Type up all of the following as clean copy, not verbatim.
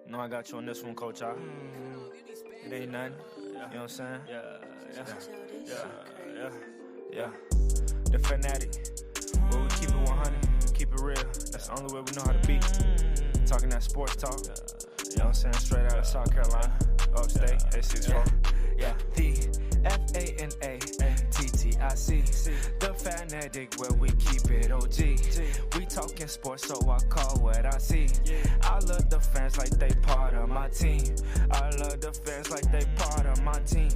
No, I got you on this one, Coach. It ain't nothing. You know what I'm saying? Yeah. The fanatic. But we keep it 100, keep it real. That's the only way we know how to be. Talking that sports talk. You know what I'm saying? Straight out of South Carolina. Upstate, A64. Yeah. The FANATTIC. The fanatic where we keep it OG. We talking sports, so I call what I see. I love the fans like they part of my team. I love the fans like they part of my team.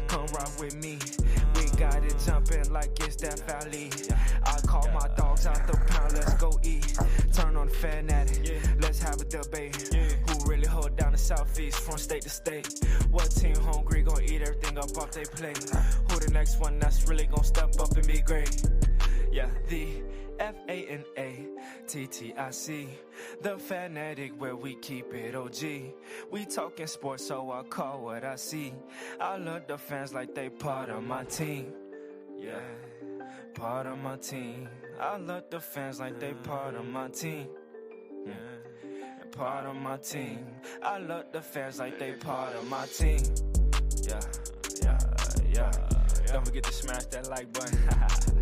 Come rock with me. We got it jumping like it's that valley. I call my dogs out the pound, let's go eat. Turn on the fanatic, let's have a debate. Who really hold down the Southeast from state to state? What team hungry gon' eat everything up off they plate? Who the next one that's really gon' step up and be great? Yeah, the FANATTIC, the fanatic where we keep it OG. We talking sports, so I call what I see. I love the fans like they part of my team. Yeah, part of my team. I love the fans like they part of my team. Yeah, part of my team. I love the fans like they part of my team. Yeah. Don't forget to smash that like button.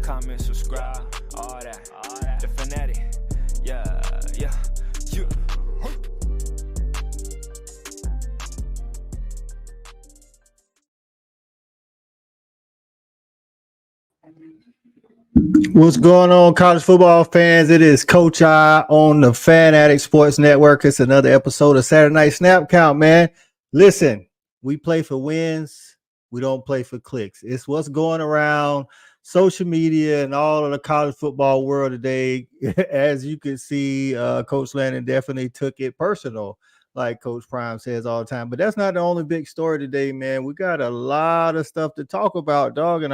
Comment, subscribe, all that. The fanatic. Yeah. What's going on, college football fans? It is Coach I on the Fanatic Sports Network. It's another episode of Saturday Night Snap Count, man. Listen, we play for wins. We don't play for clicks. It's what's going around social media and all of the college football world today. As you can see, Coach Landon definitely took it personal, like Coach Prime says all the time. But that's not the only big story today, man. We got a lot of stuff to talk about, dog. And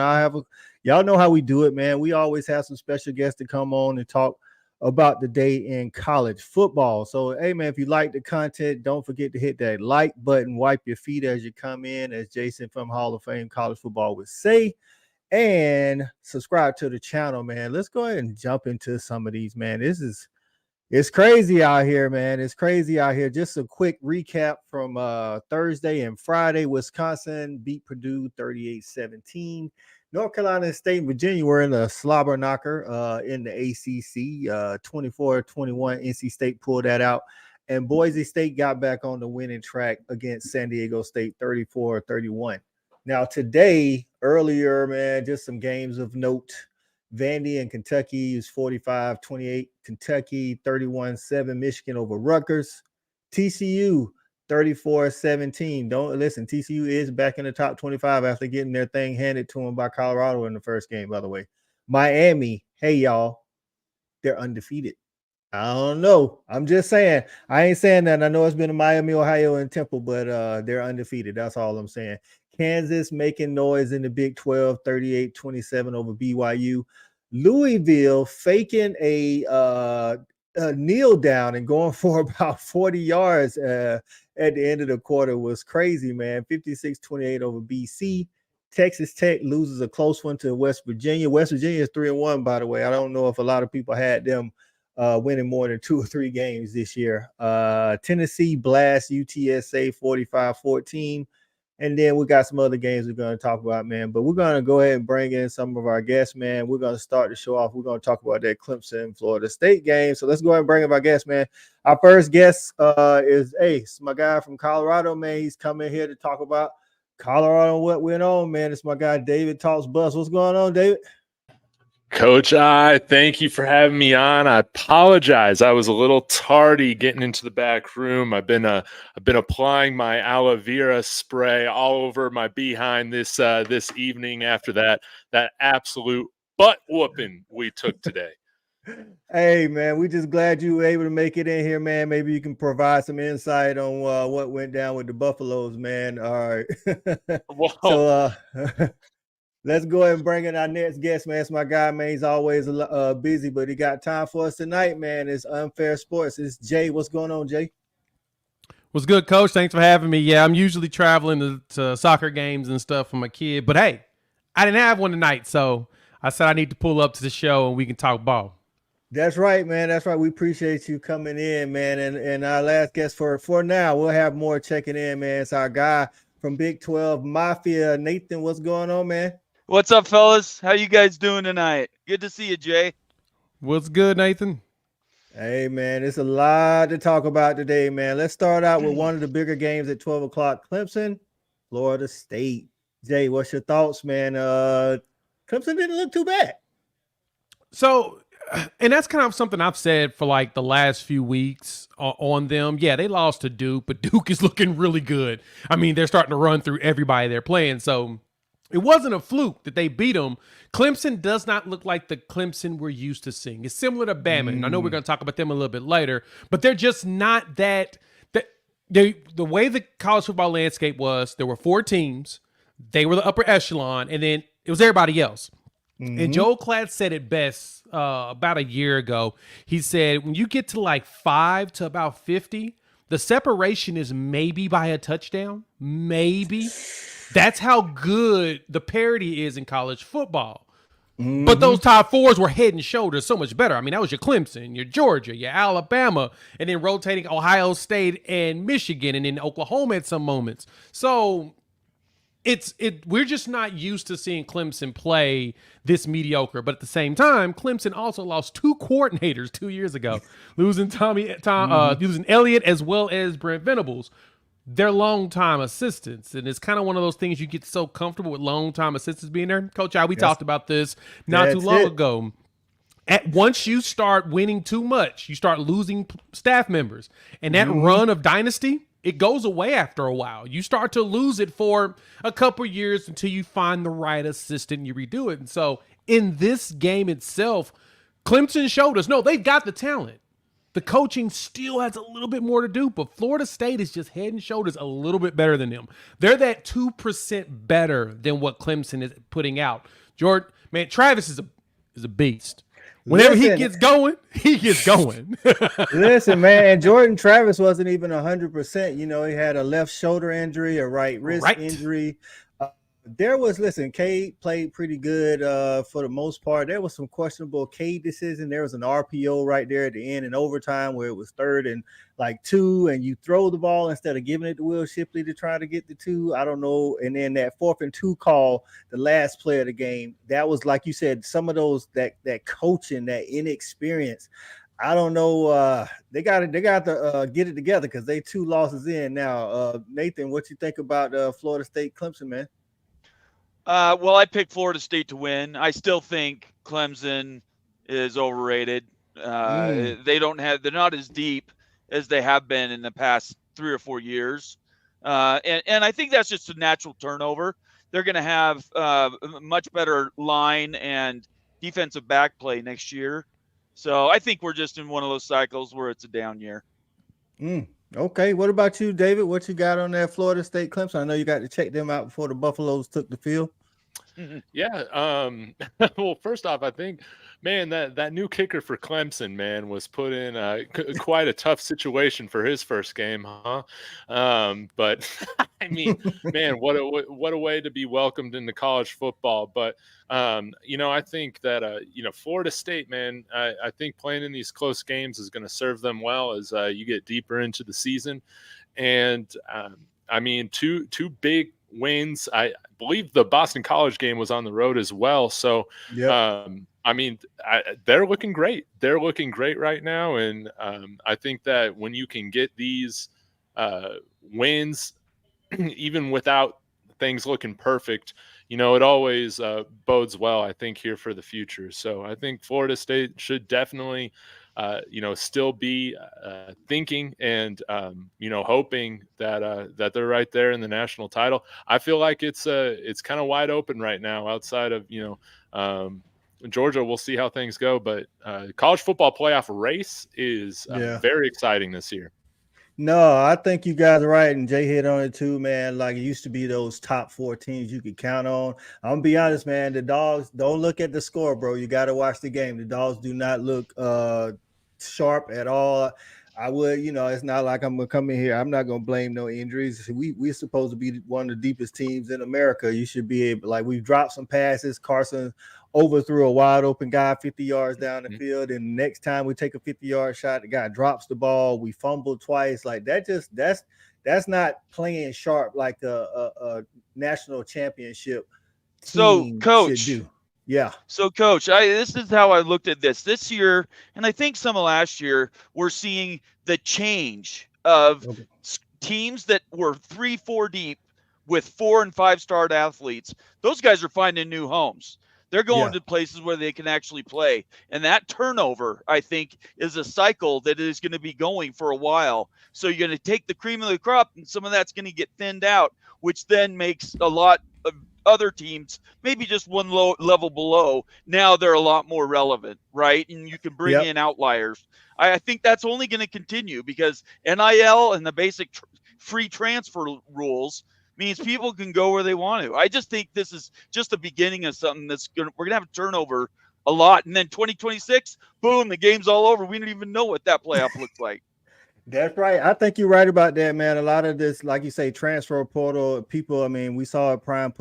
y'all know how we do it, man. We always have some special guests to come on and talk about the day in college football. So, hey, man, if you like the content, don't forget to hit that like button, wipe your feet as you come in, as Jason from Hall of Fame College Football would say, and subscribe to the channel, man. Let's go ahead and jump into some of these, man. It's crazy out here, man. It's crazy out here. Just a quick recap from Thursday and Friday. Wisconsin beat Purdue 38-17. North Carolina State and Virginia were in a slobber knocker in the ACC. 24-21, NC State pulled that out. And Boise State got back on the winning track against San Diego State 34-31. Now today, earlier, man, just some games of note. Vandy and Kentucky is 45-28. Kentucky 31-7. Michigan over Rutgers. TCU 34-17. Don't listen. TCU is back in the top 25 after getting their thing handed to them by Colorado in the first game, by the way. Miami, hey, y'all, they're undefeated. I don't know. I'm just saying. I ain't saying that. I know it's been in Miami, Ohio, and Temple, but they're undefeated. That's all I'm saying. Kansas making noise in the Big 12, 38-27 over BYU. Louisville faking a kneel down and going for about 40 yards at the end of the quarter was crazy, man. 56-28 over BC. Texas Tech loses a close one to West Virginia. West Virginia is 3-1, by the way. I don't know if a lot of people had them winning more than 2 or 3 games this year. Tennessee blasts UTSA 45-14. And then we got some other games we're going to talk about, man. But we're going to go ahead and bring in some of our guests, man. We're going to start the show off. We're going to talk about that Clemson Florida State game. So let's go ahead and bring up our guest, man. Our first guest is Ace, my guy from Colorado, man. He's coming here to talk about Colorado and what went on, man. It's my guy, David Talks Bus. What's going on, David? Coach I, thank you for having me on. I apologize. I was a little tardy getting into the back room. I've been applying my aloe vera spray all over my behind this evening after that absolute butt whooping we took today. Hey, man, we just glad you were able to make it in here, man. Maybe you can provide some insight on what went down with the Buffaloes, man. All right. So let's go ahead and bring in our next guest, man. It's my guy, man. He's always busy, but he got time for us tonight, man. It's Unfair Sports. It's Jay. What's going on, Jay? What's good, Coach? Thanks for having me. Yeah, I'm usually traveling to soccer games and stuff for my kid. But, hey, I didn't have one tonight, so I said I need to pull up to the show and we can talk ball. That's right, man. That's right. We appreciate you coming in, man. And our last guest for now, we'll have more checking in, man. It's our guy from Big 12 Mafia, Nathan. What's going on, man? What's up, fellas? How you guys doing tonight? Good to see you, Jay. What's good, Nathan? Hey, man, it's a lot to talk about today, man. Let's start out with one of the bigger games at 12 o'clock. Clemson, Florida State. Jay, what's your thoughts, man? Clemson didn't look too bad. So, and that's kind of something I've said for like the last few weeks on them. Yeah, they lost to Duke, but Duke is looking really good. I mean, they're starting to run through everybody they're playing. So it wasn't a fluke that they beat them. Clemson does not look like the Clemson we're used to seeing. It's similar to Bama. And I know we're going to talk about them a little bit later, but they're just not that. The way the college football landscape was, there were 4 teams. They were the upper echelon, and then it was everybody else. And Joel Klatt said it best about a year ago. He said, when you get to like 5 to about 50, the separation is maybe by a touchdown. Maybe. That's how good the parity is in college football. But those top 4s were head and shoulders so much better. I mean, that was your Clemson, your Georgia, your Alabama, and then rotating Ohio State and Michigan, and then Oklahoma at some moments. So we're just not used to seeing Clemson play this mediocre. But at the same time, Clemson also lost 2 coordinators 2 years ago, losing losing Elliott as well as Brent Venables. They're longtime assistants, and it's kind of one of those things you get so comfortable with longtime assistants being there. Coach, we talked about this not too long ago. Once you start winning too much, you start losing staff members, and that run of dynasty, it goes away after a while. You start to lose it for a couple years until you find the right assistant and you redo it. And so in this game itself, Clemson showed us, no, they've got the talent. The coaching still has a little bit more to do, but Florida State is just head and shoulders a little bit better than them. They're that 2% better than what Clemson is putting out. Jordan, man, Travis is a beast. Whenever he gets going, he gets going. Listen, man, and Jordan Travis wasn't even 100%. You know, he had a left shoulder injury, a right wrist injury. Cade played pretty good for the most part. There was some questionable Cade decision. There was an RPO right there at the end in overtime where it was 3rd and like 2, and you throw the ball instead of giving it to Will Shipley to try to get the 2. I don't know. And then that 4th and 2 call, the last play of the game, that was, like you said, some of those that coaching, that inexperience. I don't know. They got to get it together because they 2 losses in now. Nathan, what you think about Florida State Clemson, man? Well, I picked Florida State to win. I still think Clemson is overrated. They're not as deep as they have been in the past 3 or 4 years. And I think that's just a natural turnover. They're going to have a much better line and defensive back play next year. So I think we're just in one of those cycles where it's a down year. Okay, what about you, David? What you got on that Florida State Clemson? I know you got to check them out before the Buffaloes took the field. Yeah. Well, first off, I think, man, that new kicker for Clemson, man, was put in quite a tough situation for his first game, huh? But I mean, man, what a way to be welcomed into college football. But I think that Florida State, man, I think playing in these close games is going to serve them well as you get deeper into the season. And I mean, two big wins. I believe the Boston College game was on the road as well. So, I mean, they're looking great. They're looking great right now. And I think that when you can get these wins, even without things looking perfect, it always bodes well, I think, here for the future. So I think Florida State should definitely, still be thinking and, hoping that they're right there in the national title. I feel like it's kind of wide open right now outside of, Georgia. We'll see how things go, but college football playoff race is very exciting this year. No, I think you guys are right, and Jay hit on it too, man. Like, it used to be those top 4 teams you could count on. I'm gonna be honest, man. The Dogs, don't look at the score, bro. You got to watch the game. The Dogs do not look sharp at all. I would, it's not like I'm gonna come in here. I'm not gonna blame no injuries. We're supposed to be one of the deepest teams in America. You should be able, like, we've dropped some passes. Carson overthrew a wide open guy 50 yards down the field, and next time we take a 50-yard shot, the guy drops the ball. We fumbled twice. Like that's not playing sharp like a national championship team should do. Yeah. So, Coach, this is how I looked at this year, and I think some of last year, we're seeing the change of teams that were 3-4 deep with 4 and 5-star athletes. Those guys are finding new homes. They're going to places where they can actually play. And that turnover, I think, is a cycle that is going to be going for a while. So you're going to take the cream of the crop, and some of that's going to get thinned out, which then makes a lot of other teams, maybe just one level below, now they're a lot more relevant, right? And you can bring in outliers. I think that's only going to continue because NIL and the basic free transfer rules means people can go where they want to. I just think this is just the beginning of something we're going to have a turnover a lot. And then 2026, boom, the game's all over. We don't even know what that playoff looks like. That's right. I think you're right about that, man. A lot of this, like you say, transfer portal people. I mean, we saw Prime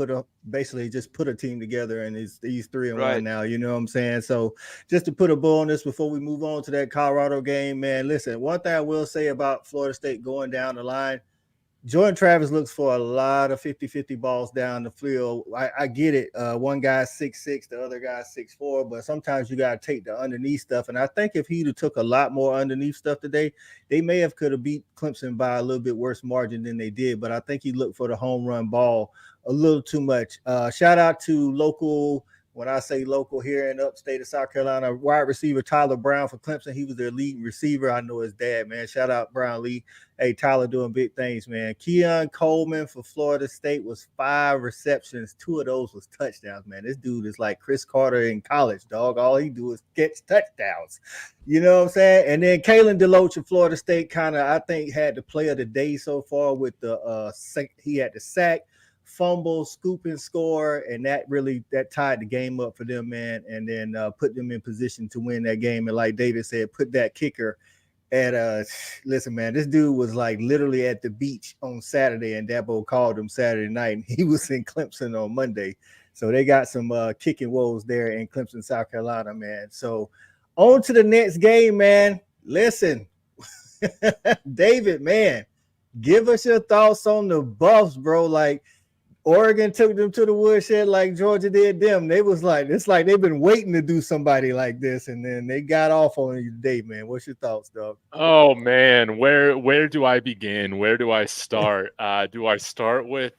basically just put a team together, and he's 3-1 now. You know what I'm saying? So just to put a bow on this before we move on to that Colorado game, man. Listen, one thing I will say about Florida State going down the line, Jordan Travis looks for a lot of 50-50 balls down the field. I get it. One guy's 6'6", the other guy's 6'4", but sometimes you got to take the underneath stuff. And I think if he'd have took a lot more underneath stuff today, they may could have beat Clemson by a little bit worse margin than they did. But I think he looked for the home run ball a little too much. Shout out to local. When I say local here in upstate of South Carolina, wide receiver Tyler Brown for Clemson. He was their leading receiver. I know his dad, man. Shout out Brown Lee. Hey, Tyler doing big things, man. Keon Coleman for Florida State was 5 receptions. 2 of those was touchdowns, man. This dude is like Chris Carter in college, dog. All he do is catch touchdowns. You know what I'm saying? And then Kalen DeLoach of Florida State kind of, I think, had the play of the day so far with he had the sack, fumble, scoop, and score, and that tied the game up for them, man, and then put them in position to win that game. And like David said, put that kicker at listen, man, this dude was like literally at the beach on Saturday, and Dabo called him Saturday night, and he was in Clemson on Monday. So they got some kicking woes there in Clemson, South Carolina, man. So on to the next game, man. Listen, David, man, give us your thoughts on the Buffs, bro. Like, Oregon took them to the woodshed like Georgia did them. It's like they've been waiting to do somebody like this, and then they got off on you today, man. What's your thoughts, dog? Oh man, where do I begin? Where do I start? Do I start with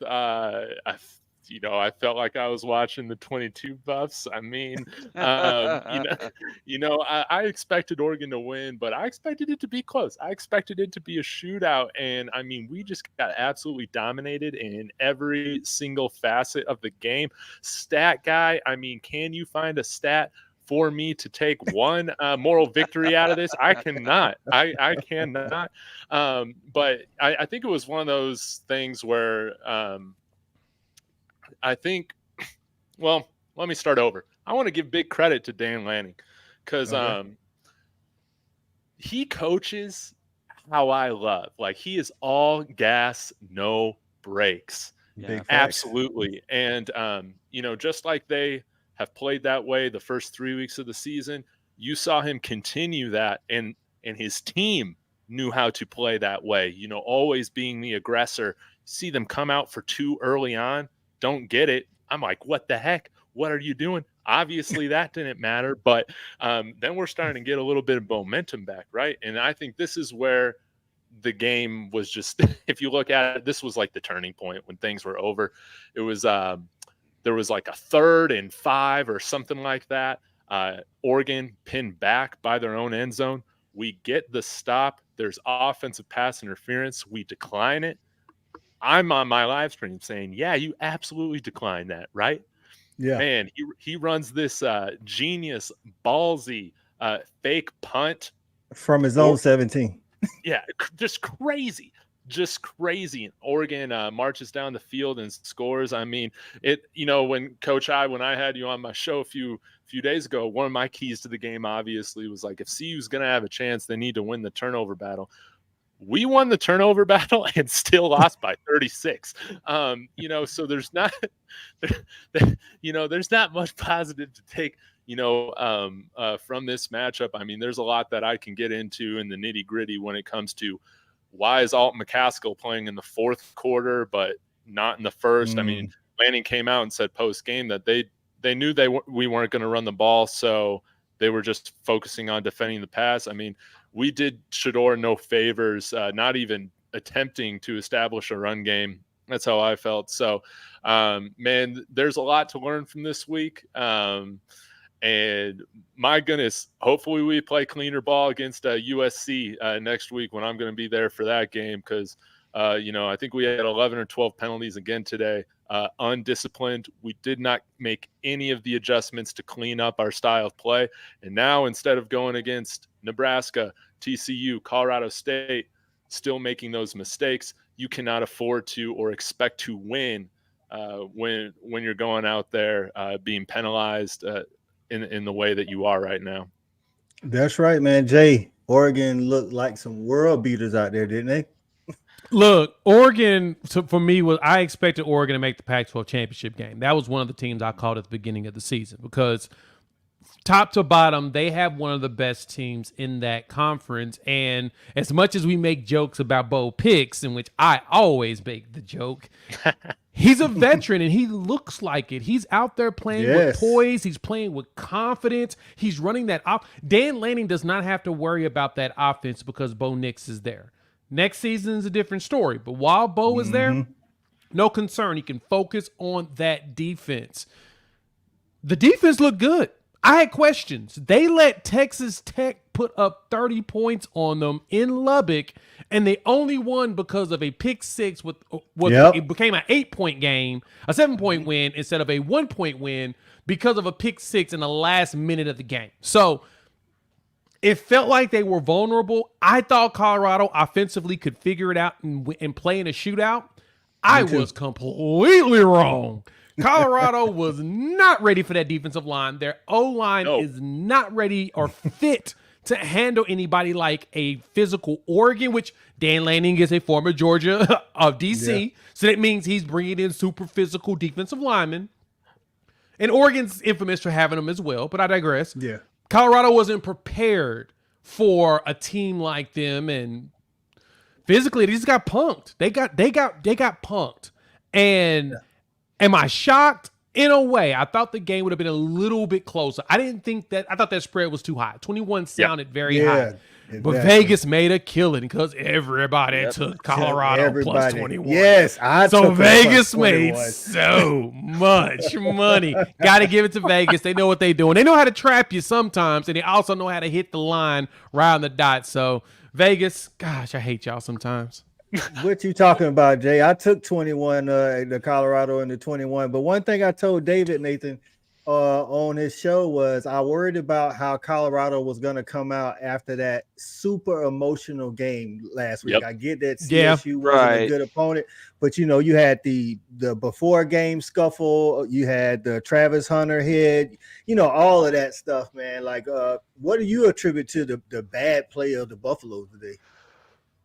I felt like I was watching the 22 Buffs. I mean, I expected Oregon to win, but I expected it to be close. I expected it to be a shootout. And I mean, we just got absolutely dominated in every single facet of the game. Stat guy, I mean, can you find a stat for me to take one moral victory out of this? I cannot. I cannot. But I think it was one of those things where I think, well, let me start over. I want to give big credit to Dan Lanning because he coaches how I love. Like, he is all gas, no brakes. Yeah. Absolutely. And, just like they have played that way the first 3 weeks of the season, you saw him continue that, and his team knew how to play that way, always being the aggressor. See them come out for 2 early on. Don't get it. I'm like, what the heck? What are you doing? Obviously, that didn't matter. But then we're starting to get a little bit of momentum back, right? And I think this is where the game was just, if you look at it, this was like the turning point when things were over. It was, there was like a 3rd and 5 or something like that. Oregon pinned back by their own end zone. We get the stop. There's offensive pass interference. We decline it. I'm on my live stream saying, yeah, you absolutely decline that, right? Yeah. Man, he runs this genius, ballsy, fake punt. From his own 17. Yeah, just crazy. just crazy. Oregon marches down the field and scores. I mean, when Coach when I had you on my show a few days ago, one of my keys to the game obviously was like, if CU's going to have a chance, they need to win the turnover battle. We won the turnover battle and still lost by 36. So there's not, there's not much positive to take, from this matchup. I mean, there's a lot that I can get into in the nitty gritty when it comes to why is Alton McCaskill playing in the fourth quarter, but not in the first. I mean, Lanning came out and said post game that they knew we weren't going to run the ball. So they were just focusing on defending the pass. I mean, we did Shedeur no favors, not even attempting to establish a run game. That's how I felt. So, man, there's a lot to learn from this week. And my goodness, hopefully we play cleaner ball against USC next week when I'm going to be there for that game. Because, I think we had 11 or 12 penalties again today. Undisciplined. We did not make any of the adjustments to clean up our style of play. And now instead of going against Nebraska, TCU, Colorado State, still making those mistakes, you cannot afford to or expect to win when you're going out there being penalized in the way that you are right now. That's right, man. Jay, Oregon looked like some world beaters out there, didn't they? Look, Oregon, for me, I expected Oregon to make the Pac-12 championship game. That was one of the teams I called at the beginning of the season because top to bottom, they have one of the best teams in that conference. And as much as we make jokes about Bo Picks, in which I always make the joke, he's a veteran and he looks like it. He's out there playing with poise. He's playing with confidence. He's running that off. Dan Lanning does not have to worry about that offense because Bo Nix is there. Next season is a different story. But while Bo is there, no concern. He can focus on that defense. The defense looked good. I had questions. They let Texas Tech put up 30 points on them in Lubbock, and they only won because of a pick six with it became an 8-point game, a 7-point win instead of a 1-point win because of a pick six in the last minute of the game. So it felt like they were vulnerable. I thought Colorado offensively could figure it out and play in a shootout. I was completely wrong. Colorado was not ready for that defensive line. Their O-line is not ready or fit to handle anybody like a physical Oregon, which Dan Lanning is a former Georgia of DC. Yeah. So that means he's bringing in super physical defensive linemen. And Oregon's infamous for having them as well, but I digress. Yeah. Colorado wasn't prepared for a team like them, and physically they just got punked. They got punked. And am I shocked? In a way, I thought the game would have been a little bit closer. I thought that spread was too high. 21 sounded very high. But Vegas made a killing because everybody took Colorado plus 21. Yes, so Vegas made so much money. Got to give it to Vegas. They know what they're doing. They know how to trap you sometimes, and they also know how to hit the line right on the dot. So Vegas, gosh, I hate y'all sometimes. What you talking about, Jay? I took 21, the Colorado into 21. But one thing I told David, Nathan, on his show was I worried about how Colorado was going to come out after that super emotional game last week. Yep. I get that CSU wasn't a good opponent, but you had the before game scuffle, you had the Travis Hunter hit, all of that stuff, man. Like, what do you attribute to the bad play of the Buffalo today?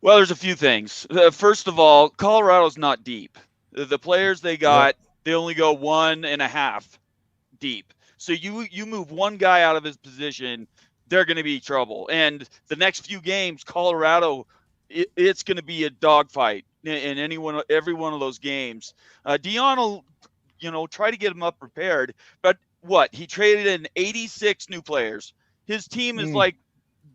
Well, there's a few things. First of all, Colorado's not deep. The players they got, they only go 1.5 deep. So you move one guy out of his position, they're going to be trouble. And the next few games, Colorado, it's going to be a dogfight in every one of those games. Dion will, try to get him up prepared. But he traded in 86 new players. His team is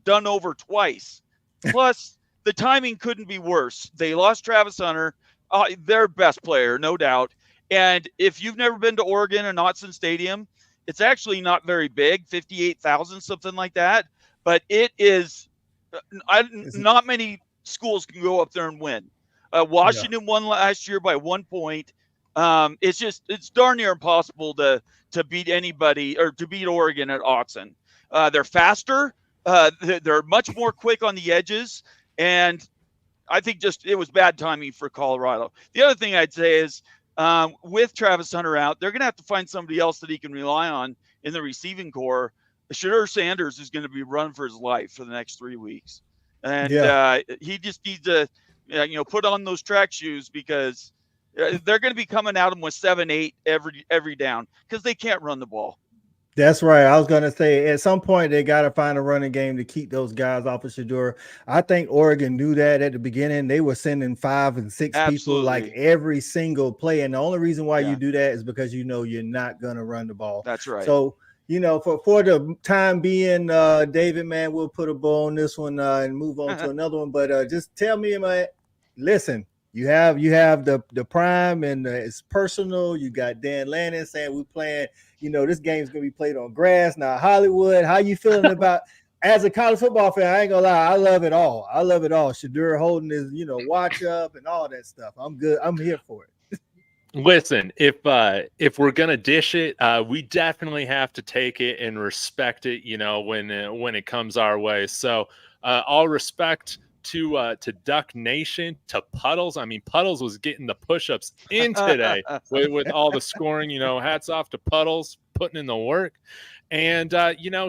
done over twice. Plus, the timing couldn't be worse. They lost Travis Hunter, their best player, no doubt. And if you've never been to Oregon and Autzen Stadium, it's actually not very big, 58,000, something like that. But it is not many schools can go up there and win. Washington won last year by 1 point. It's darn near impossible to beat anybody or to beat Oregon at Autzen. They're faster. They're much more quick on the edges. And I think just it was bad timing for Colorado. The other thing I'd say is with Travis Hunter out, they're going to have to find somebody else that he can rely on in the receiving core. Shadur Sanders is going to be running for his life for the next 3 weeks. And he just needs to, put on those track shoes because they're going to be coming at him with 7-8 every down because they can't run the ball. That's right. I was going to say at some point they got to find a running game to keep those guys off of Shadur. I think Oregon knew that at the beginning. They were sending 5 and 6 people like every single play. And the only reason why you do that is because you're not going to run the ball. That's right. So, for the time being, David, man, we'll put a bow on this one and move on to another one. But just tell me, man, listen, you have the prime and it's personal. You got Dan Lanning saying we're playing. This game's gonna be played on grass. Now, Hollywood, how you feeling about as a college football fan? I ain't gonna lie, I love it all. Shadur holding his, watch up and all that stuff. I'm good. I'm here for it. Listen, if we're gonna dish it, we definitely have to take it and respect it. When it comes our way. So, all respect to Duck Nation, to Puddles. I mean, Puddles was getting the push-ups in today with all the scoring. Hats off to Puddles putting in the work. And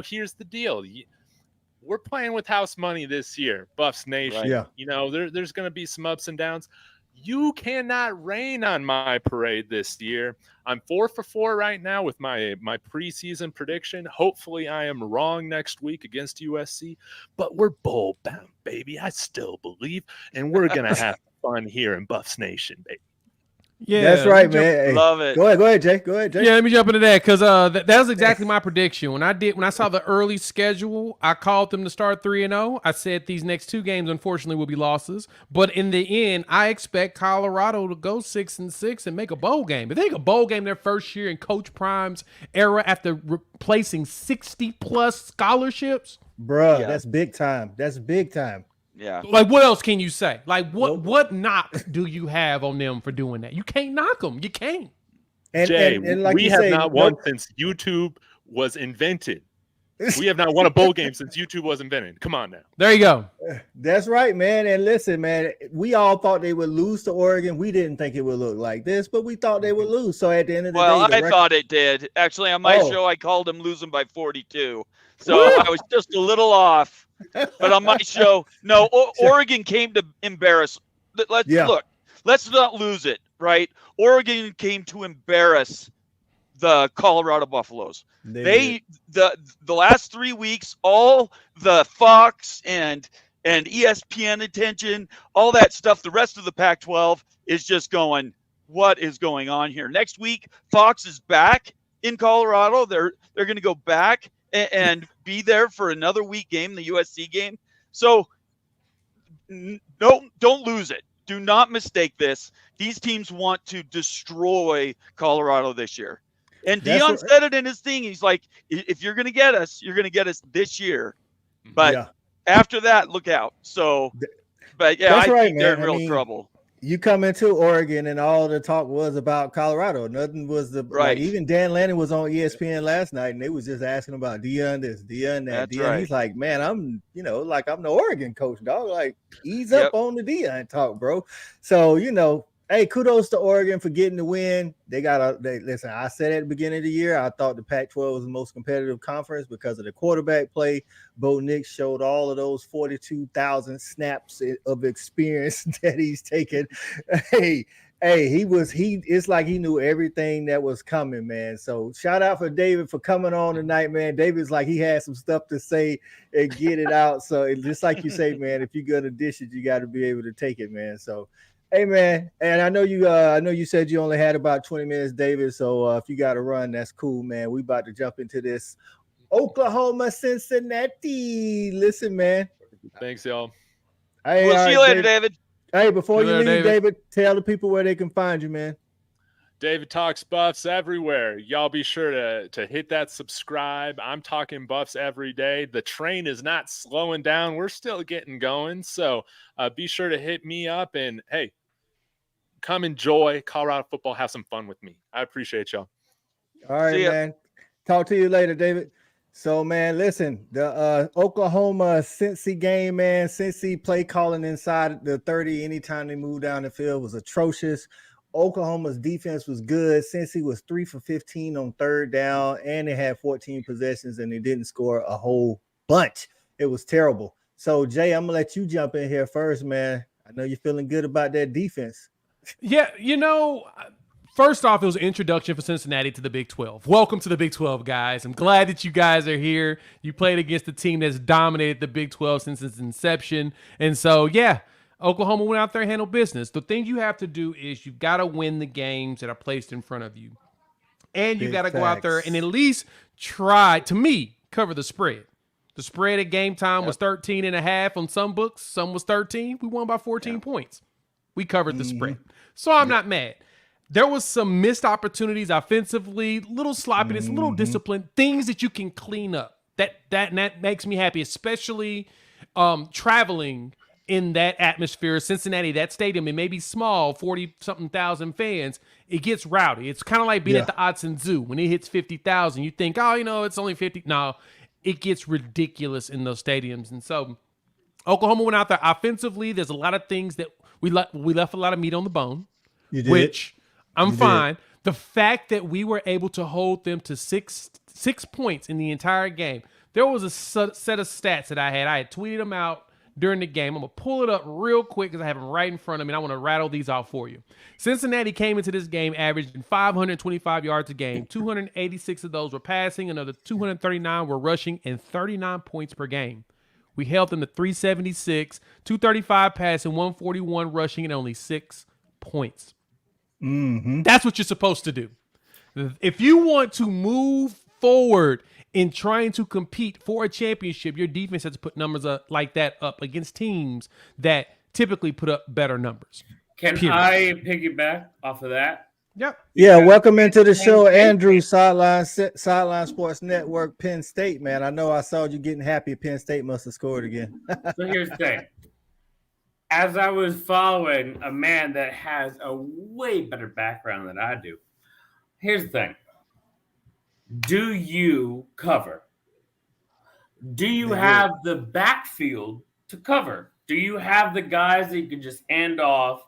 here's the deal: we're playing with house money this year, Buffs Nation. Right. Yeah. There's going to be some ups and downs. You cannot rain on my parade this year. I'm 4 for 4 right now with my preseason prediction. Hopefully I am wrong next week against USC, but we're bowl bound, baby. I still believe, and we're going to have fun here in Buffs Nation, baby. Yeah, that's right, man. Love it. Go ahead, Jay. Yeah, let me jump into that because that was exactly my prediction. When I saw the early schedule, I called them to start 3-0. I said these next 2 games, unfortunately, will be losses. But in the end, I expect Colorado to go 6-6 and make a bowl game. If they make a bowl game their first year in Coach Prime's era after replacing 60+ scholarships, bruh, that's big time. That's big time. Yeah. Like, what else can you say? Like, what knock do you have on them for doing that? You can't knock them. You can't. Jay, and like we have not won since YouTube was invented. We have not won a bowl game since YouTube was invented. Come on now. There you go. That's right, man. And listen, man, we all thought they would lose to Oregon. We didn't think it would look like this, but we thought they would lose. So at the end of the day, I thought it did. Actually, on my show, I called them losing by 42. So I was just a little off. But on my show, no, Oregon came to embarrass. Let's not lose it, right? Oregon came to embarrass the Colorado Buffaloes. The last 3 weeks, all the Fox and ESPN attention, all that stuff, the rest of the Pac-12 is just going, what is going on here? Next week, Fox is back in Colorado. They're going to go back and be there for another week game, the USC game. So don't lose it. Do not mistake this. These teams want to destroy Colorado this year. And Deion said it in his thing. He's like, if you're going to get us, you're going to get us this year. But after that, look out. So, but yeah, I think they're in real trouble. You come into Oregon and all the talk was about Colorado. Nothing was like, even Dan Lanning was on ESPN last night and they was just asking about Deion this, Deion that. That's right. He's like, man, I'm the Oregon coach, dog. Like, ease up on the Deion talk, bro. So, hey, kudos to Oregon for getting the win. Listen, I said at the beginning of the year, I thought the Pac-12 was the most competitive conference because of the quarterback play. Bo Nix showed all of those 42,000 snaps of experience that he's taken. It's like he knew everything that was coming, man. So shout out for David for coming on tonight, man. David's like, he had some stuff to say and get it out. So just like you say, man, if you're going to dish it, you got to be able to take it, man. So, hey, man, and I know you said you only had about 20 minutes, David. So if you got to run, that's cool, man. We about to jump into this Oklahoma, Cincinnati. Listen, man. Thanks, y'all. Hey, we'll see you later, David. Hey, before you leave, David, tell the people where they can find you, man. David Talks Buffs everywhere. Y'all be sure to hit that subscribe. I'm talking Buffs every day. The train is not slowing down. We're still getting going. So be sure to hit me up and, hey, come enjoy Colorado football. Have some fun with me. I appreciate y'all. All right, man. Talk to you later, David. So, man, listen, the Oklahoma Cincy game, man, Cincy play calling inside the 30 anytime they moved down the field was atrocious. Oklahoma's defense was good. Cincy was 3 for 15 on third down, and they had 14 possessions, and they didn't score a whole bunch. It was terrible. So, Jay, I'm going to let you jump in here first, man. I know you're feeling good about that defense. Yeah, first off, it was an introduction for Cincinnati to the Big 12. Welcome to the Big 12, guys. I'm glad that you guys are here. You played against a team that's dominated the Big 12 since its inception. And so, yeah, Oklahoma went out there and handled business. The thing you have to do is you've got to win the games that are placed in front of you. And you got to go out there and at least try, to me, cover the spread. The spread at game time was 13.5 on some books. Some was 13. We won by 14 points. We covered the spread. So I'm not mad. There was some missed opportunities offensively, little sloppiness, little discipline, things that you can clean up. That makes me happy, especially traveling in that atmosphere. Cincinnati, that stadium, it may be small, 40-something thousand fans. It gets rowdy. It's kind of like being at the Odson Zoo. When it hits 50,000, you think, it's only 50. No, it gets ridiculous in those stadiums. And so Oklahoma went out there offensively. There's a lot of things that we left a lot of meat on the bone, which I'm fine. The fact that we were able to hold them to six points in the entire game. There was a set of stats that I had tweeted them out during the game. I'm going to pull it up real quick because I have them right in front of me. And I want to rattle these off for you. Cincinnati came into this game averaging 525 yards a game. 286 of those were passing. Another 239 were rushing, and 39 points per game. We held them to 376, 235 passing, 141 rushing, and only 6 points. That's what you're supposed to do. If you want to move forward in trying to compete for a championship, your defense has to put numbers like that up against teams that typically put up better numbers. Can I piggyback off of that? Yep. Yeah, welcome into the show, Andrew, Sideline Sports Network, Penn State, man. I know I saw you getting happy. Penn State must have scored again. So here's the thing. As I was following a man that has a way better background than I do, here's the thing. Do you cover? Do you have the backfield to cover? Do you have the guys that you can just hand off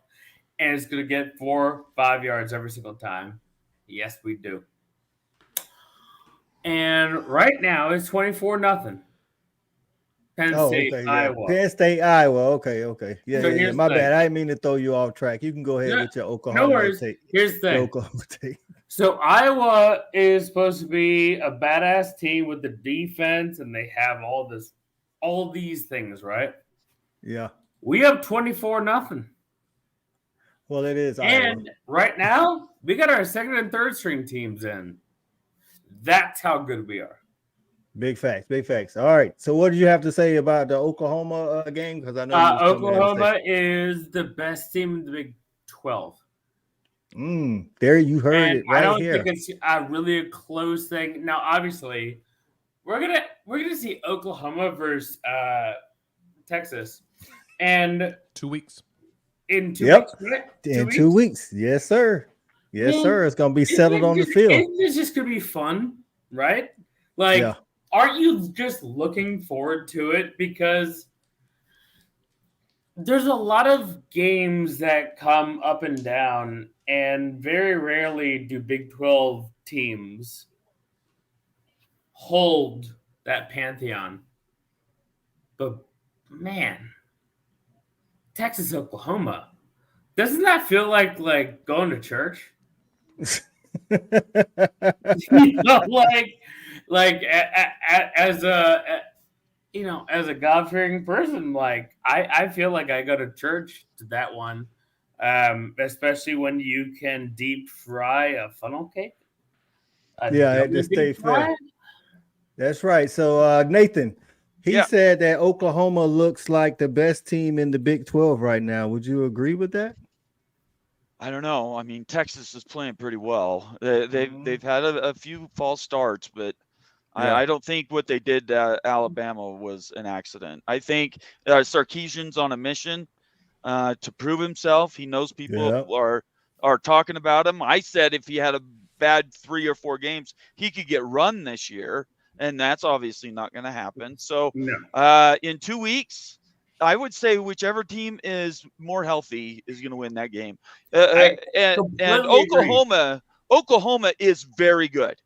and it's going to get 4 or 5 yards every single time? Yes, we do. And right now it's 24-0. Penn State, Iowa. Penn State, Iowa. Okay. Yeah, So yeah. My bad. I didn't mean to throw you off track. You can go ahead with your Oklahoma. No worries. Take. Here's the thing. Oklahoma take. So Iowa is supposed to be a badass team with the defense, and they have all these things, right? Yeah. We have 24-0. Well, it is. And Iowa. right now, we got our second and third string teams in. That's how good we are. Big facts. All right. So, what did you have to say about the Oklahoma game? Because I know Oklahoma is the best team in the Big 12. There you heard and it right I don't here. think it's really a close thing. Now, obviously, we're gonna see Oklahoma versus Texas, and 2 weeks. In 2 weeks, right? In 2 weeks, yes, sir. Yes, sir. It's gonna be settled on the field. It's just gonna be fun, right? Like, aren't you just looking forward to it? Because there's a lot of games that come up and down, and very rarely do Big 12 teams hold that pantheon. But, man, Texas, Oklahoma, doesn't that feel like going to church? As a God-fearing person, I feel like I go to church to that one, especially when you can deep fry a funnel cake. It just stay fair. That's right. So Nathan, he said that Oklahoma looks like the best team in the Big 12 right now. Would you agree with that? I don't know. I mean, Texas is playing pretty well. They've had a few false starts, but I don't think what they did to Alabama was an accident. I think Sarkisian's on a mission to prove himself. He knows people are talking about him. I said if he had a bad 3 or 4 games, he could get run this year. and that's obviously not going to happen. So No. in 2 weeks, I would say whichever team is more healthy is going to win that game. And completely agree. Oklahoma is very good.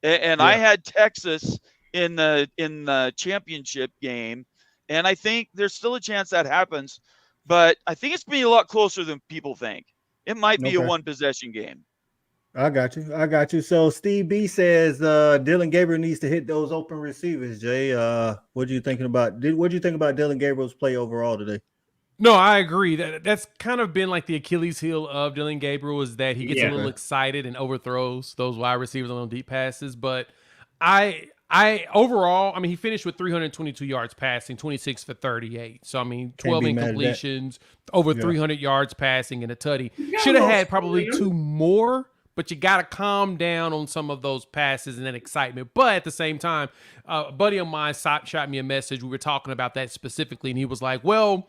And I Yeah. had Texas in the championship game, and I think there's still a chance that happens, but I think it's going to be a lot closer than people think. It might be a Okay. 1-possession game. I got you. So Steve B says Dylan Gabriel needs to hit those open receivers. Jay, what are you thinking about? What do you think about Dylan Gabriel's play overall today? No, I agree. That's kind of been like the Achilles heel of Dylan Gabriel is that he gets a little excited and overthrows those wide receivers on deep passes. But I overall, I mean, he finished with 322 yards passing, 26 for 38. So I mean, 12 incompletions, over 300 yards passing, and a tutty. Should have had probably 2 more. But you got to calm down on some of those passes and that excitement. But at the same time, a buddy of mine shot me a message. We were talking about that specifically, and he was like, well,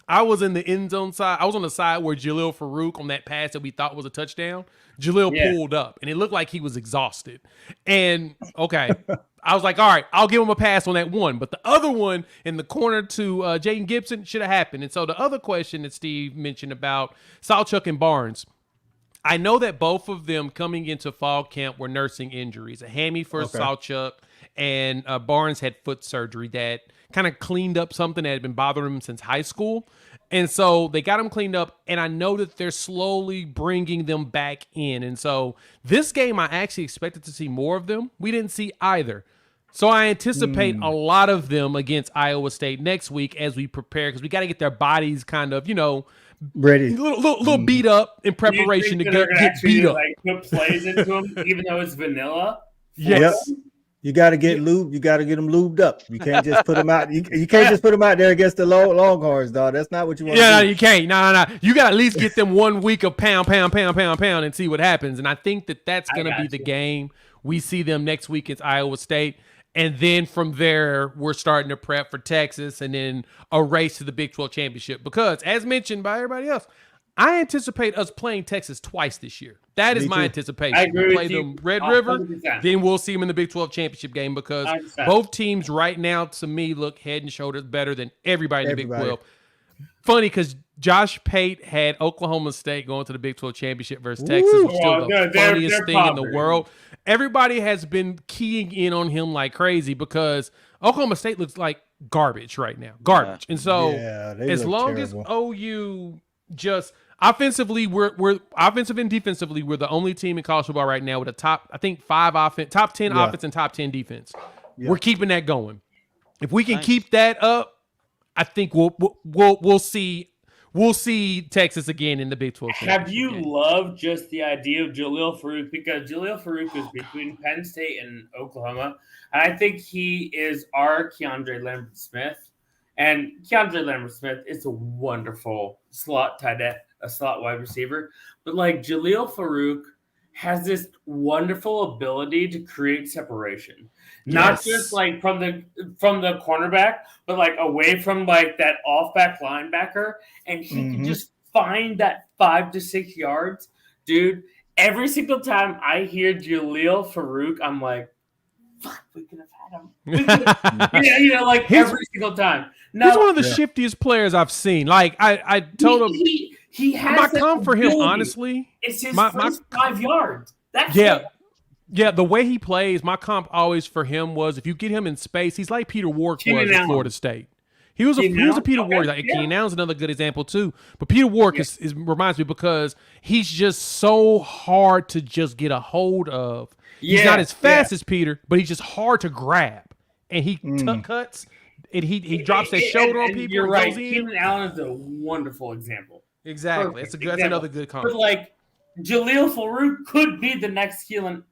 I was in the end zone side. I was on the side where Jalil Farouk on that pass that we thought was a touchdown. Jalil pulled up, and it looked like he was exhausted. And, okay, I was like, all right, I'll give him a pass on that one. But the other one in the corner to Jaden Gibson should have happened. And so the other question that Steve mentioned about Salchuk and Barnes, I know that both of them coming into fall camp were nursing injuries. A hammy for Salchuk, and Barnes had foot surgery that kind of cleaned up something that had been bothering him since high school. And so they got him cleaned up, and I know that they're slowly bringing them back in. And so this game, I actually expected to see more of them. We didn't see either. So I anticipate a lot of them against Iowa State next week as we prepare, because we got to get their bodies kind of, ready, a little beat up in preparation to get beat up. Like put plays into them, even though it's vanilla. Yes. Yep. You got to get lubed. You got to get them lubed up. You can't just put them out. You can't just put them out there against the Longhorns, dog. That's not what you want. Yeah, no, you can't. No. You got to at least get them 1 week of pound, and see what happens. And I think that's going to be the game. We see them next week against Iowa State. And then from there, we're starting to prep for Texas and then a race to the Big 12 championship. Because, as mentioned by everybody else, I anticipate us playing Texas twice this year. That is my anticipation. I agree We'll play with you. them Red River, 100%. then we'll see them in the Big 12 championship game because 100%. both teams right now, to me, look head and shoulders better than everybody in the Big 12. Funny because Josh Pate had Oklahoma State going to the Big 12 championship versus Texas, which is still the funniest thing in the world. Everybody has been keying in on him like crazy because Oklahoma State looks like garbage right now. Garbage. And so as long as OU just offensively, we're offensive and defensively, we're the only team in college football right now with a top 10 offense and top 10 defense. Yeah. We're keeping that going. If we can keep that up, I think we'll see Texas again in the Big 12. Have you loved just the idea of Jalil Farouk? Because Jalil Farouk is between Penn State and Oklahoma, and I think he is our Keandre Lambert-Smith. And Keandre Lambert-Smith is a wonderful slot tight end, a slot wide receiver. But like Jalil Farouk has this wonderful ability to create separation. Not just like from the cornerback, but like away from like that off-back linebacker. And he can just find that 5 to 6 yards. Dude, every single time I hear Jalil Farouk, I'm like, fuck, we could have had him. Like every single time. No, he's one of the shiftiest players I've seen. Like I told him he has my comp for him, honestly. It's his first 5 yards. That's Yeah, the way he plays, my comp always for him was if you get him in space, he's like Peter Warrick was at Florida State. He was a Peter Warrick. Like, Keenan Allen's another good example too. But Peter Warrick reminds me because he's just so hard to just get a hold of. He's not as fast as Peter, but he's just hard to grab. And he cuts and he drops that shoulder on people. You're right. Keenan Allen is a wonderful example. Exactly. That's another good comp. But like Jalil Farouk could be the next Keenan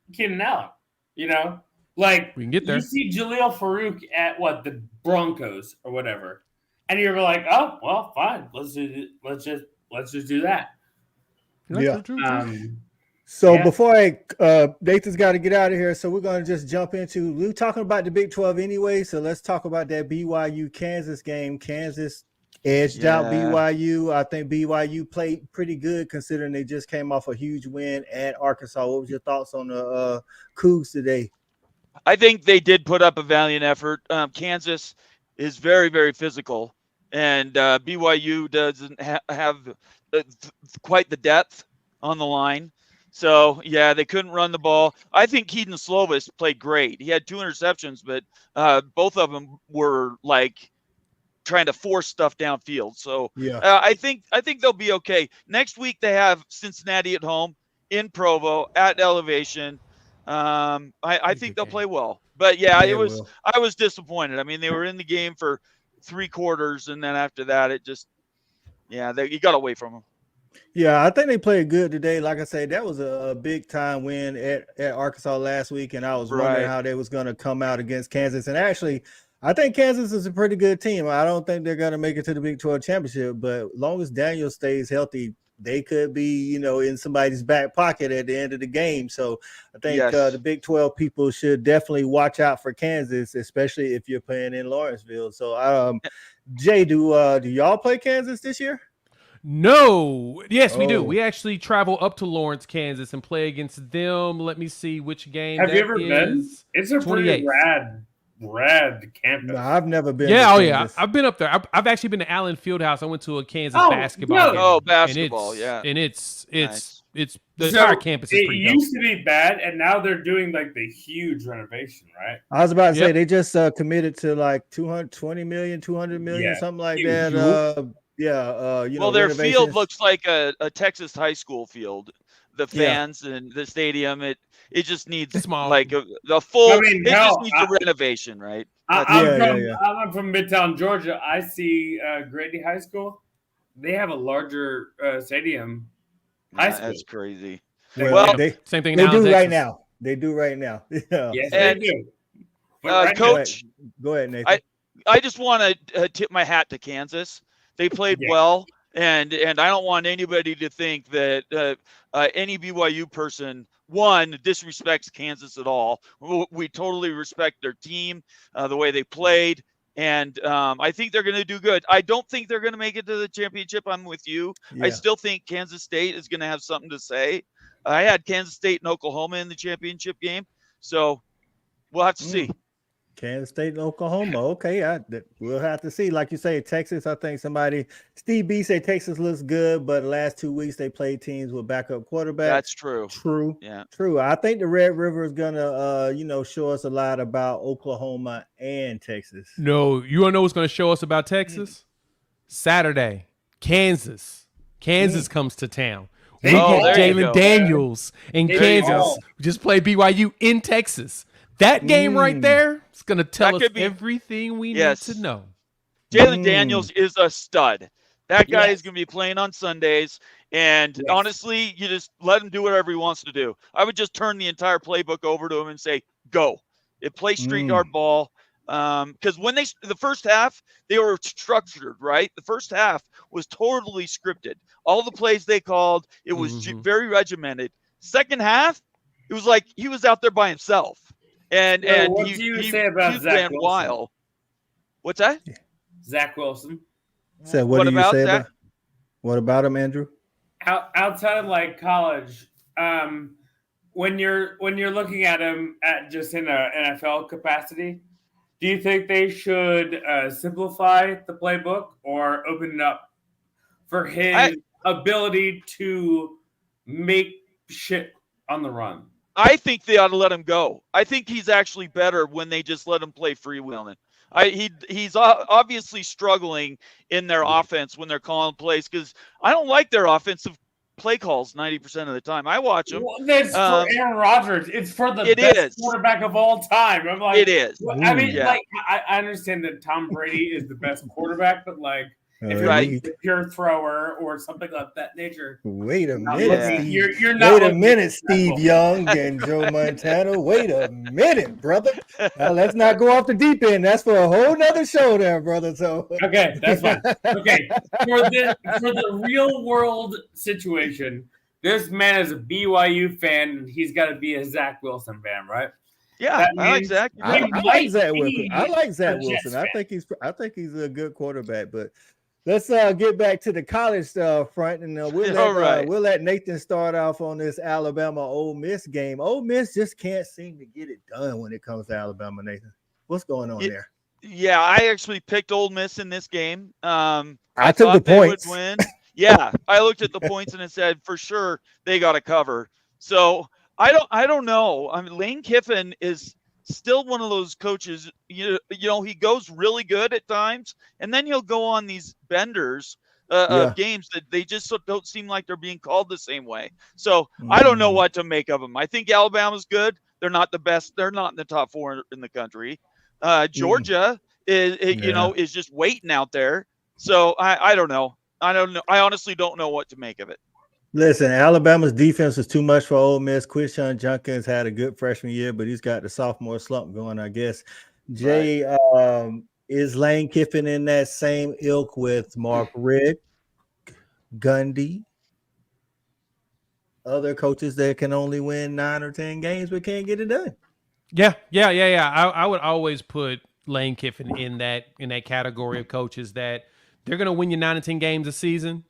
Allen, Like we can get there. You see Jalil Farouk at the Broncos or whatever, and you're like, oh well, fine, let's just do that. Before Nathan's got to get out of here, so we're going to just jump into. We're talking about the Big 12 anyway, so let's talk about that BYU Kansas game. Kansas edged out BYU. I think BYU played pretty good considering they just came off a huge win at Arkansas. What was your thoughts on the Cougs today? I think they did put up a valiant effort. Kansas is very, very physical, and BYU doesn't have quite the depth on the line. So, yeah, they couldn't run the ball. I think Keaton Slovis played great. He had 2 interceptions, but both of them were like trying to force stuff downfield. So, Yeah. I think they'll be okay. Next week they have Cincinnati at home, in Provo, at Elevation. I think they'll play well. But yeah, I was disappointed. I mean, they were in the game for 3 quarters, and then after that, it just you got away from them. Yeah, I think they played good today. Like I said, that was a big time win at Arkansas last week, and I was wondering how they was going to come out against Kansas. And actually, I think Kansas is a pretty good team. I don't think they're going to make it to the Big 12 championship, but as long as Daniel stays healthy, they could be, in somebody's back pocket at the end of the game. So I think the Big 12 people should definitely watch out for Kansas, especially if you're playing in Lawrenceville. So, Jay, do y'all play Kansas this year? No. Yes, we do. We actually travel up to Lawrence, Kansas, and play against them. Let me see which game. Have you ever been? It's a pretty 28th. rad campus. No, I've never been. Yeah, I've been up there. I've actually been to Allen Fieldhouse. I went to a Kansas basketball game. Oh, basketball, and it's nice. the entire campus is pretty dope. It used to be bad, and now they're doing like the huge renovation, right? I was about to say they just committed to like 220 million, 200 million, something like that. Well, their field looks like a Texas high school field. The fans and the stadium, it just needs small, like the full. It just needs a renovation, right? I'm from Midtown, Georgia. I see Grady High School. They have a larger stadium. High school. That's crazy. Well, same thing. They do right now. They do right now. Yeah. Yes, they do. Coach, go ahead, Nathan. I just want to tip my hat to Kansas. They played well, and I don't want anybody to think that any BYU person disrespects Kansas at all. We totally respect their team, the way they played, and I think they're going to do good. I don't think they're going to make it to the championship. I'm with you. I still think Kansas State is going to have something to say. I had Kansas State and Oklahoma in the championship game, so we'll have to see. Kansas State and Oklahoma. Okay, we'll have to see. Like you say, Texas, I think Steve B said Texas looks good, but the last 2 weeks they played teams with backup quarterbacks. That's true. True. Yeah. True. I think the Red River is gonna, show us a lot about Oklahoma and Texas. No, you wanna know what's gonna show us about Texas? Saturday, Kansas. Kansas comes to town. We get Jalen Daniels and Kansas. We just played BYU in Texas. That game right there is going to tell us everything we need to know. Jalen Daniels is a stud. That guy is going to be playing on Sundays. And honestly, you just let him do whatever he wants to do. I would just turn the entire playbook over to him and say, go. Play street yard ball. Because when the first half, they were structured, right? The first half was totally scripted. All the plays they called, it was very regimented. Second half, it was like he was out there by himself. And what do you say about Zach Wilson? Wild. What's that? Zach Wilson. So what do you say about? What about him, Andrew? Outside of like college, when you're looking at him at just in an NFL capacity, do you think they should simplify the playbook or open it up for his ability to make shit on the run? I think they ought to let him go. I think he's actually better when they just let him play freewheeling. He's obviously struggling in their offense when they're calling plays because I don't like their offensive play calls 90% of the time. I watch them. Well, that's for Aaron Rodgers. It's for the best quarterback of all time. I'm like, it is. I mean, I understand that Tom Brady is the best quarterback, but like, if you're a pure thrower or something of that nature. Wait a minute, Steve. You're not. Wait a minute, Steve Young and Joe Montana. Wait a minute, brother. Now, let's not go off the deep end. That's for a whole nother show there, brother. So okay, that's fine. Okay, for the real world situation, this man is a BYU fan, and he's got to be a Zach Wilson fan, right? Yeah, I like Zach. I like Zach Wilson. I like Zach Wilson. I think he's a good quarterback, but Let's get back to the college front, and we'll let Nathan start off on this Alabama Ole Miss game. Ole Miss just can't seem to get it done when it comes to Alabama, Nathan. What's going on there? Yeah, I actually picked Ole Miss in this game. I took the points. Would win. Yeah, I looked at the points and it said for sure they got to cover. So I don't know. I mean, Lane Kiffin is still one of those coaches. You know, he goes really good at times, and then he'll go on these benders of games that they just don't seem like they're being called the same way. So I don't know what to make of them. I think Alabama's good. They're not the best. They're not in the top 4 in the country. Georgia is just waiting out there. So I don't know. I honestly don't know what to make of it. Listen, Alabama's defense was too much for Ole Miss. Quishon Judkins had a good freshman year, but he's got the sophomore slump going, I guess. Jay, is Lane Kiffin in that same ilk with Mark Richt, Gundy, other coaches that can only win 9 or 10 games but can't get it done? Yeah. I would always put Lane Kiffin in that category of coaches that they're going to win you 9 or 10 games a season.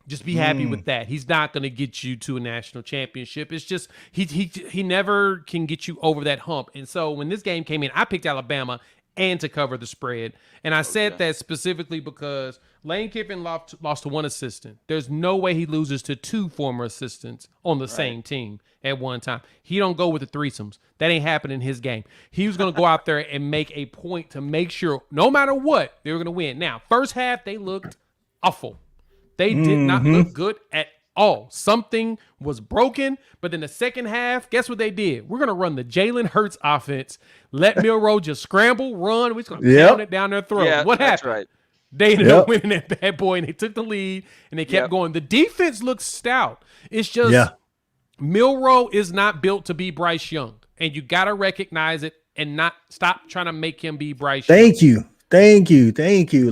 Just be happy with that. He's not going to get you to a national championship. It's just he never can get you over that hump. And so when this game came in, I picked Alabama and to cover the spread. And I said that specifically because Lane Kiffin lost to one assistant. There's no way he loses to 2 former assistants on the same team at one time. He don't go with the threesomes. That ain't happening in his game. He was going to go out there and make a point to make sure no matter what, they were going to win. Now, first half, they looked awful. They did not look good at all. Something was broken, but then the second half, guess what they did? We're going to run the Jalen Hurts offense. Let Milroe just scramble, run. We're just going to pound it down their throat. Yeah, what happened? Right. They ended up winning that bad boy, and they took the lead, and they kept going. The defense looks stout. It's just Milroe is not built to be Bryce Young, and you got to recognize it and not stop trying to make him be Bryce Young. Thank you.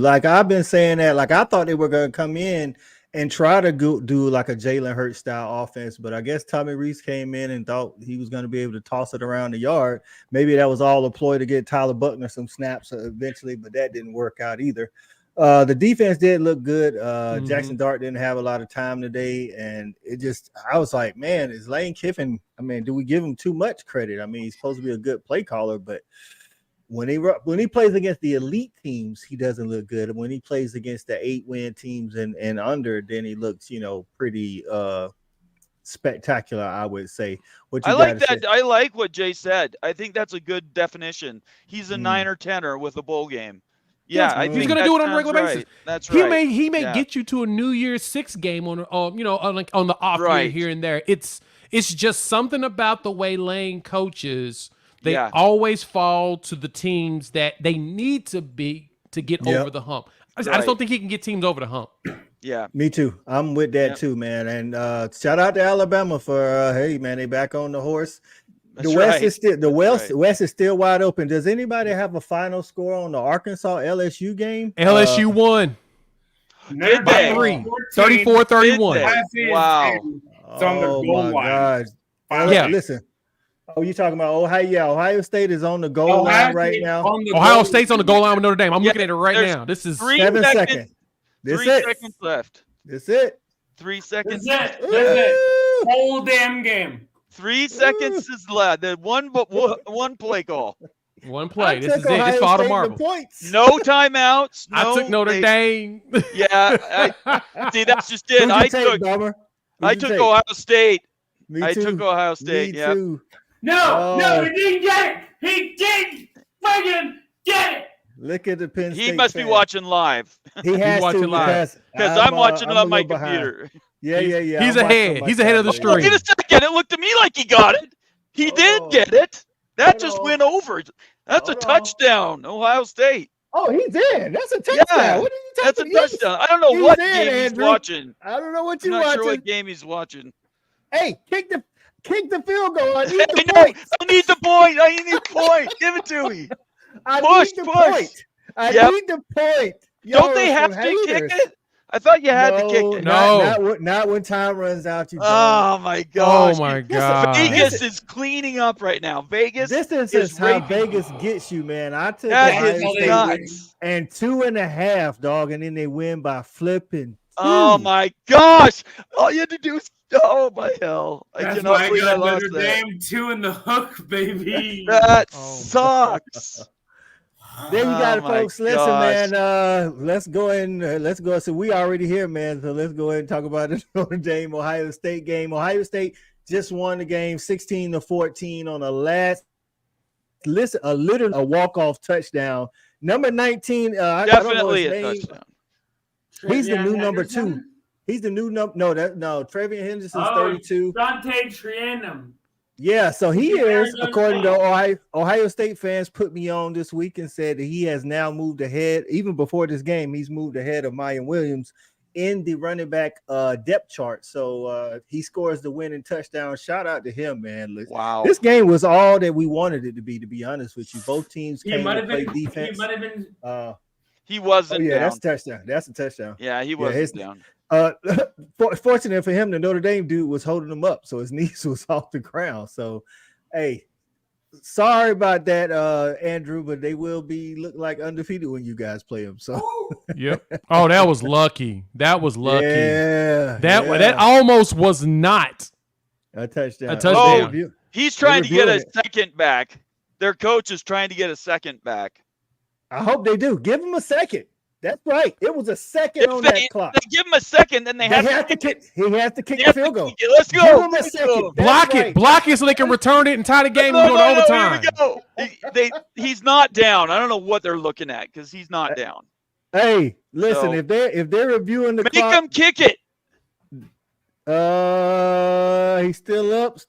Like I've been saying that, like I thought they were going to come in and try to do like a Jalen Hurts style offense, but I guess Tommy Reese came in and thought he was going to be able to toss it around the yard. Maybe that was all a ploy to get Tyler Buckner some snaps eventually, but that didn't work out either. The defense did look good. Jackson Dart didn't have a lot of time today, and I was like, man, is Lane Kiffin? I mean, do we give him too much credit? I mean, he's supposed to be a good play caller, but when he plays against the elite teams, he doesn't look good. When he plays against the 8-win teams and under, then he looks, pretty spectacular, I would say. I like that. I like what Jay said. I think that's a good definition. He's a 9 or 10er with a bowl game. Yeah, I think he's going to do it on a regular basis. That's right. He may get you to a New Year's 6 game on the off year here and there. It's just something about the way Lane coaches. They always fall to the teams that they need to be to get over the hump. I just don't think he can get teams over the hump. Yeah, me too. I'm with that too, man. And shout out to Alabama for hey, man, they back on the horse. The West is still wide open. Does anybody have a final score on the Arkansas LSU game? LSU won. Did they? 34-31. Wow. It's on the goal line. God. Listen. Oh, you talking about Ohio? Yeah, Ohio State is on the goal line right now. Ohio State's on the goal line with Notre Dame. I'm looking at it right now. This is 7 seconds. 3 seconds left. That's it. 3 seconds. That's it. Whole damn game. 3 seconds is left. One play call. One play. This is it. It's for Autumn points. No timeouts. I took Notre Dame. Yeah. See, that's just it. I took Ohio State. I took Ohio State. Yeah. No, he didn't get it. He didn't fucking get it. Look at the Penn State. He must be watching live. He has to live because I'm watching it on my computer. Yeah. He's ahead. He's ahead of the stream. Wait a second. It looked to me like he got it. He did get it. That just went over. That's a touchdown, Ohio State. Oh, he's in. That's a touchdown. Yeah, what are you talking that's a touchdown. I don't know what game he's watching. I don't know what you're watching. I'm not sure what game he's watching. Hey, kick the field goal. I need the point. I need the point. I need the point. Give it to me. I need the point. Yo, don't they have to kick it? I thought you had to kick it. Not when time runs out. You don't. Oh my gosh! Oh my god! Vegas is cleaning up right now. Vegas. This is how Vegas gets you, man. I took That Ohio is State nuts. and 2.5, dog, and then they win by flipping. Oh my gosh! All you had to do is my hell! That's I cannot believe I lost Notre that. Dame 2 in the hook, baby. That sucks. There you got it, Oh my folks. Listen, gosh. man. Let's go. So we already here, man. So let's go ahead and talk about the Notre Dame Ohio State game. Ohio State just won the game 16-14 on a literally a walk-off touchdown. Number 19. Definitely a touchdown. He's the new number 2. He's the new number. No, Travian Henderson's 32. Dante Trianum. Yeah, so he is, according to Ohio State fans, put me on this week and said that he has now moved ahead. Even before this game, he's moved ahead of Mayan Williams in the running back depth chart. So he scores the winning touchdown. Shout out to him, man. Wow. This game was all that we wanted it to be honest with you. Both teams came to play defense. He might have been. He wasn't down. That's a touchdown. That's a touchdown. Yeah, he wasn't down. Fortunate for him, the Notre Dame dude was holding him up, so his knees was off the ground. So, hey, sorry about that, Andrew, but they will look like undefeated when you guys play them. So, yep. Oh, that was lucky. That was lucky. Yeah, that almost was not a touchdown. Oh, he's trying to get a second back. Their coach is trying to get a second back. I hope they do. Give him a second. That's right. It was a second on that clock. They give him a second, then they have to kick. He has to kick the field goal. Let's go. Give him a second. Block it so they can return it and tie the game and go to overtime. Here we go. He's not down. I don't know what they're looking at because he's not down. Hey, listen, if they're reviewing the make clock, him kick it. He's still up.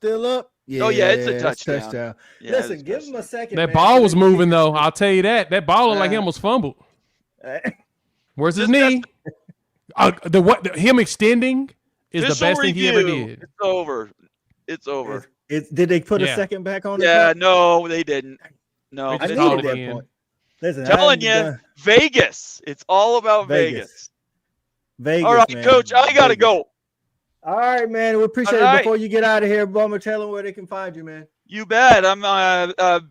Yeah, it's a touchdown. Yeah, listen, give him a second. That ball was moving though. I'll tell you that. That ball looked like him was fumbled. Where's his knee? Him extending is the best thing he ever did. It's over. Did they put a second back on it? Yeah, no, they didn't. No, I needed that point. Listen, telling you, Vegas. It's all about Vegas. Vegas. All right, man. Coach, I gotta go. All right, man. We appreciate it. Before you get out of here, Bummer, tell them where they can find you, man. You bet. I'm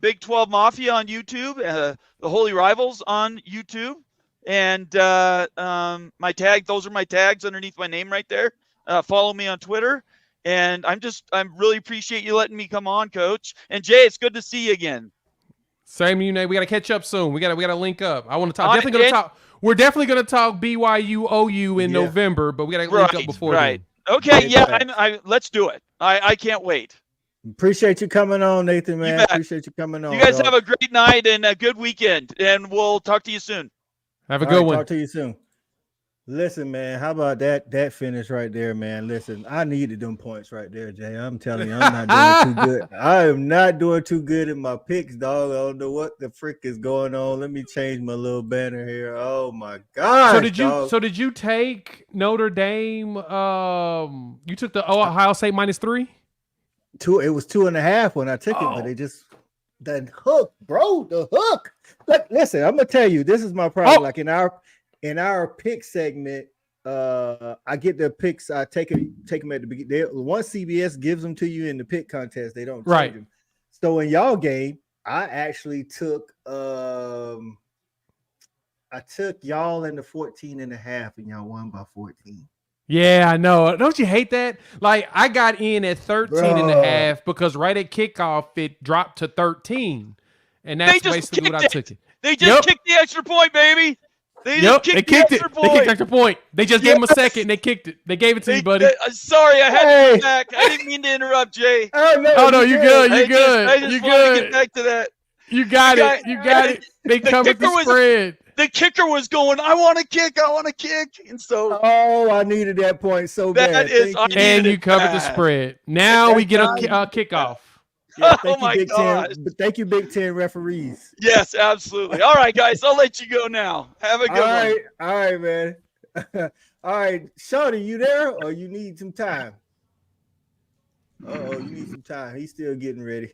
Big 12 Mafia on YouTube, the Holy Rivals on YouTube. And my tag, those are my tags underneath my name right there. Follow me on Twitter. And I really appreciate you letting me come on, Coach. And Jay, it's good to see you again. Same to you, Nate. We got to catch up soon. We got to link up. I want to talk. We're definitely going to talk BYU OU in November, but we got to link up before then. Okay, let's do it. I can't wait. Appreciate you coming on, Nathan, man. Appreciate you coming on. You guys have a great night and a good weekend, and we'll talk to you soon. Have a good one. Talk to you soon. Listen, man, how about that finish right there, man? Listen, I needed them points right there, Jay. I'm telling you, I'm not doing too good. I am not doing too good in my picks, dog. I don't know what the frick is going on. Let me change my little banner here. Oh my God. So did you take Notre Dame? You took the Ohio State -3? It was 2.5 when I took it, but they just the hook, bro. The hook. Listen, I'm gonna tell you, this is my problem. Like in our pick segment, I get the picks. I take them at the beginning. Once CBS gives them to you in the pick contest, they don't change them. So in y'all game, I actually took y'all in the 14.5, and y'all won by 14. Yeah, I know. Don't you hate that? Like, I got in at 13.5 because right at kickoff it dropped to 13, and that's basically what I took it. They just kicked the extra point, baby. They kicked the extra point. They kicked the extra point. They just gave him a second. And they kicked it. They gave it to you, buddy. Sorry, I had to get back. I didn't mean to interrupt, Jay. Oh no, you good. You good. I just wanted to get back to that. You got it. They covered the spread. The kicker was going, I want to kick. And so. Oh, I needed that point so bad. And you covered the spread. Now we get a kickoff. Yeah, thank you, Big Ten referees. Yes, absolutely. All right, guys, I'll let you go now. Have a good one. All right, man. All right, Shorty, you there or you need some time? You need some time. He's still getting ready.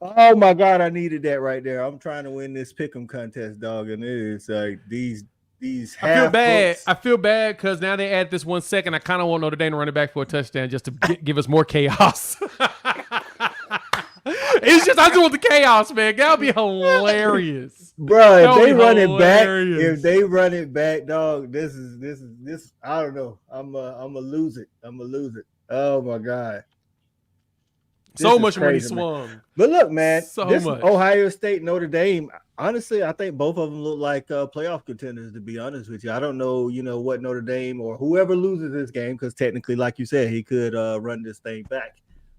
Oh my God, I needed that right there. I'm trying to win this pick'em contest, dog, and it is like these these I feel bad. books. I feel bad because now they add this 1 second. I kind of want Notre Dame to run it back for a touchdown just to give us more chaos. It's just I just want the chaos, man. That'll be hilarious, bro. If they run hilarious. it back, dog. This. I don't know. I'm gonna lose it. Oh my god. So much money crazy, man. swung. But look, man, So much. Ohio State, Notre Dame. Honestly, I think both of them look like playoff contenders. To be honest with you, I don't know, what Notre Dame or whoever loses this game, because technically, like you said, he could run this thing back.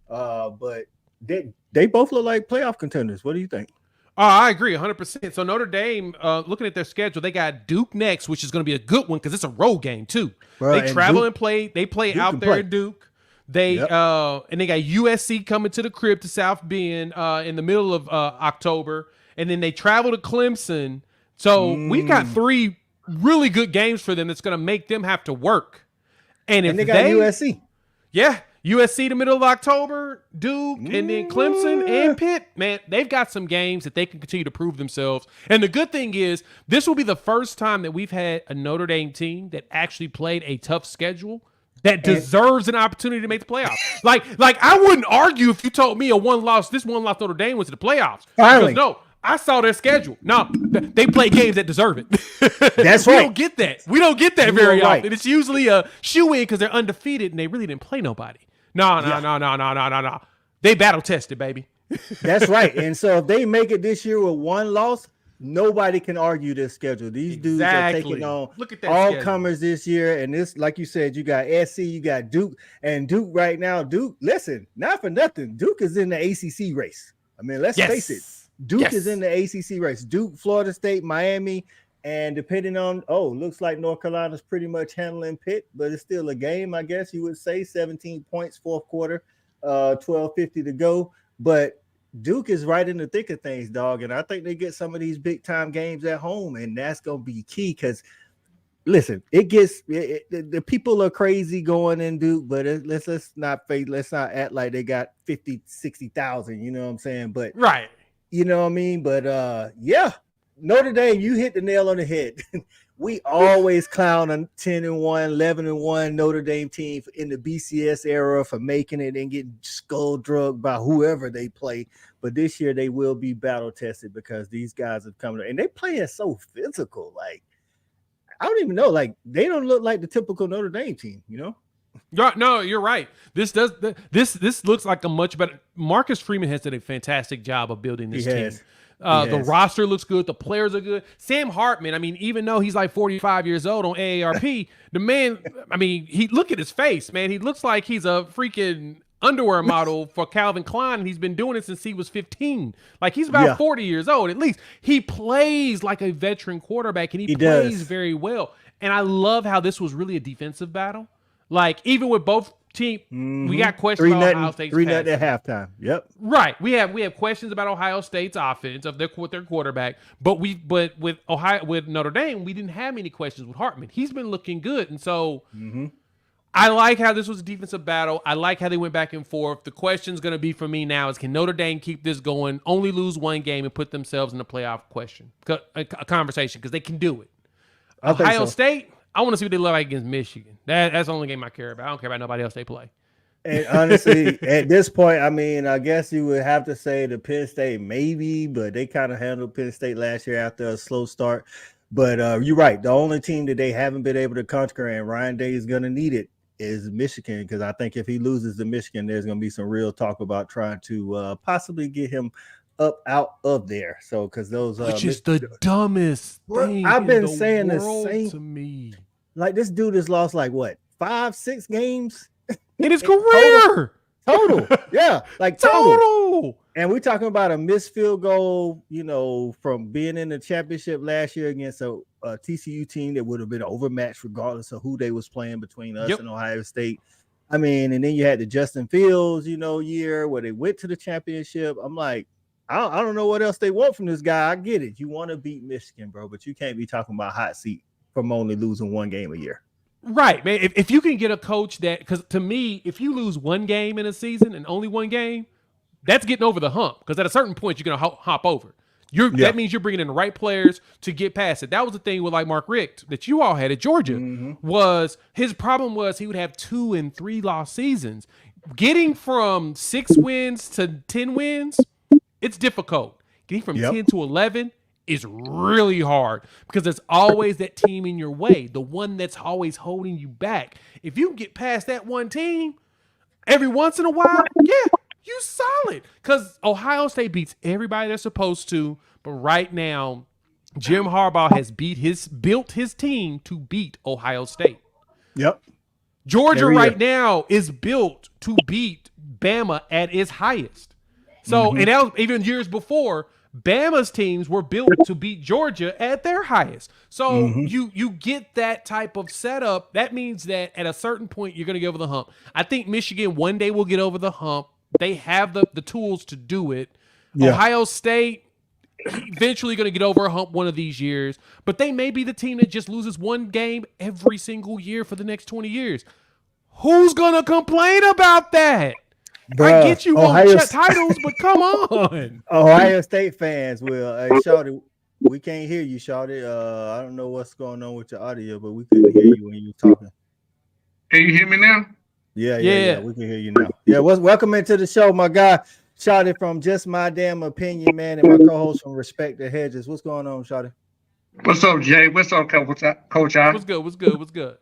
But they both look like playoff contenders. What do you think? I agree 100%. So Notre Dame, looking at their schedule, they got Duke next, which is going to be a good one because it's a road game too. Bro, they travel Duke, and play. They play Duke out there play. at Duke. They and they got USC coming to the crib to South Bend in the middle of October, and then they travel to Clemson. So we've got 3 really good games for them that's going to make them have to work. And if they got USC. Yeah, USC the middle of October, Duke, and then Clemson and Pitt. Man, they've got some games that they can continue to prove themselves. And the good thing is, this will be the first time that we've had a Notre Dame team that actually played a tough schedule that deserves an opportunity to make the playoffs. like I wouldn't argue if you told me this one-loss Notre Dame was to the playoffs. Finally. Because no, I saw their schedule. No, they play games that deserve it. That's We right. don't get that. We don't get that You very are right. often. It's usually a shoe-in because they're undefeated and they really didn't play nobody. No. They battle tested, baby. That's right. And so if they make it this year with 1 loss, nobody can argue this schedule. These dudes are taking on Look at that all schedule. comers this year. And this, like you said, you got SC, you got Duke. And Duke right now, listen, not for nothing, Duke is in the ACC race. I mean, let's face it. Duke is in the ACC race. Duke, Florida State, Miami, and depending on, looks like North Carolina's pretty much handling Pitt, but it's still a game, I guess you would say. 17 points, fourth quarter, 12:50 to go. But Duke is right in the thick of things, dog, and I think they get some of these big-time games at home, and that's going to be key because, listen, the people are crazy going in Duke, but let's not act like they got 50, 60,000, you know what I'm saying? But Right. you know what I mean? But Notre Dame, you hit the nail on the head. We always clown a 10-1, 11-1 Notre Dame team in the BCS era for making it and getting skull drugged by whoever they play. But this year they will be battle tested because these guys have come and they playing so physical. Like, I don't even know. Like, they don't look like the typical Notre Dame team, No, you're right. This looks like a much better. Marcus Freeman has done a fantastic job of building this team. The roster looks good. The players are good. Sam Hartman, I mean, even though he's like 45 years old on AARP, the man, I mean, look at his face, man. He looks like he's a freaking underwear model for Calvin Klein, and he's been doing it since he was 15. Like, he's about 40 years old at least. He plays like a veteran quarterback, and he plays very well. And I love how this was really a defensive battle. Like, even with both teams, we got questions about Ohio State's 3-0 at halftime. Yep. Right. We have questions about Ohio State's offense with their quarterback, but with Notre Dame, we didn't have any questions with Hartman. He's been looking good, and so I like how this was a defensive battle. I like how they went back and forth. The question's going to be for me now is, can Notre Dame keep this going, only lose 1 game, and put themselves in a playoff a conversation, because they can do it. Ohio State, I want to see what they look like against Michigan. That's the only game I care about. I don't care about nobody else they play. And honestly, at this point, I mean, I guess you would have to say the Penn State maybe, but they kind of handled Penn State last year after a slow start. But you're right. The only team that they haven't been able to conquer, and Ryan Day is going to need it, is Michigan, because I think if he loses to Michigan, there's going to be some real talk about trying to possibly get him out of there. So because those which is the dumbest thing I've been saying the same to me. Like, this dude has lost like what, 5-6 games in his career. Total. Yeah, like total. And we're talking about a missed field goal, from being in the championship last year against a TCU team that would have been overmatched regardless of who they was playing between us and Ohio State. I mean, and then you had the Justin Fields, year where they went to the championship. I'm like, I don't know what else they want from this guy. I get it. You want to beat Michigan, bro, but you can't be talking about hot seat from only losing 1 game a year. Right, man. If you can get a coach that, because to me, if you lose 1 game in a season and only 1 game, that's getting over the hump. Because at a certain point, you're going to hop over. That means you're bringing in the right players to get past it. That was the thing with like Mark Richt that you all had at Georgia. Was his problem was he would have 2 and 3 loss seasons. Getting from 6 wins to 10 wins, it's difficult. Getting from 10 to 11 is really hard because there's always that team in your way, the one that's always holding you back. If you can get past that one team every once in a while, you solid. Because Ohio State beats everybody they're supposed to, but right now, Jim Harbaugh has built his team to beat Ohio State. Yep. Georgia right now is built to beat Bama at its highest. So, and that was even years before, Bama's teams were built to beat Georgia at their highest. So you get that type of setup. That means that at a certain point, you're going to get over the hump. I think Michigan one day will get over the hump. They have the tools to do it. Yeah. Ohio State eventually going to get over a hump one of these years, but they may be the team that just loses one game every single year for the next 20 years. Who's going to complain about that? Bruh, I get you won't check titles, but come on. Ohio State fans will. Hey, Shawty, we can't hear you, Shawty. I don't know what's going on with your audio, but we couldn't hear you when you were talking. Can you hear me now? Yeah. We can hear you now. Yeah, welcome into the show, my guy. Shawty from Just My Damn Opinion, man, and my co-host from Respect the Hedges. What's going on, Shawty? What's up, Jay? What's up, Coach I? What's good?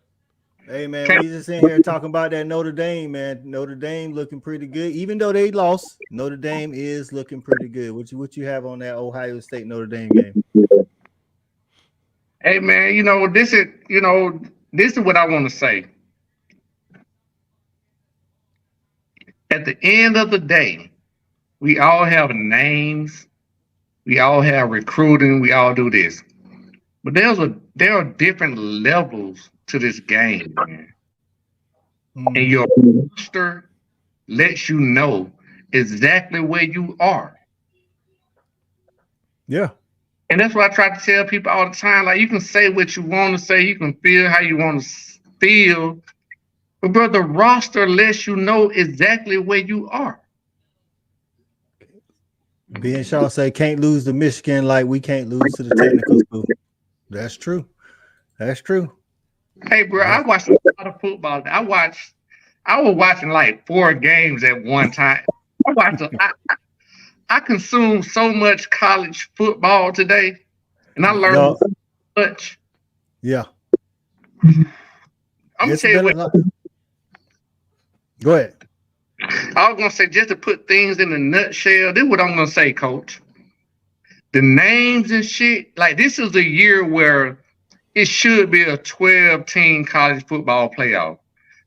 Hey, man, we just in here talking about that Notre Dame, man. Notre Dame looking pretty good. Even though they lost, Notre Dame is looking pretty good. What you have on that Ohio State Notre Dame game? Hey, man, this is what I want to say. At the end of the day, we all have names, we all have recruiting, we all do this. But there are different levels to this game, man. And your roster lets you know exactly where you are. Yeah. And that's what I try to tell people all the time. Like, you can say what you want to say, you can feel how you want to feel. But, bro, the roster lets you know exactly where you are. Ben Shaw say can't lose to Michigan like we can't lose to the technical school. That's true. Hey, bro, I watched a lot of football. I was watching like 4 games at one time. I consumed so much college football today, and I learned so much. Yeah. I'm going to tell you what. Go ahead. I was going to say, just to put things in a nutshell, this is what I'm going to say, Coach. The names and shit, like, this is a year where it should be a 12-team college football playoff.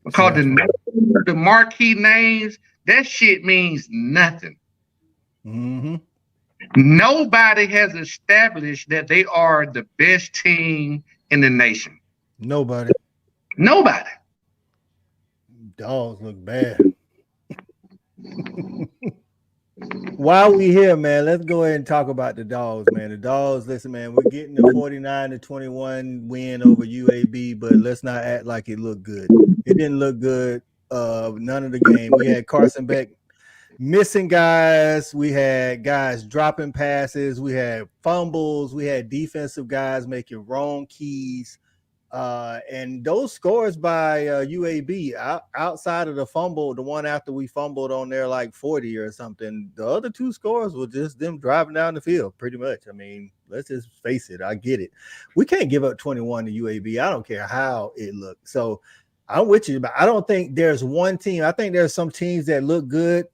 Because the marquee names, that shit means nothing. Nobody has established that they are the best team in the nation. Nobody. Dogs look bad. While we here, man, let's go ahead and talk about the Dogs, man. The Dogs, listen, man, we're getting the 49-21 win over UAB, but let's not act like it looked good. It didn't look good. None of the game. We had Carson Beck missing guys. We had guys dropping passes. We had fumbles. We had defensive guys making wrong keys. And those scores by UAB outside of the fumble, the one after we fumbled on there like 40 or something, the other 2 scores were just them driving down the field pretty much. I mean, let's just face it. I get it. We can't give up 21 to UAB. I don't care how it looked. So I'm with you, but I don't think there's one team. I think there's some teams that look good,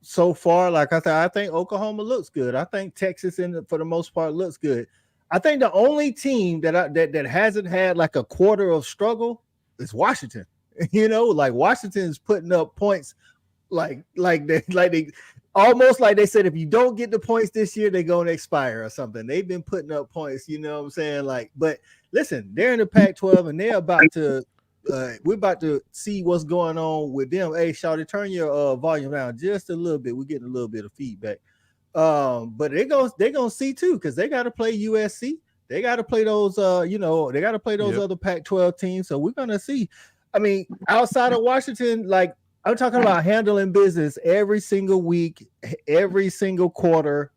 so far. Like I said, I think Oklahoma looks good. I think Texas, for the most part, looks good. I think the only team that hasn't had like a quarter of struggle is Washington. Like Washington's putting up points like they almost like they said if you don't get the points this year, they're going to expire or something. They've been putting up points, you know what I'm saying? Like, but listen, they're in the Pac-12 and they're about to we're about to see what's going on with them. Hey, Shawty, turn your volume down just a little bit. We're getting a little bit of feedback. But they're gonna see too, because they got to play USC. They got to play those, they got to play those other Pac-12 teams. So we're gonna see. I mean, outside of Washington, like I'm talking about handling business every single week, every single quarter.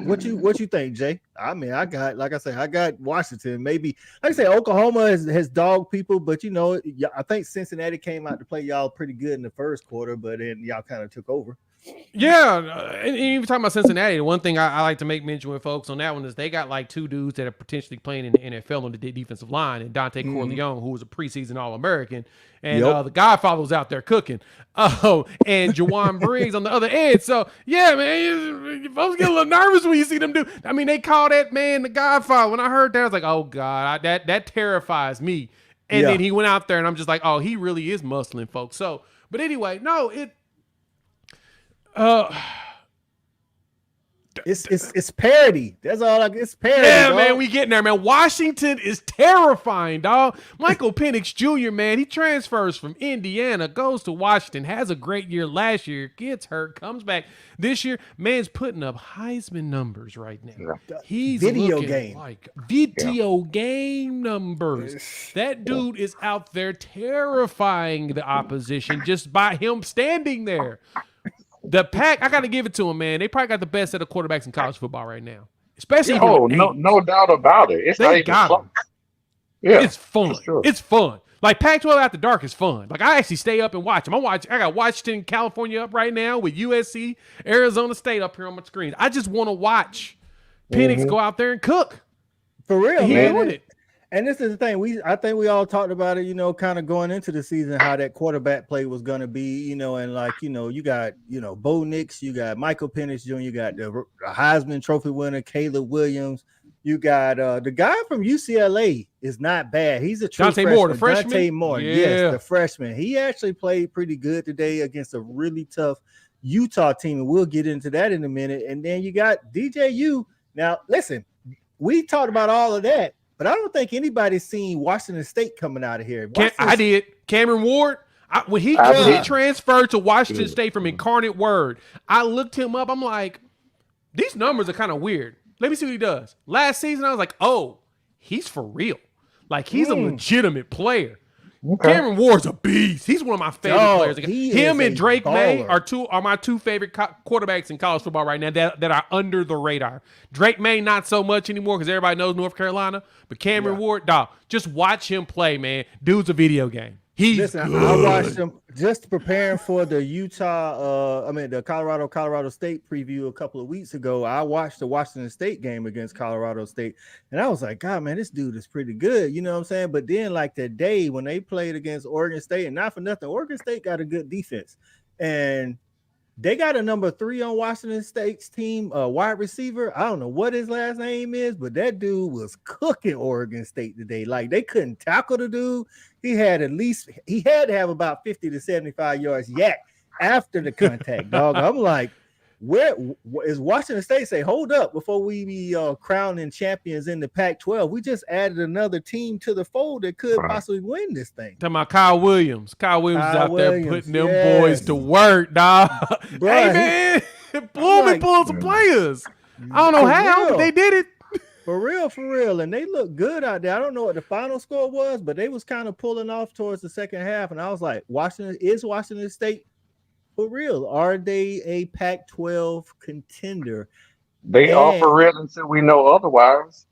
What you think, Jay? I mean, I got Washington. Maybe like I say, Oklahoma has dogged people, but I think Cincinnati came out to play y'all pretty good in the first quarter, but then y'all kind of took over. Yeah, and even talking about Cincinnati, the one thing I like to make mention with folks on that one is they got like two dudes that are potentially playing in the NFL on the defensive line, and Dante Corleone, who was a preseason All-American, and the Godfather was out there cooking. Oh, and Jawan Briggs on the other end. So yeah, man, folks get a little nervous when you see them do. I mean, they call that man the Godfather. When I heard that, I was like, oh God, that terrifies me. And then he went out there, and I'm just like, oh, he really is muscling, folks. So, but anyway, no, it's parody. That's all. It's parody. Yeah, dog. man, we getting there, man. Washington is terrifying, dog. Michael Penix Jr., man, he transfers from Indiana, goes to Washington, has a great year last year, gets hurt, comes back this year. Man's putting up Heisman numbers right now. He's Video game numbers. That dude is out there terrifying the opposition just by him standing there. The Pack, I got to give it to them, man. They probably got the best set of quarterbacks in college football right now, especially. No doubt about it. It's not even close. Yeah, it's fun. Sure. It's fun. Like Pac-12 after dark is fun. Like I actually stay up and watch them. I got Washington, California up right now with USC, Arizona State up here on my screen. I just want to watch Penix go out there and cook. For real, man. Doing it. And this is the thing. I think we all talked about it, kind of going into the season, how that quarterback play was going to be, and like, you got, Bo Nix, you got Michael Penix Jr., you got the Heisman Trophy winner, Caleb Williams. You got the guy from UCLA is not bad. He's a true Dante freshman. Moore, the freshman? Dante Moore, yeah. Yes, the freshman. He actually played pretty good today against a really tough Utah team, and we'll get into that in a minute. And then you got DJU. Now, listen, we talked about all of that, but I don't think anybody's seen Washington State coming out of here. I did. Cameron Ward, when he transferred to Washington State from Incarnate Word, I looked him up. I'm like, these numbers are kind of weird. Let me see what he does. Last season, I was like, oh, he's for real. Like, he's a legitimate player. Okay. Cameron Ward's a beast. He's one of my favorite players. Him and Drake May are my two favorite quarterbacks in college football right now that are under the radar. Drake May, not so much anymore because everybody knows North Carolina. But Cameron Ward, dog, just watch him play, man. Dude's a video game. Good. I watched him just preparing for the the Colorado State preview a couple of weeks ago. I watched the Washington State game against Colorado State, and I was like, God, man, this dude is pretty good. You know what I'm saying? But then, like that day when they played against Oregon State, and not for nothing, Oregon State got a good defense, and they got a number 3 on Washington State's team, wide receiver. I don't know what his last name is, but that dude was cooking Oregon State today. Like, they couldn't tackle the dude. He had to have about 50 to 75 yards yak after the contact, dog. I'm like, where is Washington State say, hold up, before we be crowning champions in the Pac-12? We just added another team to the fold that could possibly win this thing. Talking about Kyle Williams. Kyle Williams is out there putting them boys to work, dog. Hey, man, pull some players. I don't know how, but they did it. For real. And they look good out there. I don't know what the final score was, but they was kind of pulling off towards the second half. And I was like, Washington State for real? Are they a Pac-12 contender? They are for real until we know otherwise.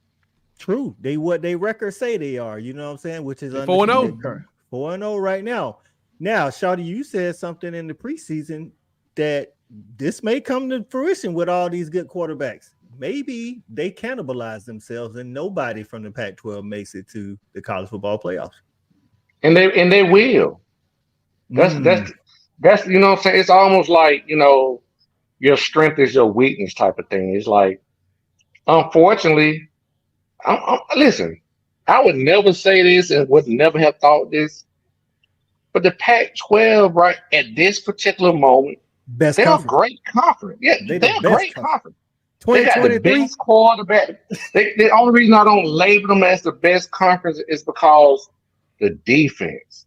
True. What they records say they are, you know what I'm saying? Which is 4-0. 4-0 right now. Now, Shawty, you said something in the preseason that this may come to fruition with all these good quarterbacks. Maybe they cannibalize themselves and nobody from the Pac-12 makes it to the college football playoffs. And they will. That's you know what I'm saying? It's almost like, your strength is your weakness type of thing. It's like, unfortunately, listen, I would never say this and would never have thought this, but the Pac-12 right at this particular moment, they're a great conference. Yeah, they're a great conference. They got the best quarterback. The only reason I don't label them as the best conference is because the defense.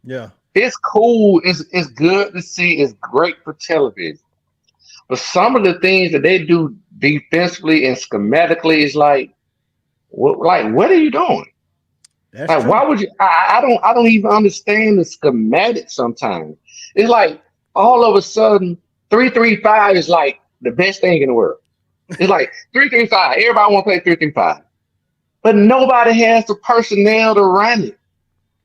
Yeah. It's cool. It's good to see. It's great for television. But some of the things that they do defensively and schematically is like what are you doing? That's like, true. Why would you? I don't even understand the schematic sometimes. It's like all of a sudden 3-3-5 is like the best thing in the world. It's like 3-3-5. Everybody want to play 3-3-5, but nobody has the personnel to run it.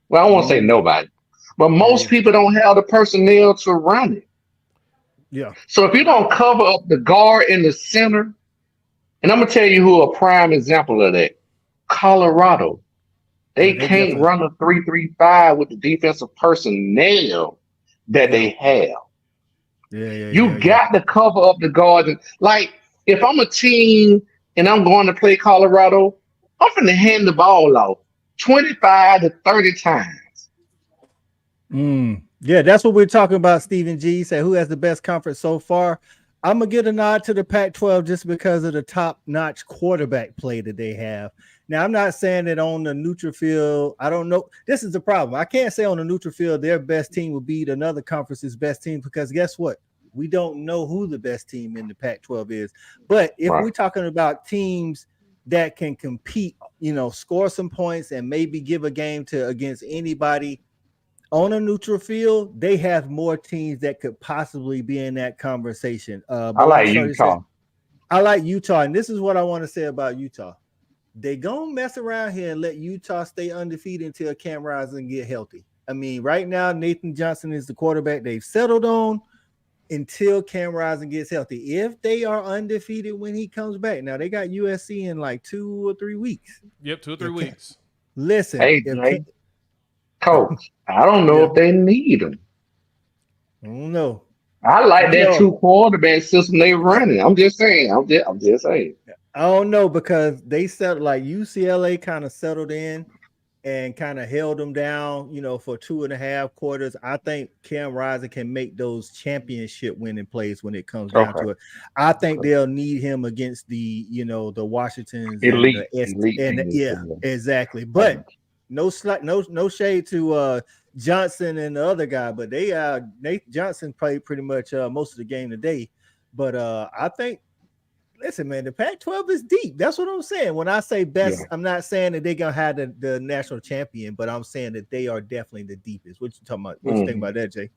Well, I won't say nobody, but most people don't have the personnel to run it. Yeah. So if you don't cover up the guard in the center, and I'm gonna tell you who a prime example of that, Colorado. They can't run a 3-3-5 with the defensive personnel that they have. You got to cover up the guards. Like, if I'm a team and I'm going to play Colorado, I'm going to hand the ball off 25 to 30 times. Yeah, that's what we're talking about. Stephen G said, who has the best conference so far? I'm going to get a nod to the Pac-12 just because of the top-notch quarterback play that they have. Now, I'm not saying that on the neutral field, I don't know. This is the problem. I can't say on the neutral field their best team will beat another conference's best team because guess what? We don't know who the best team in the Pac-12 is. But if we're talking about teams that can compete, score some points and maybe give a game to against anybody on a neutral field, they have more teams that could possibly be in that conversation. I like Utah. I like Utah, and this is what I want to say about Utah. They gonna mess around here and let Utah stay undefeated until Cam Rising get healthy. I mean, right now Nathan Johnson is the quarterback they've settled on until Cam Rising gets healthy. If they are undefeated when he comes back, now they got USC in like 2 or 3 weeks. Yep, 2 or 3 weeks. Listen, hey, Coach, I don't know if they need him. I don't know. I like that 2 quarterback system they running. I'm just saying. I'm just saying. I don't know because they settled like UCLA kind of settled in and kind of held them down, for 2.5 quarters. I think Cam Rising can make those championship winning plays when it comes down to it. I think they'll need him against the, the Washingtons elite, exactly. But no shade to Johnson and the other guy, but Nathan Johnson played pretty much most of the game today. But I think. Listen, man, the Pac-12 is deep. That's what I'm saying. When I say best, I'm not saying that they're going to have the national champion, but I'm saying that they are definitely the deepest. What you talking about? What you think about that, Jay?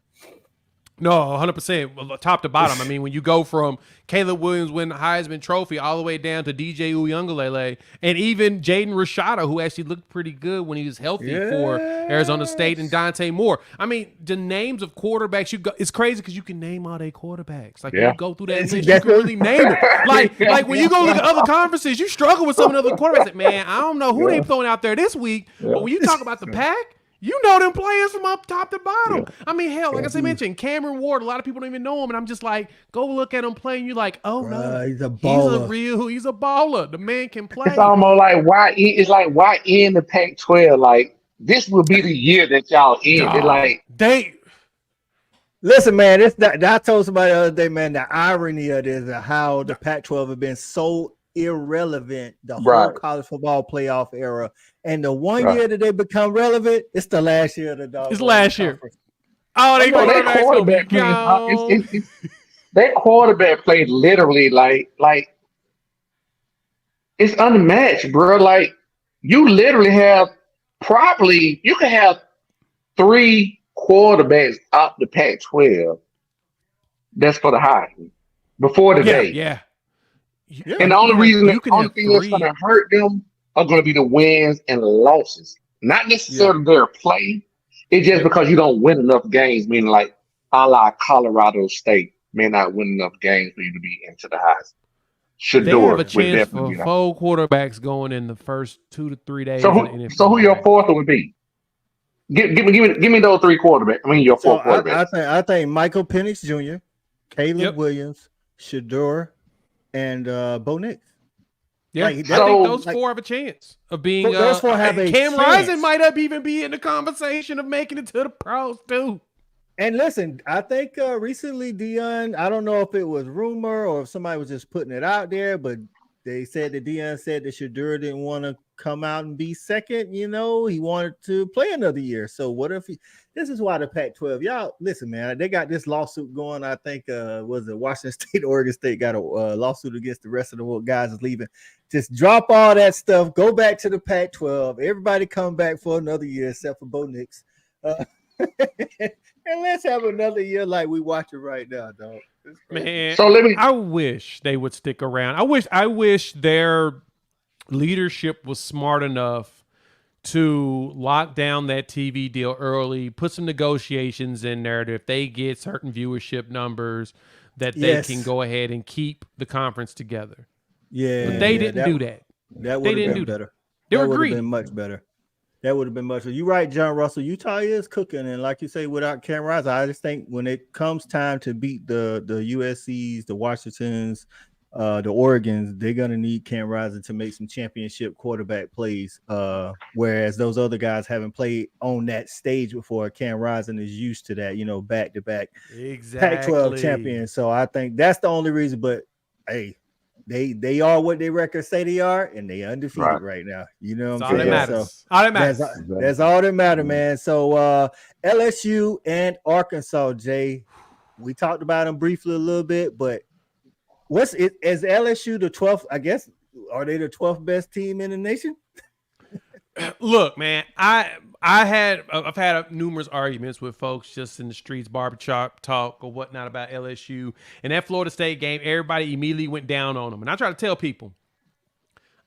No, 100%. Top to bottom. I mean, when you go from Caleb Williams winning the Heisman Trophy all the way down to DJ Uiagalelei and even Jaden Rashada, who actually looked pretty good when he was healthy for Arizona State, and Dante Moore. I mean, the names of quarterbacks, it's crazy because you can name all their quarterbacks. Like, when you go through that list, you can really name them. Like when you go look at other conferences, you struggle with some of the other quarterbacks. Like, man, I don't know who they throwing out there this week, but when you talk about the Pac, you know them players from up top to bottom. I mean, hell, like I mentioned, Cameron Ward, a lot of people don't even know him, and I'm just like, go look at him playing. You're like, oh, no. He's a baller. He's a baller. The man can play. It's almost like, why in the Pac-12? Like, this will be the year that y'all in. Listen, man, I told somebody the other day, man, the irony of this is how the Pac-12 have been so irrelevant the whole college football playoff era, and the one year that they become relevant, it's the last year of the dog. It's last year. That quarterback played literally like it's unmatched, bro. Like, you literally you can have 3 quarterbacks out the Pac-12 that's for the Heisman before the day. Yeah. And the only thing that's going to hurt them are going to be the wins and losses. Not necessarily their play. It's just because you don't win enough games, meaning like a la Colorado State may not win enough games for you to be into the Heisman. They have a chance for 4 quarterbacks going in the first 2 to 3 days. So who your 4th would be? Give me those 3 quarterbacks. I mean, your 4 quarterbacks. I think Michael Penix Jr., Caleb Williams, Shedeur, and Bo Nix. Yeah, I think those 4 have a chance of being. Those 4 have a Cam chance. Rising might even be in the conversation of making it to the pros too. And listen, I think recently Deion, I don't know if it was rumor or if somebody was just putting it out there, but they said that Deion said that Shedeur didn't want to come out and be second. He wanted to play another year. So what if this is why the Pac-12, y'all listen, man, they got this lawsuit going. I think was it Washington State, Oregon State got a lawsuit against the rest of the guys is leaving. Just drop all that stuff, go back to the Pac-12. Everybody come back for another year except for Bo Nix. And let's have another year like we watching right now, dog. Man, So let me. I wish they would stick around. I wish their leadership was smart enough to lock down that TV deal early, put some negotiations in there that if they get certain viewership numbers, that they can go ahead and keep the conference together. Yeah, but they didn't do that. That would have been better. They that were would greedy. have been much better. That would have been much better. You're right, John Russell. Utah is cooking, and like you say, without Cam Rising, I just think when it comes time to beat the USCs, the Washingtons, the Oregons, they're gonna need Cam Rising to make some championship quarterback plays. Whereas those other guys haven't played on that stage before. Cam Rising is used to that, back to back Pac-12 champions. So I think that's the only reason. But hey, they are what their records say they are, and they undefeated right now. You know what I'm saying? All that matters. That's all that matters, man. So LSU and Arkansas, Jay, we talked about them briefly a little bit, but is LSU the 12th? I guess, are they the 12th best team in the nation? Look, man, I've had numerous arguments with folks just in the streets, barbershop talk or whatnot about LSU. And that Florida State game, everybody immediately went down on them. And I try to tell people,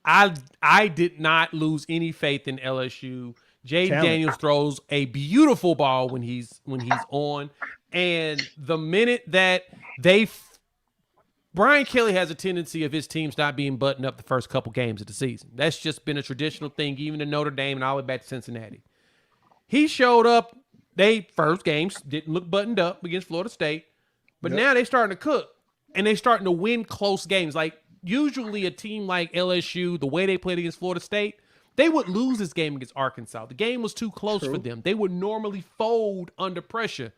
I did not lose any faith in LSU. Jaden Daniels throws a beautiful ball when he's on. And the minute that Brian Kelly has a tendency of his teams not being buttoned up the first couple games of the season. That's just been a traditional thing, even in Notre Dame and all the way back to Cincinnati. He showed up, they first games didn't look buttoned up against Florida State, but now they're starting to cook, and they're starting to win close games. Like, usually a team like LSU, the way they played against Florida State, they would lose this game against Arkansas. The game was too close for them. They would normally fold under pressure.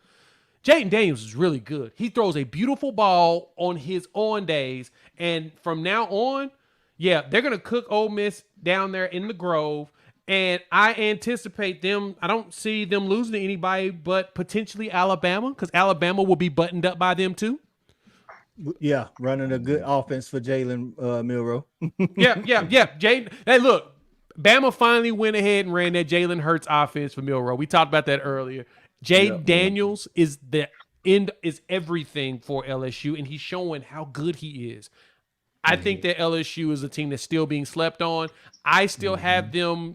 Jaden Daniels is really good. He throws a beautiful ball on his on days. And from now on, they're going to cook Ole Miss down there in the Grove. And I anticipate them. I don't see them losing to anybody but potentially Alabama, because Alabama will be buttoned up by them too. Yeah, running a good offense for Jalen Milroe. Yeah. Jaden, hey, look, Bama finally went ahead and ran that Jalen Hurts offense for Milroe. We talked about that earlier. Jaden Daniels is everything for LSU, and he's showing how good he is. I think that LSU is a team that's still being slept on. I still have them,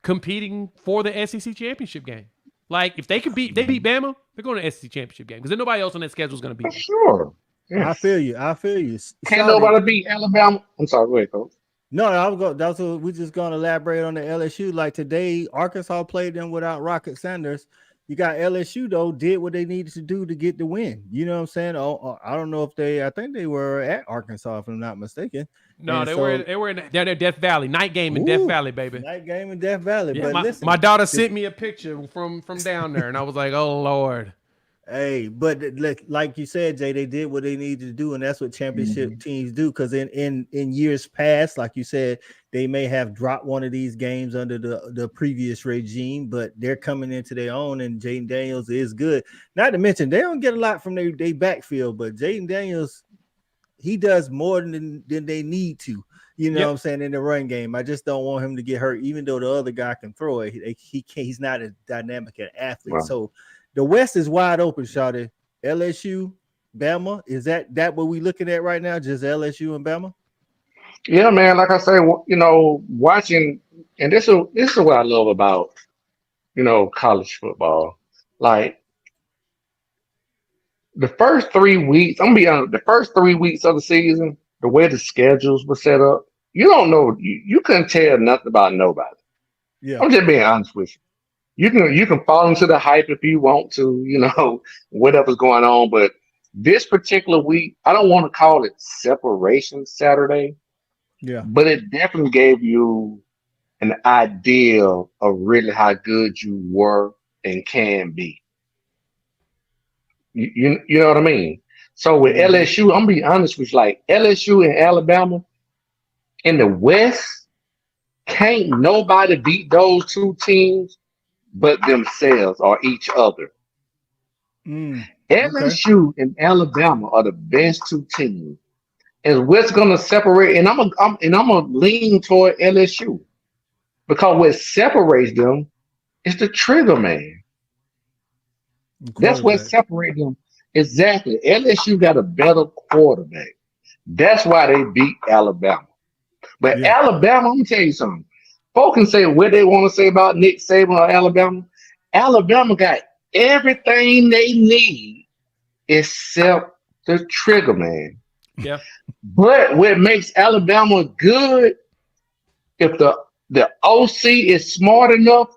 competing for the SEC championship game. Like, if they beat Bama, they're going to the SEC championship game because there's nobody else on that schedule is going to beat them. Sure. Yeah. I feel you. Can't nobody beat Alabama. I'm sorry, go ahead, Coach. No, that's what we're just going to elaborate on the LSU. Like today, Arkansas played them without Rocket Sanders. You got LSU, though, did what they needed to do to get the win. You know what I'm saying? I don't know I think they were at Arkansas, if I'm not mistaken. No, they were in Death Valley. Night game in Death Valley, baby. Night game in Death Valley. Yeah, but my daughter sent me a picture from down there, and I was like, oh, Lord. Hey, but like you said, Jay, they did what they needed to do, and that's what championship teams do. Because in years past, like you said, they may have dropped one of these games under the previous regime, but they're coming into their own, and Jaden Daniels is good. Not to mention, they don't get a lot from their backfield, but Jaden Daniels, he does more than they need to. You know what I'm saying, in the run game. I just don't want him to get hurt, even though the other guy can throw it. He's not as dynamic an athlete. Wow. So the West is wide open, Shawty. LSU, Bama, is that what we looking at right now? Just LSU and Bama? Yeah, man. Like I say, watching, and this is what I love about, college football. Like the first 3 weeks, I'm gonna be honest. The first 3 weeks of the season, the way the schedules were set up, you don't know. You couldn't tell nothing about nobody. Yeah, I'm just being honest with you. You can fall into the hype if you want to, whatever's going on. But this particular week, I don't want to call it Separation Saturday. Yeah. But it definitely gave you an idea of really how good you were and can be. You know what I mean? So with LSU, I'm gonna be honest with you, like LSU and Alabama in the West, can't nobody beat those two teams but themselves or each other. LSU and Alabama are the best two teams. And what's gonna separate? And I'm gonna lean toward LSU because what separates them is the trigger man. That's what separates them. Exactly. LSU got a better quarterback. That's why they beat Alabama. But Alabama, I'm gonna tell you something. Folks can say what they want to say about Nick Saban or Alabama. Alabama got everything they need except the trigger man. Yeah. But what makes Alabama good, if the OC is smart enough,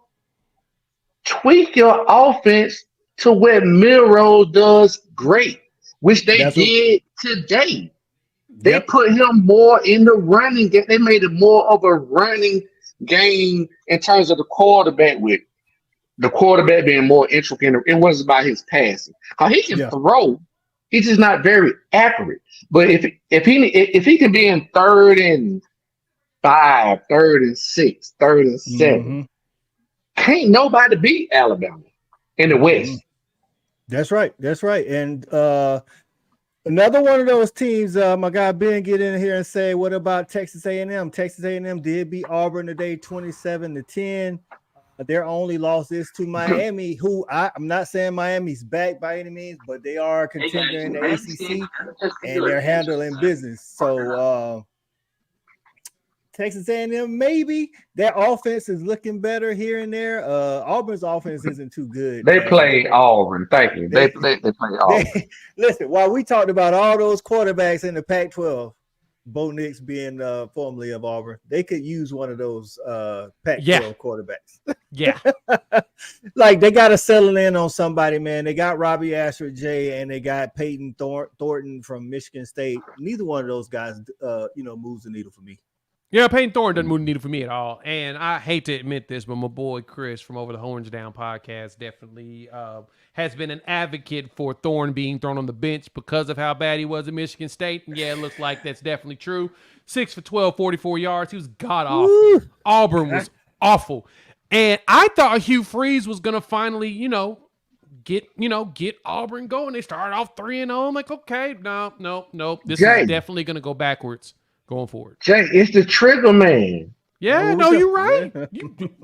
tweak your offense to what Milroe does great, which they did today. They put him more in the running game. They made it more of a running game in terms of the quarterback, with the quarterback being more intricate. It wasn't about his passing. Because he can throw. He's just not very accurate. But if he can be in 3rd and 5, 3rd and 6, 3rd and 7, can't nobody beat Alabama in the West. That's right. That's right. And another one of those teams, my guy Ben get in here and say, what about Texas A&M? Texas A&M did beat Auburn today 27-10. Their only loss is to Miami, who I'm not saying Miami's back by any means, but they are a contender in the ACC, and they're handling business. So Texas A&M, maybe their offense is looking better here and there. Auburn's offense isn't too good. They play Auburn. Thank you. They play Auburn. Listen, while we talked about all those quarterbacks in the Pac-12, Bo Nix being formerly of Auburn, they could use one of those Pac-12 quarterbacks. Yeah. Like, they got to settle in on somebody, man. They got Robbie Ashford J, and they got Peyton Thornton from Michigan State. Neither one of those guys, moves the needle for me. Yeah, Peyton Thorne doesn't move the needle for me at all. And I hate to admit this, but my boy Chris from Over the Horns Down podcast definitely has been an advocate for Thorne being thrown on the bench because of how bad he was at Michigan State. And yeah, it looks like that's definitely true. 6 for 12, 44 yards. He was god-awful. Woo! Auburn was awful. And I thought Hugh Freeze was going to finally, get Auburn going. They started off 3-0. I'm like, okay, no. This is definitely going to go backwards going forward. Jay, it's the trigger man. Yeah, no, you're right.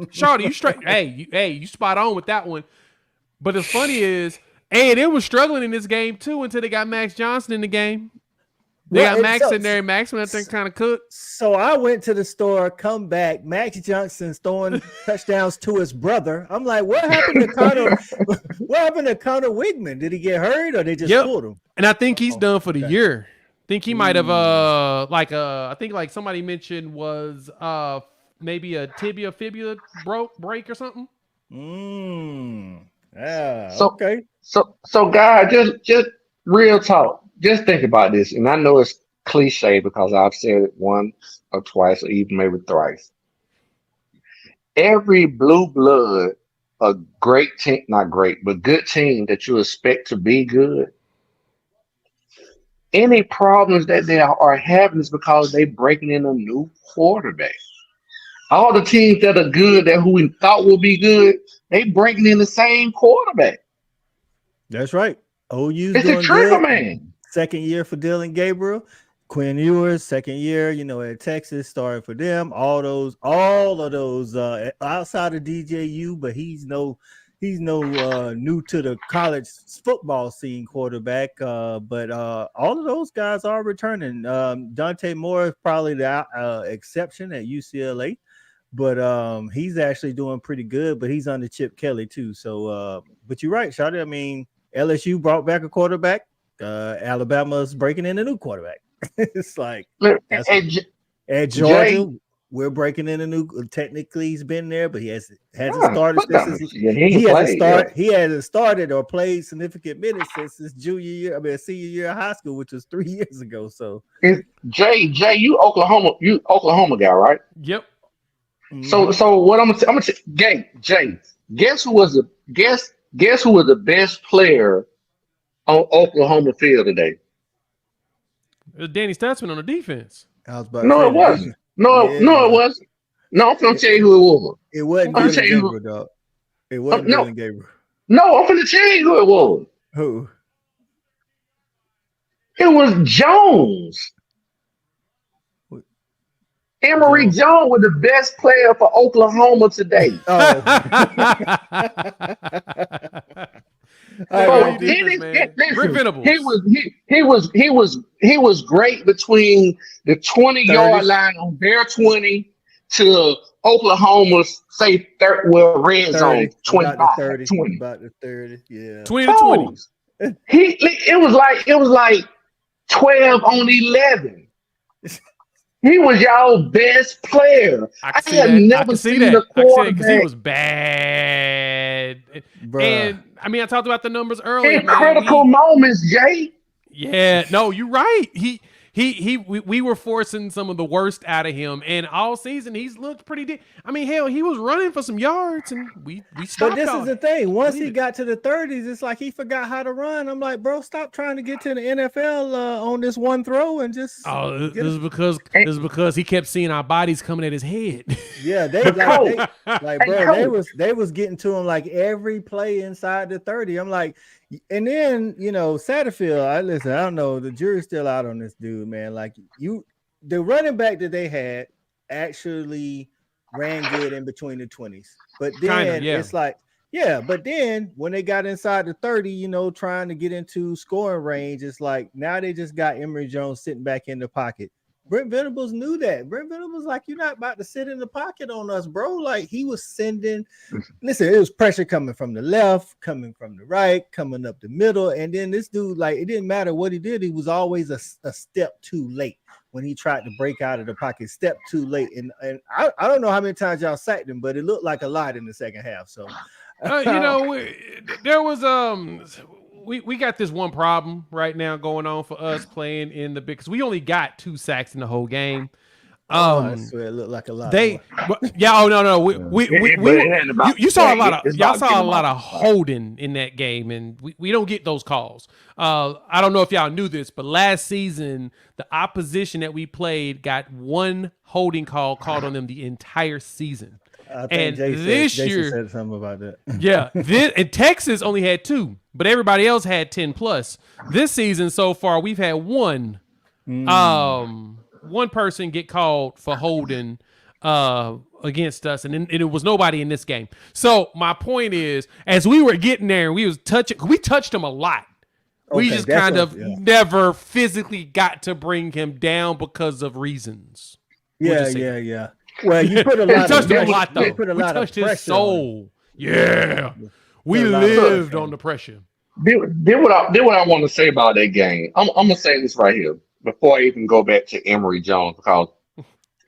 Shawty, you straight. Hey, you spot on with that one. But the funny is, they were struggling in this game too until they got Max Johnson in the game. They got Max in there. Max went out there kind of cooked. So I went to the store, come back. Max Johnson's throwing touchdowns to his brother. I'm like, what happened to Connor? What happened to Connor Wigman? Did he get hurt or they just pulled him? And I think he's done for the year. I think he might have I think like somebody mentioned was maybe a fibula break or something. Yeah. Okay. So guys, just real talk. Just think about this, and I know it's cliche because I've said it once or twice or even maybe thrice. Every blue blood, a great team, not great, but good team that you expect to be good, any problems that they are having is because they breaking in a new quarterback. All the teams that are good, that who we thought would be good, they breaking in the same quarterback. That's right. OU's it's doing a trigger good. Man. Second year for Dylan Gabriel. Quinn Ewers, second year, at Texas, started for them. All of those outside of DJU, but he's no new to the college football scene quarterback. But all of those guys are returning. Dante Moore is probably the exception at UCLA, but he's actually doing pretty good. But he's under Chip Kelly too. So, but you're right, Shawty. I mean, LSU brought back a quarterback. Alabama's breaking in a new quarterback. It's like at Georgia, we're breaking in a new. Technically, he's been there, but he hasn't started since he hasn't started or played significant minutes since his senior year of high school, which was 3 years ago. So, Jay, you Oklahoma guy, right? Yep. Mm-hmm. So what I'm gonna say, Jay, guess who was the best player on Oklahoma field today? It was Danny Stutzman on the defense. It wasn't. No, it wasn't. No, I'm gonna tell you who it was. It wasn't Dylan Gabriel, dog. It wasn't Dylan Gabriel. No, I'm gonna tell you who it was. Who? It was Jones. Emory Jones was the best player for Oklahoma today. Hey, So defense, man. Brent Venables. he was great between the 20-yard 30. line on their 20 to Oklahoma's say red zone 30. 25 30. 20. About the 30. Yeah. 20 to 20. Folks, it was like 12 on 11. He was y'all best player. I I have never seen a I can see that because he quarterback was bad. Bruh. And I mean, I talked about the numbers earlier, in man. critical moments, Jay. Yeah, no, you're right. We were forcing some of the worst out of him, and all season he's looked pretty. I mean, hell, he was running for some yards, and we stopped. But this all is the that. thing. Once he Believe it. got to the 30s, it's like he forgot how to run. I'm like, bro, stop trying to get to the NFL on this one throw and just. Oh, this is because he kept seeing our bodies coming at his head. Yeah, they was getting to him like every play inside the 30. I'm like, and then Satterfield. I don't know. The jury's still out on this dude, man. Like the running back that they had actually ran good in between the 20s, but then it's like, but then when they got inside the 30, trying to get into scoring range, it's like now they just got Emory Jones sitting back in the pocket. Brent Venables knew that. Brent Venables like, you're not about to sit in the pocket on us, bro. Like he was sending, listen, it was pressure coming from the left, coming from the right, coming up the middle. And then this dude, like, it didn't matter what he did. He was always a step too late when he tried to break out of the pocket, step too late. And I don't know how many times y'all sacked him, but it looked like a lot in the second half. So, there was, we got this one problem right now going on for us playing in the big, because we only got 2 sacks in the whole game. I swear it looked like a lot. You saw a lot of y'all saw a lot of holding in that game, and we don't get those calls. I don't know if y'all knew this, but last season the opposition that we played got 1 holding call called on them the entire season. I think Jason said something about that. Yeah, and Texas only had 2, but everybody else had 10 plus. This season so far, we've had 1. One person get called for holding against us, and it was nobody in this game. So my point is, as we were getting there, we touched him a lot. We just kind of never physically got to bring him down because of reasons. Yeah. Well, you put a lot. Touched him a lot, though. We put a lot of pressure. His soul. Yeah, we lived on the pressure. Did what I want to say about that game. I'm gonna say this right here before I even go back to Emory Jones, because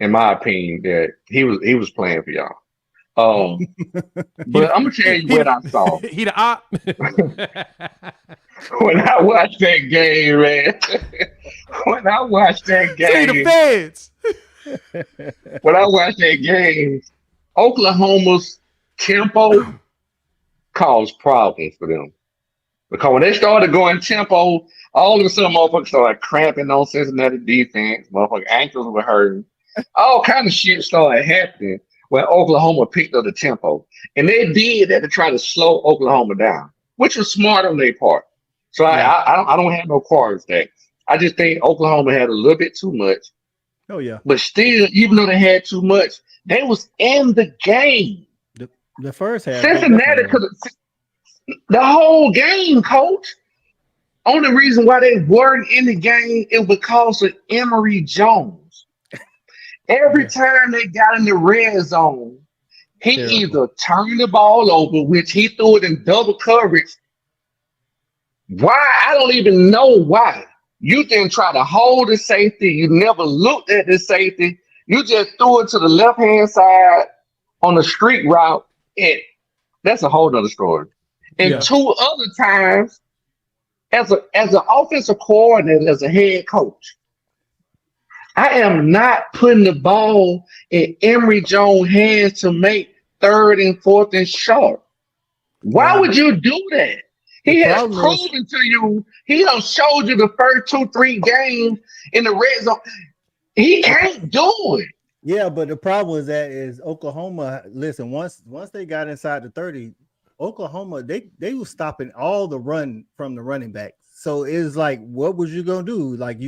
in my opinion that he was playing for y'all. But I'm gonna tell you what I saw. He the op. When I watched that game, man. When I watched that game. See the feds. When I watched that game, Oklahoma's tempo caused problems for them. Because when they started going tempo, all of a sudden motherfuckers started cramping on Cincinnati defense. Motherfucking ankles were hurting. All kind of shit started happening when Oklahoma picked up the tempo. And they did that to try to slow Oklahoma down, which was smart on their part. So I don't have no quarrels there. I just think Oklahoma had a little bit too much. Oh yeah. But still, even though they had too much, they was in the game. The first half. Cincinnati could have the whole game, coach. Only reason why they weren't in the game is because of Emory Jones. Every time they got in the red zone, he either turned the ball over, which he threw it in double coverage. Why? I don't even know why. You didn't try to hold the safety. You never looked at the safety. You just threw it to the left-hand side on the street route. And that's a whole nother story. And 2 other times, as an offensive coordinator, as a head coach, I am not putting the ball in Emory Jones' hands to make 3rd and 4th and short. Why would you do that? He has proven to you, he done showed you the first 2-3 games in the red zone. He can't do it. Yeah, but the problem is that Oklahoma, listen, once they got inside the 30, Oklahoma, they were stopping all the run from the running back. So it's like, what was you gonna do? Like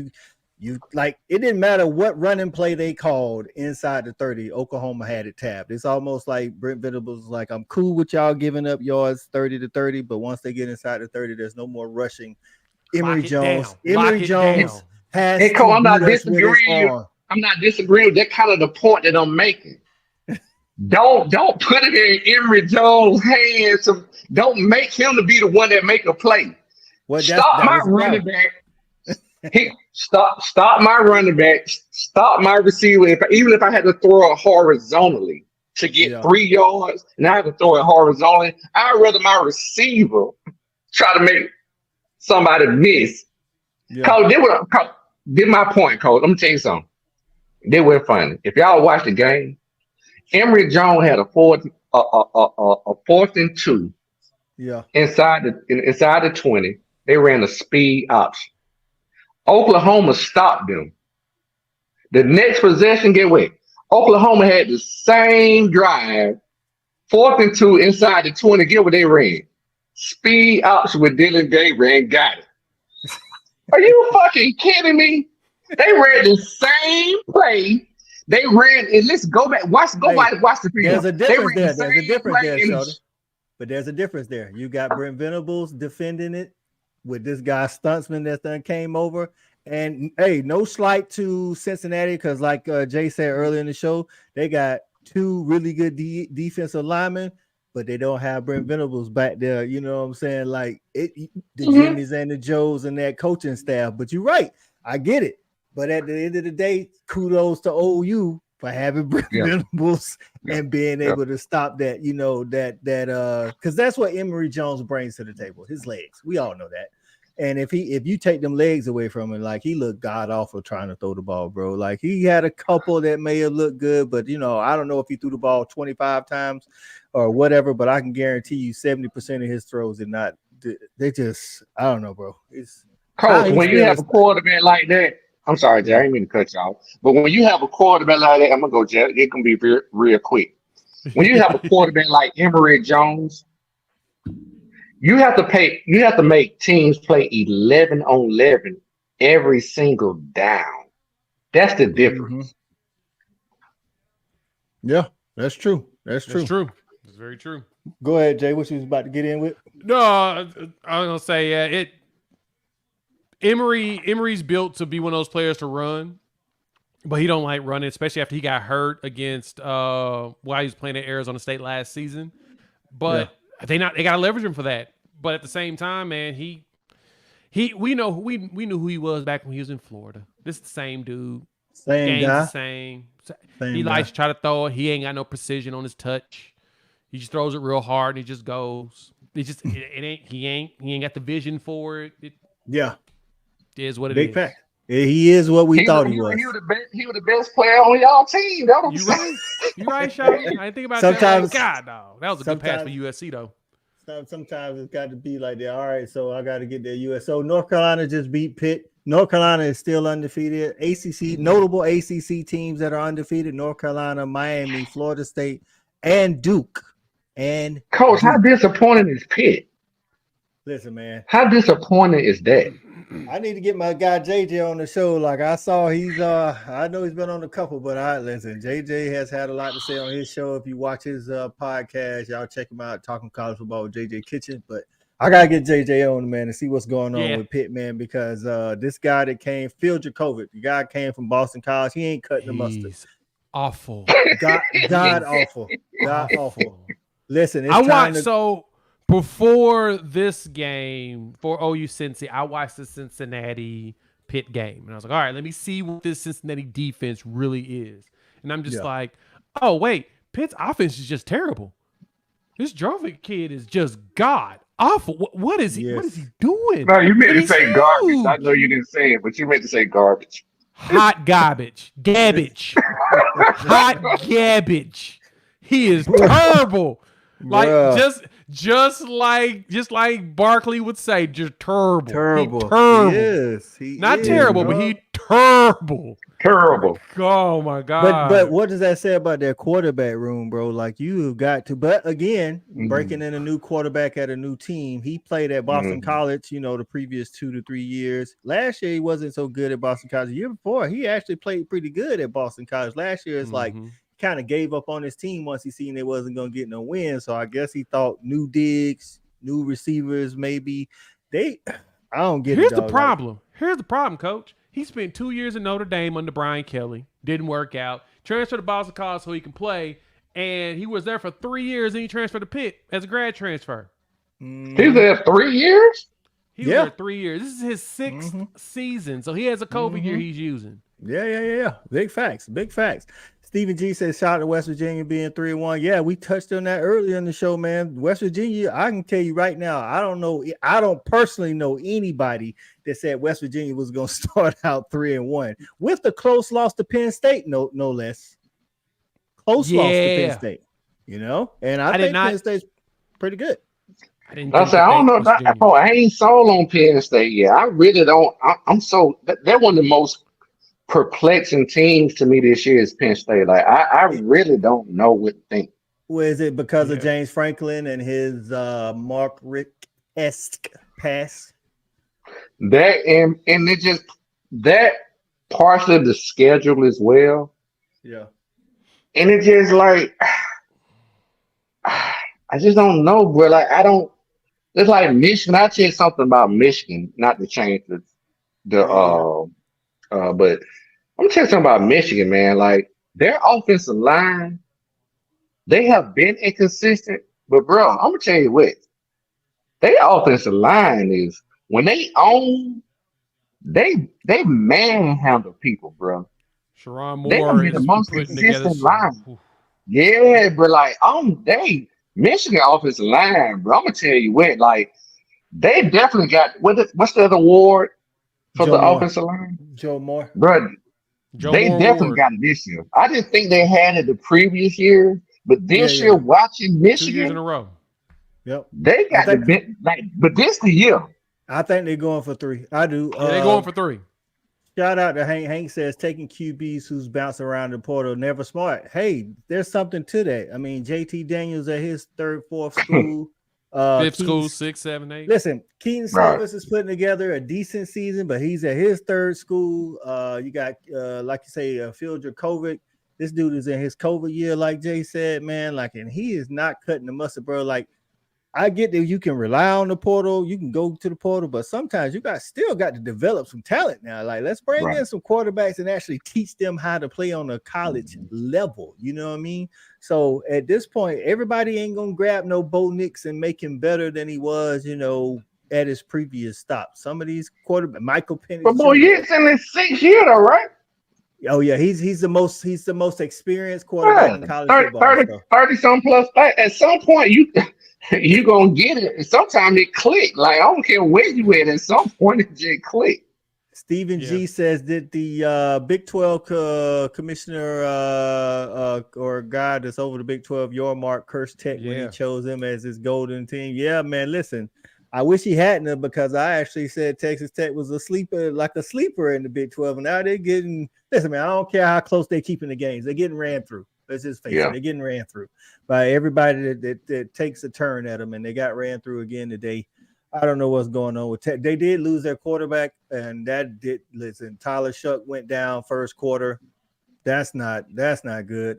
You like it didn't matter what running play they called inside the 30, Oklahoma had it tabbed. It's almost like Brent Venables was like, I'm cool with y'all giving up yards 30 to 30, but once they get inside the 30, there's no more rushing. Emory Jones has Hey, Cole, I'm not disagreeing. arm. I'm not disagreeing with that kind of the point that I'm making. Don't put it in Emory Jones' hands. Don't make him to be the one that make a play. Well, Stop my running back. Stop my running back. Stop my receiver. Even if I had to throw it horizontally to get 3 yards, and I had to throw it horizontally, I'd rather my receiver try to make somebody miss. Cause did my point, Coach. I'm gonna tell you something. They were funny. If y'all watch the game, Emory Jones had a 4th and 2. Yeah. Inside the 20, they ran a speed option. Oklahoma stopped them. The next possession, get what? Oklahoma had the same drive, 4th and 2 inside the 20. Get what they ran? Speed option with Dylan Gabriel and got it. Are you fucking kidding me? They ran the same play. They ran, and let's go back. Watch the video. There's a difference there. There's a difference there, Sheldon. But there's a difference there. You got Brent Venables defending it with this guy Stuntsman that then came over. And hey, no slight to Cincinnati, because like Jay said earlier in the show, they got 2 really good defensive linemen, but they don't have Brent Venables back there. You know what I'm saying? Like the Jimmys and the Joes and that coaching staff. But you're right. I get it. But at the end of the day, kudos to OU for having Brent Venables and being able to stop that, because that's what Emory Jones brings to the table, his legs. We all know that. And if you take them legs away from him, like he looked god awful trying to throw the ball, bro. Like he had a couple that may have looked good, but I don't know if he threw the ball 25 times or whatever, but I can guarantee you 70% of his throws did not. They just, I don't know, bro. It's Coach, when you have a quarterback like that, I'm sorry, Jay, I didn't mean to cut you off. But when you have a quarterback like that, I'm gonna go, Jay. It can be real quick. When you have a quarterback like Emory Jones, you have to make teams play 11 on 11 every single down. That's the difference. Yeah, that's true. That's true. It's very true. Go ahead, Jay. What you was about to get in with? No, I was gonna say Emory's built to be one of those players to run, but he don't like running, especially after he got hurt against while he was playing at Arizona State last season. But they gotta leverage him for that. But at the same time, man, we knew who he was back when he was in Florida. This is the same dude. Same guy. Same he likes to try to throw it. He ain't got no precision on his touch. He just throws it real hard and he just goes. He ain't got the vision for it. It is what it is. Big fact. He is what we thought he was. He was the best player on y'all team. You right, Sean. I didn't think about sometimes, that. God, no. That was a good pass for USC, though. Sometimes it's got to be like that. All right, so I got to get there. US. So North Carolina just beat Pitt. North Carolina is still undefeated. Notable ACC teams that are undefeated: North Carolina, Miami, Florida State, and Duke. And Coach, how disappointing is Pitt? Listen, man. How disappointing is that? I need to get my guy JJ on the show. Like I saw I know he's been on a couple, but listen, JJ has had a lot to say on his show. If you watch his podcast, y'all check him out, Talking College Football with JJ Kitchen. But I gotta get JJ on, man, and see what's going on with Pitt, man, because this guy that came, Phil Jurkovec, the guy came from Boston College, he ain't cutting the mustard. Awful. God awful. God awful. Listen, before this game for OU Cincy, I watched the Cincinnati Pitt game. And I was like, all right, let me see what this Cincinnati defense really is. And I'm just like, oh, wait, Pitt's offense is just terrible. This Jurkovec kid is just god awful. What is he? What is he doing? No, you meant to say garbage. I know you didn't say it, but you meant to say garbage. Hot garbage. Gabbage. Hot gabbage. He is terrible. Like Just like Barkley would say, just terrible. Terrible. He terrible. He is. Not terrible, but he terrible. Terrible. Oh my God. But what does that say about their quarterback room, bro? Like you've got to, but again, breaking in a new quarterback at a new team. He played at Boston College, the previous 2 to 3 years. Last year he wasn't so good at Boston College. The year before, he actually played pretty good at Boston College. Last year it's like kind of gave up on his team once he seen they wasn't gonna get no win. So I guess he thought new digs, new receivers, maybe. I don't get it. Here's the problem. Here's the problem, coach. He spent 2 years in Notre Dame under Brian Kelly. Didn't work out. Transferred to Boston College so he can play. And he was there for 3 years and he transferred to Pitt as a grad transfer. He's there 3 years? He was there 3 years. This is his sixth season. So he has a COVID year he's using. Yeah. Big facts. Stephen G says, shout out to West Virginia being 3-1. Yeah, we touched on that earlier in the show, man. West Virginia, I can tell you right now, I don't personally know anybody that said West Virginia was going to start out 3-1 with the close loss to Penn State, no less. Close loss to Penn State, and I think Penn State's pretty good. I don't know. I ain't sold on Penn State yet. I really don't. I'm so they're one of the most perplexing teams to me this year is Penn State. Like I really don't know what to think. Well, is it because of James Franklin and his Mark Richt-esque pass? That and it just that partially the schedule as well. Yeah. And it just like I just don't know, bro. Like I don't. It's like Michigan. I said something about Michigan, not to change but I'm telling you something about Michigan, man. Like their offensive line, they have been inconsistent. But bro, I'm gonna tell you what, their offensive line is when they own, they manhandle people, bro. Sharon They Moore be is the most putting together consistent line. Yeah, but like Michigan offensive line, bro. I'm gonna tell you what, like they definitely got what's the other award for the offensive line? Joe Moore. Bro, they definitely got it this year. I didn't think they had it the previous year, but this year watching Michigan 2 years in a row. Yep. They got the bit but this the year. I think they're going for 3. I do. They're going for 3. Shout out to Hank. Hank says taking QBs who's bouncing around the portal never smart. Hey, there's something to that. I mean, JT Daniels at his 3rd, 4th school. 5th school, 6, 7, 8. Listen, Keaton Service is putting together a decent season, but he's at his 3rd school. You got, like you say, Phil Dracovic. This dude is in his COVID year, like Jay said, man. Like, and he is not cutting the mustard, bro. Like, I get that you can rely on the portal, you can go to the portal, but sometimes you still got to develop some talent now. Like, let's bring in some quarterbacks and actually teach them how to play on a college level. You know what I mean? So at this point, everybody ain't gonna grab no Bo Nix and make him better than he was, at his previous stop. Some of these quarterbacks, Michael Penix. But boy, it's in his 6th year, though, right? Oh yeah, he's the most experienced quarterback in college football. 30 some plus. At some point, you gonna get it. Sometimes it click. Like I don't care where you at some point it just click. Stephen G says that the Big 12 commissioner or guy that's over the Big 12, Yormark, cursed Tech when he chose him as his golden team. Yeah, man, listen, I wish he hadn't, because I actually said Texas Tech was a sleeper in the Big 12, and now they're getting. Listen, man, I don't care how close they're keeping the games. They're getting ran through. Let's just face it. They're getting ran through by everybody that takes a turn at them, and they got ran through again today. I don't know what's going on with Tech. They did lose their quarterback, and Tyler Shuck went down 1st quarter. That's not good.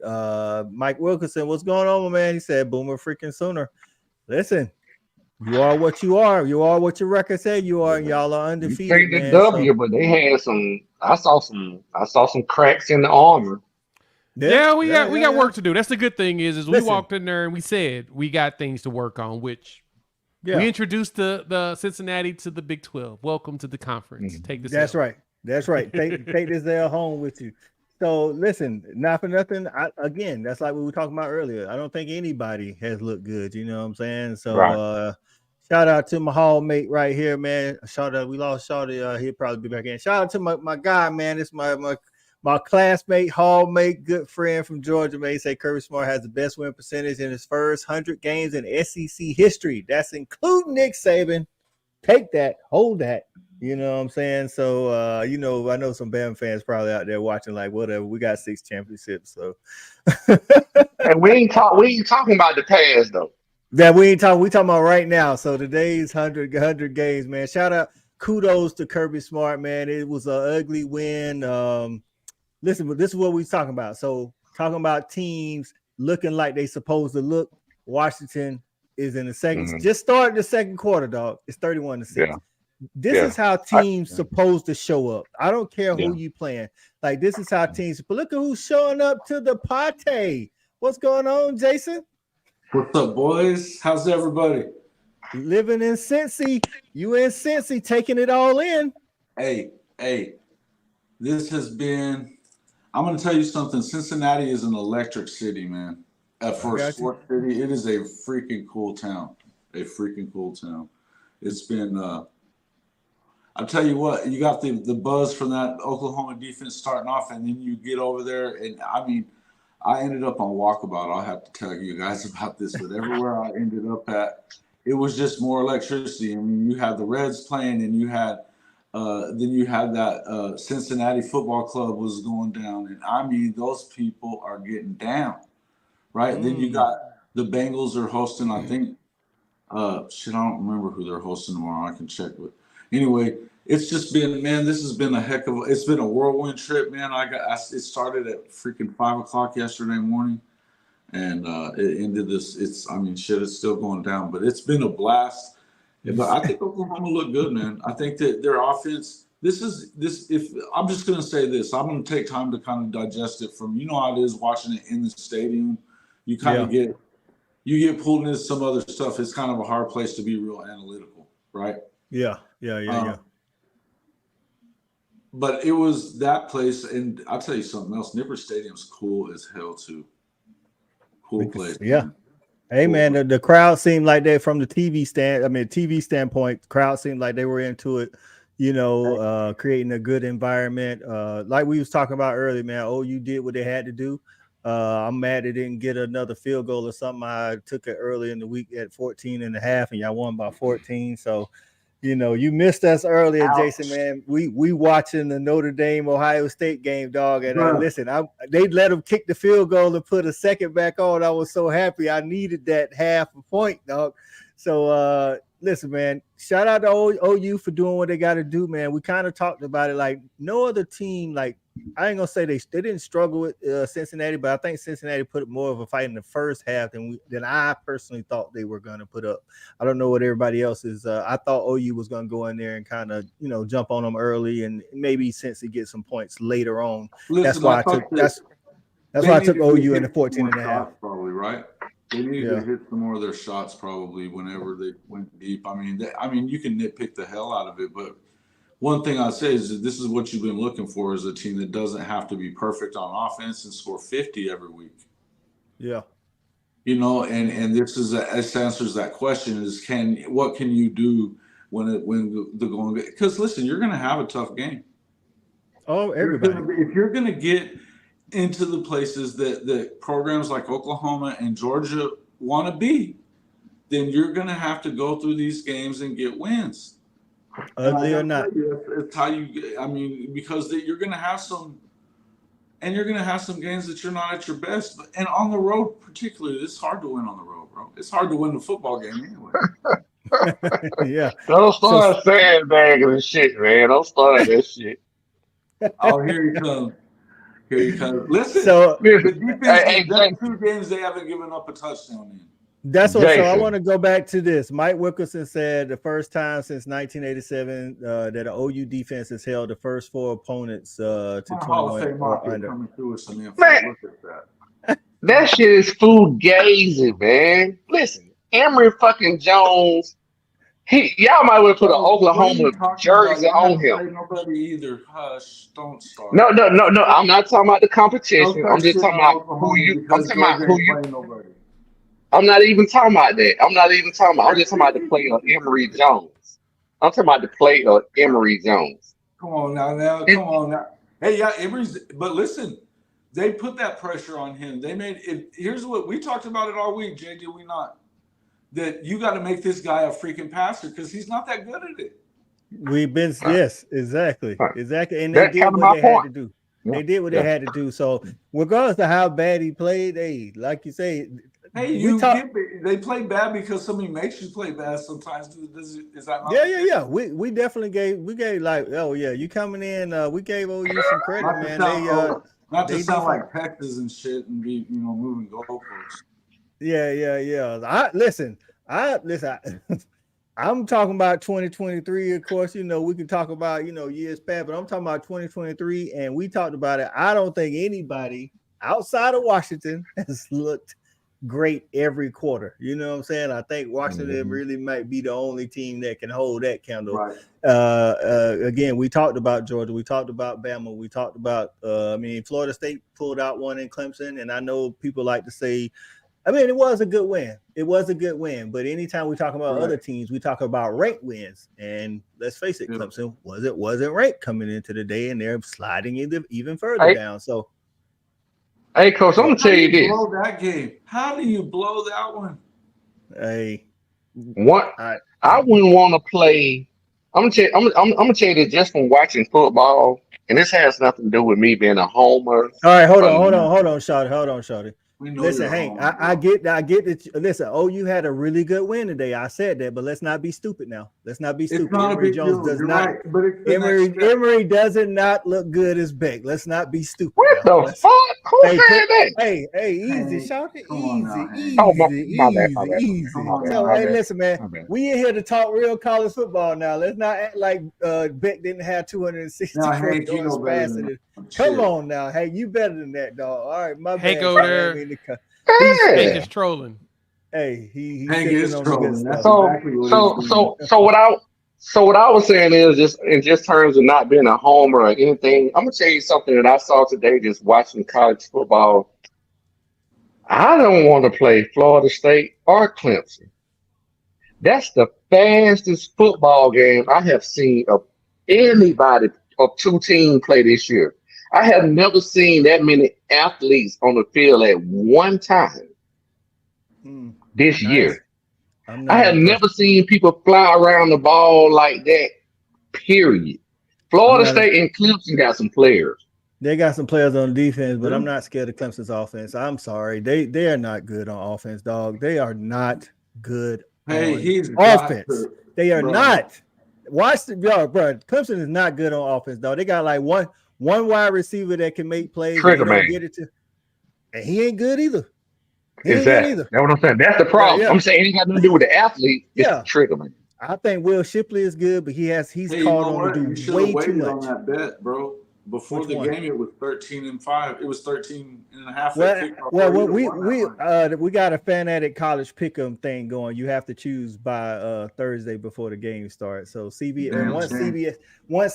Mike Wilkinson, what's going on, man? He said, Boomer freaking Sooner. Listen, you are what you are. You are what your record said you are, and y'all are undefeated. You take the W, but they had some. I saw some cracks in the armor. Yeah, we got work to do. That's the good thing is we walked in there and we said we got things to work on, which we introduced the Cincinnati to the Big 12. Welcome to the conference. Take this. That's right. Take this L home with you. So listen, not for nothing. Again, that's like what we were talking about earlier. I don't think anybody has looked good. You know what I'm saying? So shout out to my hallmate right here, man. Shout out. We lost Shawty. He'll probably be back in. Shout out to my guy, man. It's my My classmate, hallmate, good friend from Georgia, may say Kirby Smart has the best win percentage in his first 100 games in SEC history. That's including Nick Saban. Take that, hold that. You know what I'm saying? So, I know some Bama fans probably out there watching like, whatever, we got 6 championships. So, And we ain't talking about the past though. that we talking about right now. So today's 100 games, man. Shout out, kudos to Kirby Smart, man. It was an ugly win. Listen, but this is what we're talking about. So talking about teams looking like they supposed to look. Washington is in the second, just started the second quarter, dog. It's 31-6. Yeah. This is how teams supposed to show up. I don't care who you playing. Like, this is how teams, but look at who's showing up to the party. What's going on, Jason? What's up, boys? How's everybody? Living in Cincy. You in Cincy, taking it all in. Hey, this has been, I'm going to tell you something. Cincinnati is an electric city, man. For a sports city, it is a freaking cool town. It's been, I'll tell you what, you got the buzz from that Oklahoma defense starting off, and then you get over there, and I mean, I ended up on Walkabout. I'll have to tell you guys about this, but everywhere I ended up at, it was just more electricity. I mean, you had the Reds playing, and you had that Cincinnati Football Club was going down, and I mean, those people are getting down, right? Then you got the Bengals are hosting, I think, I don't remember who they're hosting tomorrow. I can check, but anyway, it's just been, man, this has been it's been a whirlwind trip, man. It started at freaking 5:00 yesterday morning, and it ended it's still going down, but it's been a blast. But I think Oklahoma looked good, man. I think that their offense, if I'm just going to say this, I'm going to take time to kind of digest it from, you know how it is watching it in the stadium. You kind of get pulled into some other stuff. It's kind of a hard place to be real analytical, right? Yeah. But it was that place, and I'll tell you something else. Nippert Stadium's cool as hell too. Cool place. Yeah. Hey, man, the crowd seemed like they, from the TV standpoint, the crowd seemed like they were into it, creating a good environment. Like we was talking about earlier, man, OU did what they had to do. I'm mad they didn't get another field goal or something. I took it early in the week at 14.5, and y'all won by 14. So, you missed us earlier, Jason, man. We watching the Notre Dame Ohio State game, dog. And listen, they let them kick the field goal and put a second back on. I was so happy. I needed that half a point, dog. So listen, man, shout out to OU for doing what they got to do, man. We kind of talked about it. Like, no other team, like, I ain't gonna say they didn't struggle with Cincinnati, but I think Cincinnati put more of a fight in the first half than I personally thought they were going to put up. I don't know what everybody else is. I thought OU was going to go in there and kind of jump on them early and maybe Cincy get some points later on. Listen, that's why I took OU in the 14.5. Probably right. They needed to hit some more of their shots probably whenever they went deep. I mean, you can nitpick the hell out of it, but one thing I'd say is that this is what you've been looking for, is a team that doesn't have to be perfect on offense and score 50 every week. Yeah. And this answers that question is what can you do when the going, because listen, you're going to have a tough game. Oh, everybody. If you're going to get into the places that programs like Oklahoma and Georgia want to be, then you're going to have to go through these games and get wins. Ugly or not, it's how because you're going to have some games that you're not at your best, and on the road particularly, it's hard to win on the road, bro. It's hard to win the football game anyway. Yeah. Don't start sandbagging and shit, man. Don't start that shit. Oh, here he comes. Listen, so the defense, 2 games they haven't given up a touchdown in. That's what. So I want to go back to this. Mike Wilkerson said the first time since 1987 that the OU defense has held the first 4 opponents to 21 or under. Man, that shit is food gazing, man. Listen, Emory fucking Jones. Y'all might well put an Oklahoma jersey on him. Nobody either. Hush, don't start. No. I'm not talking about the competition. I'm just talking about who you. I'm talking about who you. I'm not even talking about that. I'm just talking about the play of Emory Jones. I'm talking about the play of Emory Jones. Come on now. Hey, yeah, Emory's. But listen, they put that pressure on him. They made it. Here's what we talked about it all week, Jay. Did we not? That you got to make this guy a freaking passer because he's not that good at it. We've been yes, exactly, and they That's did kind of what my they had point. to do. Yeah. They did what they had to do. So regardless of how bad he played, hey, like you say, Hey, they play bad because somebody makes you play bad sometimes. Is that not? Yeah. We definitely gave like, oh yeah, you coming in. We gave OU some credit, man. Not to sound like Texas and shit and be moving goalposts. Yeah. Listen. I'm talking about 2023. Of course, we can talk about years past, but I'm talking about 2023, and we talked about it. I don't think anybody outside of Washington has looked great every quarter. You know what I'm saying? I think Washington really might be the only team that can hold that candle. Right. Again, we talked about Georgia, we talked about Bama, we talked about Florida State pulled out one in Clemson, and I know people like to say, it was a good win. It was a good win, but anytime we talk about other teams, we talk about ranked wins, and let's face it, Clemson wasn't ranked coming into the day, and they're sliding even further down. So. Hey, Coach, I'm gonna tell you this. Blow that game. How do you blow that one? Hey, what? I wouldn't want to play. I'm gonna tell you this just from watching football, and this has nothing to do with me being a homer. All right, hold on, Shawty. Listen, Hank, I get that. Listen, OU had a really good win today. I said that, but let's not be stupid now. Let's not be stupid. Emory Jones does not. Right, Emory doesn't not look good as Beck. Let's not be stupid. What the fuck? Who said that? Hey, easy, Shawty. Easy. So, hey, listen, man, we in here to talk real college football now. Let's not act like Beck didn't have 260 yards passing. Come on now. Hey, you better than that, dog. All right, my bad. Hey, go there. Hank is trolling. Hey, he's trolling. So what I was saying is just in terms of not being a homer or anything, I'm gonna tell you something that I saw today just watching college football. I don't want to play Florida State or Clemson. That's the fastest football game I have seen of anybody of two teams play this year. I have never seen that many athletes on the field at one time this year. I have never seen people fly around the ball like that, period. Florida State and Clemson got some players. They got some players on defense, but I'm not scared of Clemson's offense. I'm sorry. They are not good on offense, dog. They are not good on offense. They are not. Watch bro. Clemson is not good on offense, dog. They got like one wide receiver that can make plays. Trigger man. And he ain't good either. Exactly. That's what I'm saying. That's the problem. Yeah. I'm saying it ain't got nothing to do with the athlete. It's the trigger man. I think Will Shipley is good, but he's called on to do way too much. On that bet, bro. Before the game, it was 13-5. It was 13.5. We got a Fanatic college pick'em thing going. You have to choose by Thursday before the game starts. So once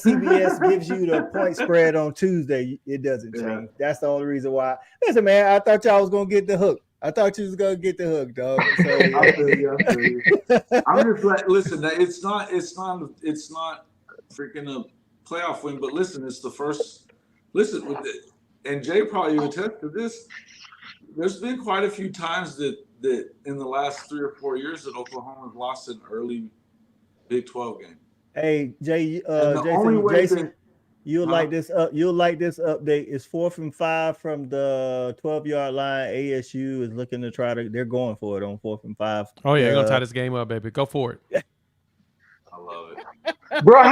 CBS gives you the point spread on Tuesday, it doesn't change. That's the only reason why. Listen, man, I thought y'all was gonna get the hook. I thought you was gonna get the hook, dog. So, I feel you. I'm just like, listen, it's not freaking a playoff win, but listen, it's the first. Listen, and Jay probably would attest to this. There's been quite a few times that in the last 3 or 4 years that Oklahoma's lost an early Big 12 game. Hey, Jason, you'll like this update. It's 4th and 5 from the 12-yard line. ASU is looking to they're going for it on 4th and 5. Oh yeah, they're gonna tie this game up, baby. Go for it. I love it. Bro,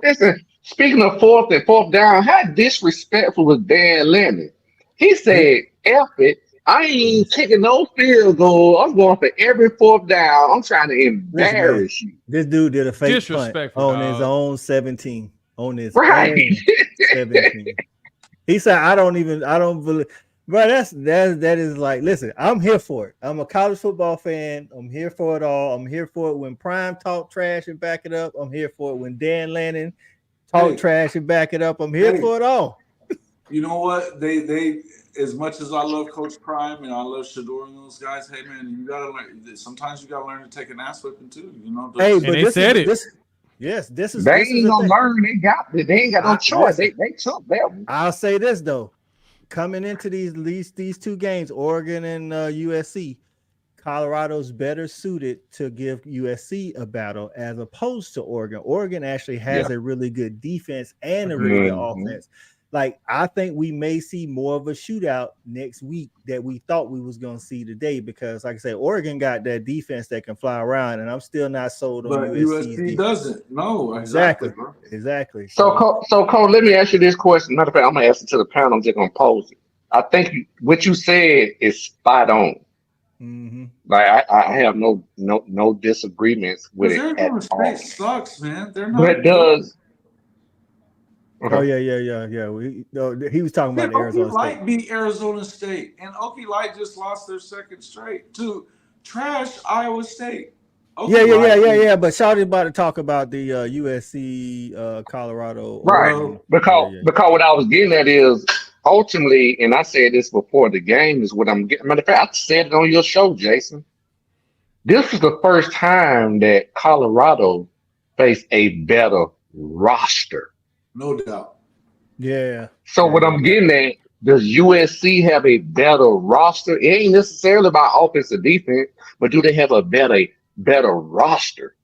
listen, speaking of fourth down, how disrespectful was Dan Lemon? He said, F it. I ain't taking no field goal. I'm going for every 4th down. I'm trying to embarrass you. This dude did a fake punt on his own 17. On his own 17. He said, I don't believe. Bro, that is like, listen, I'm here for it. I'm a college football fan. I'm here for it all. I'm here for it when Prime talk trash and back it up. I'm here for it when Dan Lannon talk trash and back it up. I'm here for it all. You know what? They as much as I love Coach Prime and I love Shador and those guys, hey man, you gotta learn. Sometimes you gotta learn to take an ass whipping too. You know. Hey, but they said it. Yes, this is They this is ain't the gonna thing. learn. They ain't got no choice. Listen, They took them. I'll say this though. Coming into these two games, Oregon and USC, Colorado's better suited to give USC a battle as opposed to Oregon. Oregon actually has a really good defense and a really good offense. Like, I think we may see more of a shootout next week that we thought we was going to see today because, like I said, Oregon got that defense that can fly around, and I'm still not sold on But USC's USC defense. doesn't. No, Exactly. bro. Exactly. So Cole, let me ask you this question. Matter of fact, I'm gonna ask it to the panel. I'm just gonna pose it. I think what you said is spot on. Mm-hmm. Like I have no disagreements with it at Arizona all. State sucks, man. They're not. But does Oh yeah. He was talking about the Arizona Okie State. Light beat Arizona State, and Okie Light just lost their second straight to trash Iowa State. Yeah. But Shawty's about to talk about the USC, Colorado, right? Oregon. Because what I was getting at is ultimately, and I said this before the game, is what I'm getting. Matter of fact, I said it on your show, Jason. This is the first time that Colorado faced a better roster. No doubt. Yeah. So what I'm getting at, does USC have a better roster? It ain't necessarily about offense or defense, but do they have a better roster?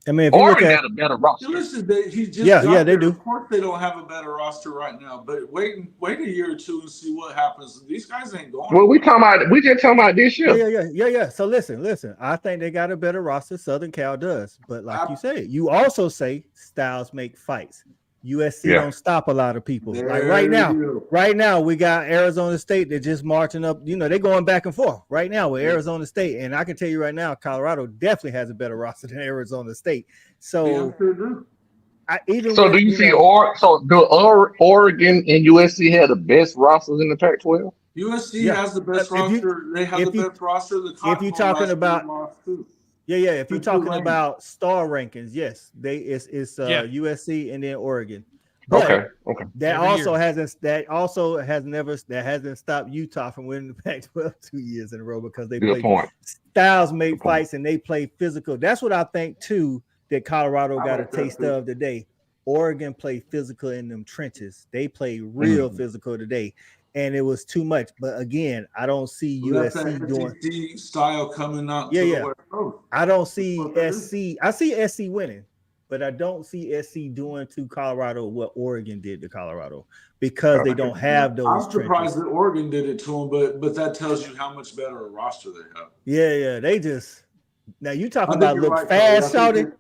I mean, if you look at a better roster. Listen, they do. Of course, they don't have a better roster right now. But wait a year or two and see what happens. These guys ain't going. Well, we just talking about this year. Yeah. So listen. I think they got a better roster. Southern Cal does, but like you say, you also say styles make fights. USC don't stop a lot of people. Like right now we got Arizona State. They're just marching up. You know, they're going back and forth right now with Arizona State. And I can tell you right now, Colorado definitely has a better roster than Arizona State. So do you see Oregon and USC have the best rosters in the Pac-12? USC has the best roster. They have the best roster. If you're talking about if you're talking about star rankings, yes, it's USC and then Oregon. But that hasn't stopped Utah from winning the Pac-12 2 years in a row because they play styles make fights and they play physical. That's what I think too that Colorado got a taste of today. Oregon played physical in them trenches. They played real physical today. And it was too much, but again, I don't see USC doing style coming out. I don't see SC. I see SC winning, but I don't see SC doing to Colorado what Oregon did to Colorado because they don't have those. I'm surprised that Oregon did it to them, but that tells you how much better a roster they have. Yeah. They just now you talking about look fast, Shawty.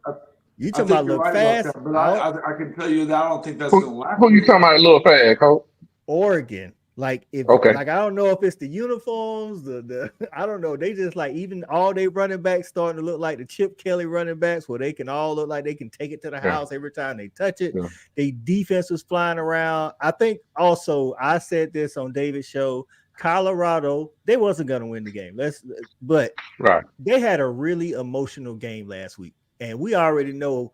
You talking about look fast, but I can tell you that I don't think that's going to last. Who you talking about a little fast, Cole? Oregon. Like I don't know if it's the uniforms, the I don't know. They just like even all they running backs starting to look like the Chip Kelly running backs, where they can all look like they can take it to the house every time they touch it. Yeah. They defense was flying around. I think also I said this on David's show. Colorado, they wasn't gonna win the game. But they had a really emotional game last week, and we already know.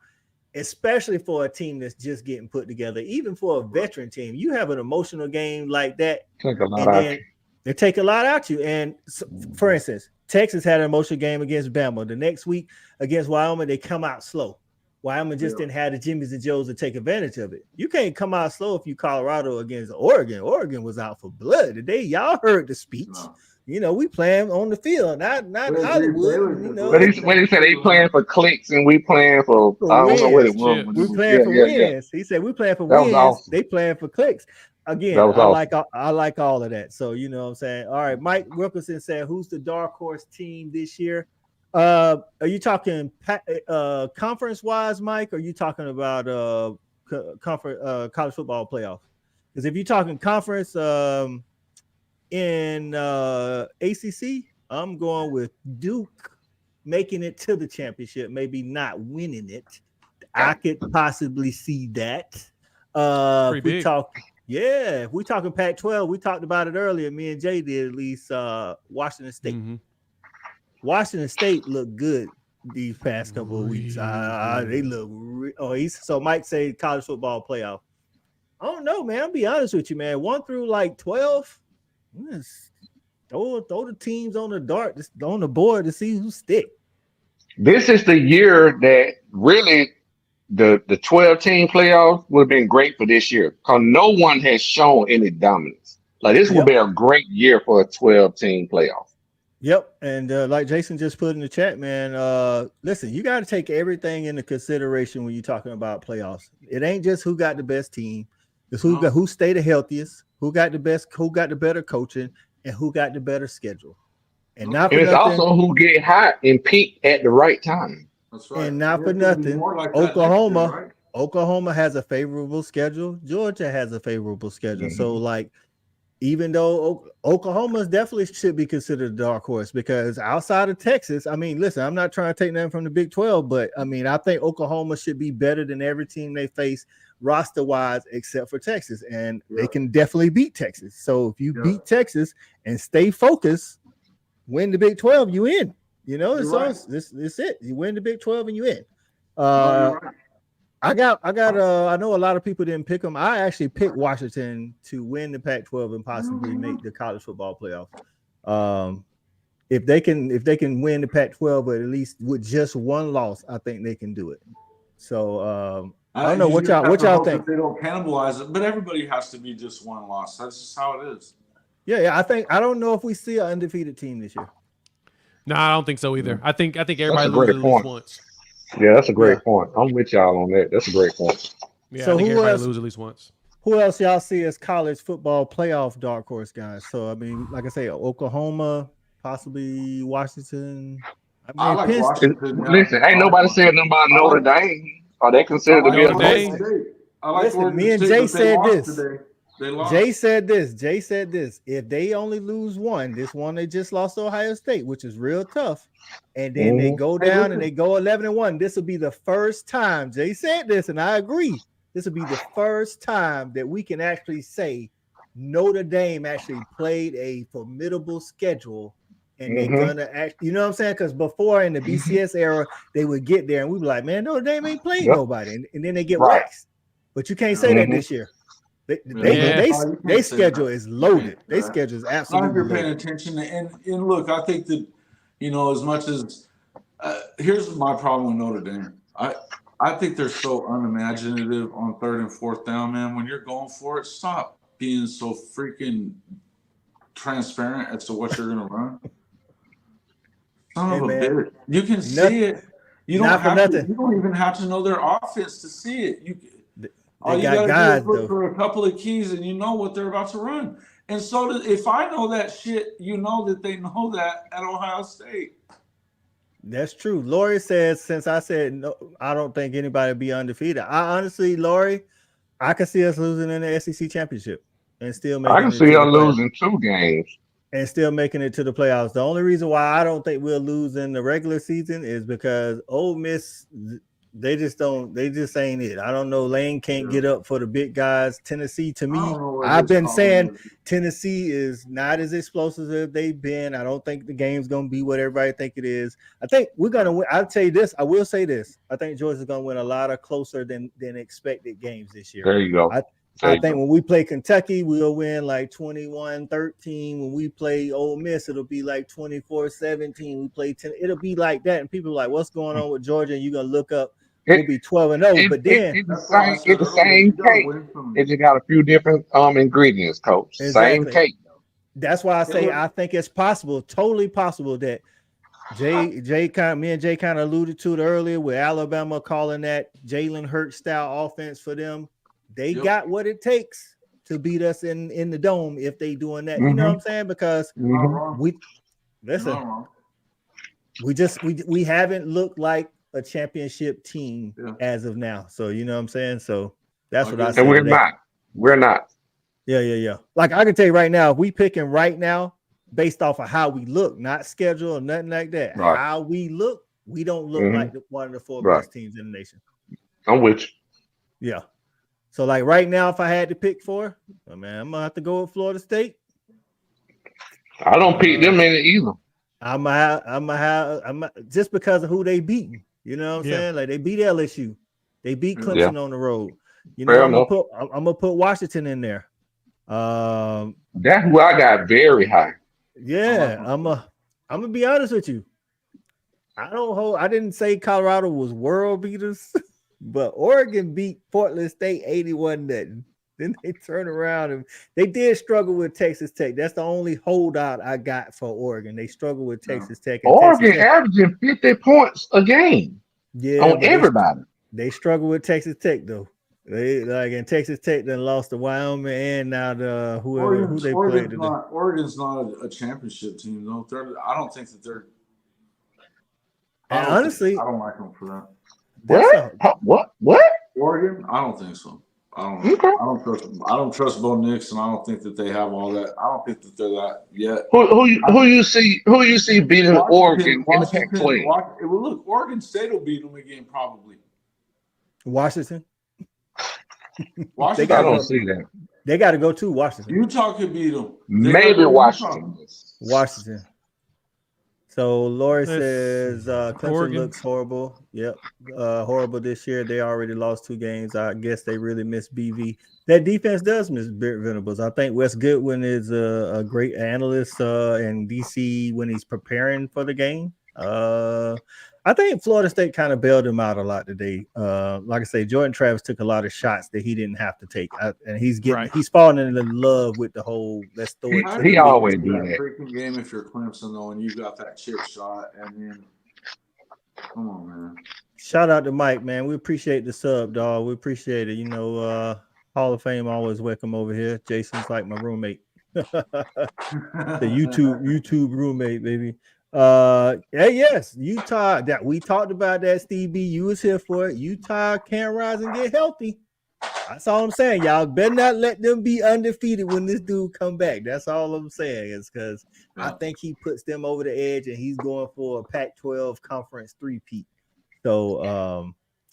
Especially for a team that's just getting put together, even for a veteran team, you have an emotional game like that, they take a lot out you. And so, for instance, Texas had an emotional game against Bama. The next week against Wyoming, they come out slow. Wyoming just didn't have the Jimmys and Joes to take advantage of it. You can't come out slow if you Colorado against Oregon. Oregon was out for blood today. Y'all heard the speech. No. You know, we playing on the field, not Hollywood. You know, but he said they playing for clicks and we playing for I don't know what it was. We playing for wins. He said we playing for wins. Awesome. They playing for clicks. Again, I like all of that. So you know what I'm saying. All right, Mike Wilkinson said, "Who's the dark horse team this year?" Are you talking conference wise, Mike? Or are you talking about college football playoff? Because if you're talking conference. In ACC, I'm going with Duke making it to the championship, maybe not winning it. I could possibly see that. If we talking Pac-12, we talked about it earlier. Me and Jay did at least. Washington State. Mm-hmm. Washington State looked good these past couple of weeks. They look. So Mike say college football playoff. I don't know, man. I'll be honest with you, man. 1 through like 12. Throw the teams on the board to see who stick. This is the year that really the 12-team playoffs would have been great for this year because no one has shown any dominance. Like this would be a great year for a 12-team playoff. Yep, and like Jason just put in the chat, man. Listen, you got to take everything into consideration when you're talking about playoffs. It ain't just who got the best team; it's who stay the healthiest, who got the better coaching, and who got the better schedule. And not for it's nothing, also who get hot and peak at the right time. That's right. And not for nothing, like Oklahoma has a favorable schedule. Georgia has a favorable schedule. So like. Even though Oklahoma definitely should be considered a dark horse because outside of Texas, I mean, listen, I'm not trying to take nothing from the Big 12, but I mean, I think Oklahoma should be better than every team they face roster-wise except for Texas, and they can definitely beat Texas. So if you beat Texas and stay focused, win the Big 12, you in. You know, this it. You win the Big 12 and you in. I know a lot of people didn't pick them. I actually picked Washington to win the Pac-12 and possibly make the college football playoff. If they can win the Pac-12, but at least with just one loss, I think they can do it. So I don't know what y'all think. They don't cannibalize it, but everybody has to be just one loss. That's just how it is. Yeah. I don't know if we see an undefeated team this year. No, I don't think so either. I think everybody loses at least once. Yeah, that's a great point. I'm with y'all on that. That's a great point. Yeah, so I think who everybody else lose at least once. Who else y'all see as college football playoff dark horse guys? So I mean, like I say, Oklahoma, possibly Washington. I like Washington. Listen, ain't nobody said nothing about Notre Dame. Are they considered to be a Dame? Listen, me and Jay said this. Jay said this. If they only lose one, this one they just lost to Ohio State, which is real tough, and then they go down and they go 11-1. This will be the first time. Jay said this, and I agree. This will be the first time that we can actually say Notre Dame actually played a formidable schedule, and they're gonna act. You know what I'm saying? Because before in the BCS era, they would get there, and we'd be like, "Man, Notre Dame ain't played nobody," and then they get waxed. But you can't say that this year. They schedule is loaded. Their schedule is absolutely loaded. If you're paying attention, and look, I think that as much as here's my problem with Notre Dame. I think they're so unimaginative on 3rd and 4th down, man. When you're going for it, stop being so freaking transparent as to what you're going to run. Son of a bitch. You can see it. You don't even have to know their offense to see it. All you got to do is look for a couple of keys, and you know what they're about to run. And so if I know that shit, you know that they know that at Ohio State. That's true. Lori says, since I said no, I don't think anybody will be undefeated. I honestly, Lori, I can see us losing in the SEC championship and still making. I can see us losing 2 games and still making it to the playoffs. The only reason why I don't think we'll lose in the regular season is because Ole Miss. They just ain't it. I don't know. Lane can't get up for the big guys. Tennessee, to me, I've been saying Tennessee is not as explosive as they've been. I don't think the game's going to be what everybody think it is. I think we're going to win. I'll tell you this. I will say this. I think Georgia's going to win a lot of closer than expected games this year. There you go. I think when we play Kentucky, we'll win like 21-13. When we play Ole Miss, it'll be like 24-17. We play 10. It'll be like that. And people are like, what's going on with Georgia? And you're going to look up. We'll be 12-0, but then it's the same cake. It just got a few different ingredients, Coach. Exactly. Same cake. That's why I say I think it's possible, totally possible that me and Jay kind of alluded to it earlier with Alabama calling that Jalen Hurts style offense for them. They got what it takes to beat us in the dome if they doing that. You know what I'm saying? Because we haven't looked like a championship team as of now. So you know what I'm saying? So that's what I said. And we're not. Yeah. Like I can tell you right now, if we picking right now based off of how we look, not schedule or nothing like that. Right. How we look, we don't look like one of the 4 best teams in the nation. I'm with you. Yeah. So like right now, if I had to pick 4, I'm gonna have to go with Florida State. I don't pick them in it either. I'm just because of who they beating. You know what I'm saying? Like they beat LSU, they beat Clemson on the road. You know, I'm gonna put Washington in there. That's who I got very high. Yeah, I'm gonna be honest with you. I didn't say Colorado was world beaters. But Oregon beat Portland State 81-0. Then they turn around and they did struggle with Texas Tech. That's the only holdout I got for Oregon. They struggled with Texas Tech. And Oregon Texas Tech, averaging 50 points a game yeah, on but everybody. they struggle with Texas Tech though. They like in Texas Tech then lost to Wyoming and now the who they played today. Oregon's not a championship team though. I don't think that they're. And honestly, I don't like them for that. What? Oregon? I don't think so. I don't trust Bo Nix, and I don't think that they have all that. I don't think that they're that yet. Who you see beating Oregon in the Pac-12? Well, look, Oregon State will beat them again probably. Washington. I don't see that. They got to go to Washington. Utah could beat them. Maybe Washington. Washington. So Lori says Clemson Oregon looks horrible. Yep, horrible this year. They already lost 2 games. I guess they really miss BV. That defense does miss Venables. I think Wes Goodwin is a great analyst in DC when he's preparing for the game. I think Florida State kind of bailed him out a lot today. Like I say, Jordan Travis took a lot of shots that he didn't have to take, and he's falling in love with the whole. Let's throw it. He always do that. Freaking game if you're Clemson though, and you got that chip shot, and then come on, man. Shout out to Mike, man. We appreciate the sub, dog. We appreciate it. You know, Hall of Fame always welcome over here. Jason's like my roommate, the YouTube roommate, baby. Yes, Utah. That we talked about that, Steve B. You was here for it. Utah can't rise and get healthy. That's all I'm saying. Y'all better not let them be undefeated when this dude come back. That's all I'm saying. Is because I think he puts them over the edge, and he's going for a Pac-12 conference 3-peat. So,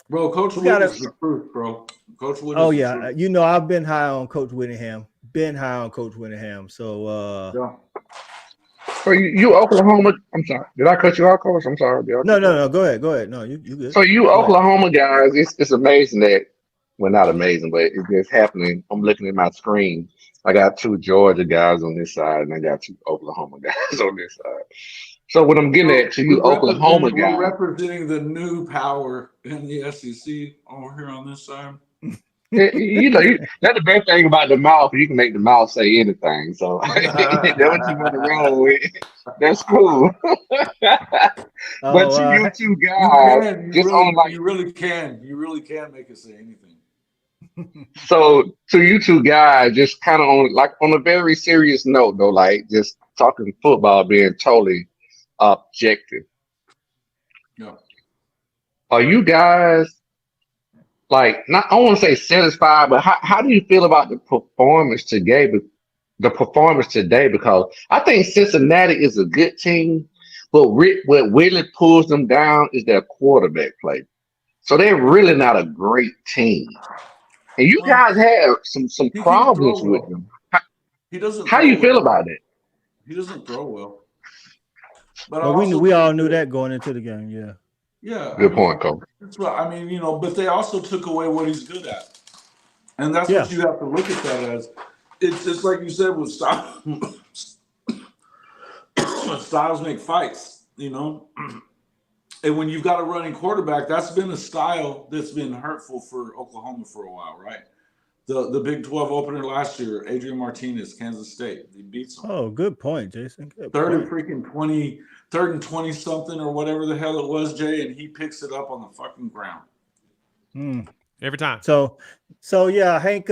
bro, Coach Wood is the truth, bro. Coach Wood. Oh yeah, you know I've been high on Coach Whittingham. So, yeah. So you Oklahoma? I'm sorry. Did I cut you off, Coach? I'm sorry. No. Go ahead. No, you good. So you Oklahoma guys, it's amazing that. Well, not amazing, but it's just happening. I'm looking at my screen. I got 2 Georgia guys on this side, and I got 2 Oklahoma guys on this side. So what I'm getting at to you, Oklahoma guys, we're representing the new power in the SEC over here on this side. You know, that's the best thing about the mouth. You can make the mouth say anything. So that's what you want to roll with. That's cool. But to you 2 guys, you really can make it say anything. So to you 2 guys, just kind of on a very serious note though, like just talking football, being totally objective. Yeah. Are you guys like not? I want to say satisfied, but how do you feel about the performance today? Because I think Cincinnati is a good team, but what really pulls them down is their quarterback play. So they're really not a great team. And you guys have some problems with them. How do you feel about it? He doesn't throw well. But we all knew that going into the game. Yeah. Yeah. Good point, Coach. That's what I mean. You know, but they also took away what he's good at, and that's what you have to look at that as. It's just like you said with styles make fights. You know. And when you've got a running quarterback, that's been a style that's been hurtful for Oklahoma for a while, right? The Big 12 opener last year, Adrian Martinez, Kansas State, he beats them. Oh, good point, Jason. Third and 20 something or whatever the hell it was, Jay, and he picks it up on the fucking ground. Every time. So yeah, Hank.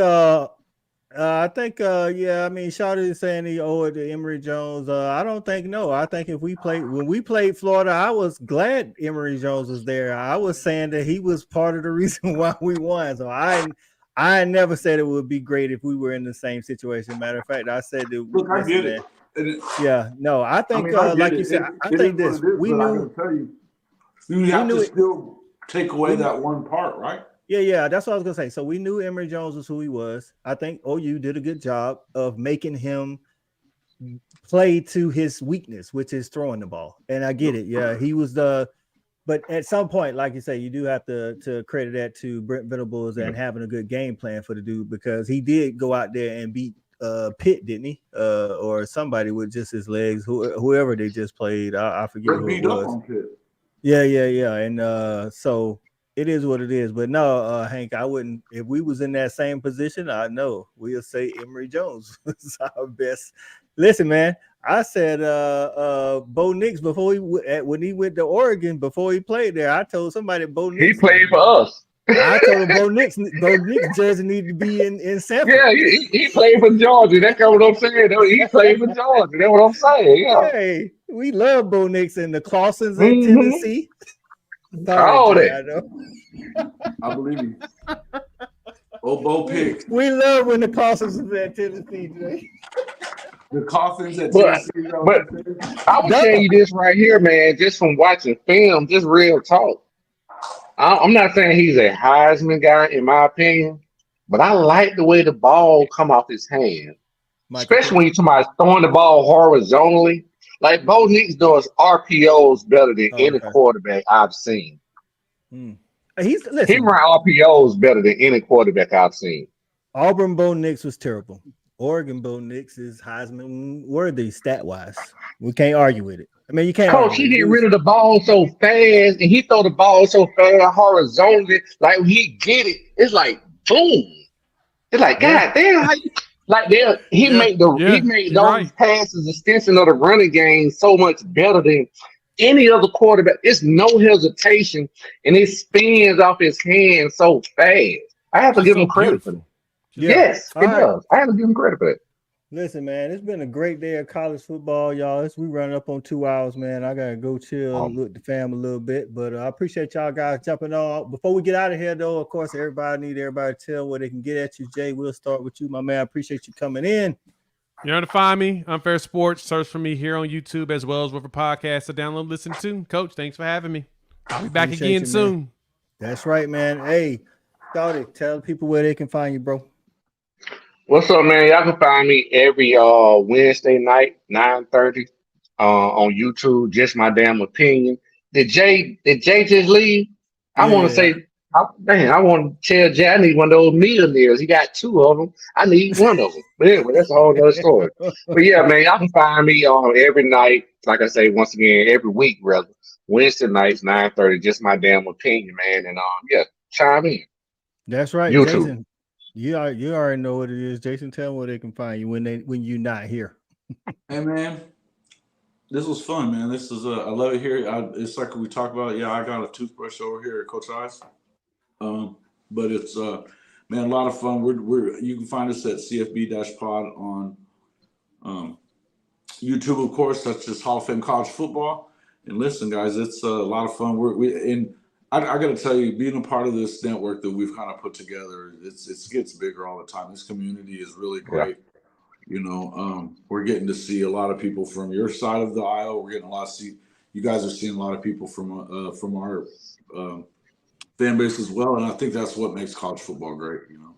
I think, Shawty is saying he owed it to Emory Jones. I don't think no. I think when we played Florida, I was glad Emory Jones was there. I was saying that he was part of the reason why we won. So I never said it would be great if we were in the same situation. Matter of fact, I said that. Look, I get it. Yeah, no, I think like you said, I think this. We knew. You have to still take away that one part, right? Yeah, that's what I was gonna say. So we knew Emory Jones was who he was. I think OU did a good job of making him play to his weakness, which is throwing the ball. And I get it. Yeah, he was but at some point, like you say, you do have to credit that to Brent Venables and having a good game plan for the dude, because he did go out there and beat Pitt, didn't he? Or somebody with just his legs, whoever they just played. I forget who it was. Yeah. And so It is what it is. But no, Hank, I wouldn't. If we was in that same position, I know we'll say Emory Jones was our best. Listen, man, I said Bo Nix before when he went to Oregon before he played there. I told somebody Bo Nix. He played for us. I told him Bo Nix jersey need to be in Sanford. Yeah, he played for Georgia. That's what I'm saying. He played for Georgia. That's what I'm saying. Yeah. Hey, we love Bo Nix and the Clausens in Mm-hmm. Tennessee. All Jay, that. I know. I believe you. Oh, Bo Pick. We love when the Clausens is at Tennessee, Jay. The coffins at But- Tennessee. but- I will tell you this right here, man, just from watching film, just real talk. I'm not saying he's a Heisman guy, in my opinion, but I like the way the ball come off his hand, especially when you're talking about throwing the ball horizontally. Like Bo Nix does RPOs better than any quarterback I've seen. He run RPOs better than any quarterback I've seen. Auburn Bo Nix was terrible. Oregon Bo Nix is Heisman worthy stat wise. We can't argue with it. I mean, you can't. Coach, he get rid of the ball so fast, and he throw the ball so fast horizontally. Like when he get it, it's like boom. It's like God damn, how you, like he made those passes extension of the running game so much better than any other quarterback. It's no hesitation, and it spins off his hand so fast. I have to give him credit for that. Yes, it does. I have to give him credit for that. Listen, man, it's been a great day of college football, y'all. We running up on 2 hours, man. I gotta go chill with the fam a little bit, but I appreciate y'all guys jumping on. Before we get out of here, though, of course, everybody to tell where they can get at you. Jay, we'll start with you, my man. I appreciate you coming in. You know to find me, Unfair Sports. Search for me here on YouTube as well as with a podcast to download, listen to. Coach, thanks for having me. I'll be back again soon. Man. That's right, man. Hey, Scotty, tell people where they can find you, bro. What's up, man? Y'all can find me every Wednesday night, 9:30, on YouTube. Just my damn opinion. Did Jay just leave? I want to say, I want to tell Jay I need one of those millionaires. He got 2 of them. I need one of them. But anyway, that's a whole other story. But yeah, man, y'all can find me every night. Like I say, once again, every week, rather. Wednesday nights, 9:30. Just my damn opinion, man. And chime in. That's right, YouTube. Jason. You already know what it is, Jason. Tell them where they can find you when you're not here. Hey, man, this was fun, man. This is I love it here. It's like we talked about. Yeah, I got a toothbrush over here at Coach I's. But it's man, a lot of fun. You can find us at CFB-Pod on YouTube, of course. That's just Hall of Fame College Football. And listen, guys, it's a lot of fun. I got to tell you, being a part of this network that we've kind of put together, it gets bigger all the time. This community is really great. Yeah. You know, we're getting to see a lot of people from your side of the aisle. We're getting you guys are seeing a lot of people from our fan base as well. And I think that's what makes college football great, you know,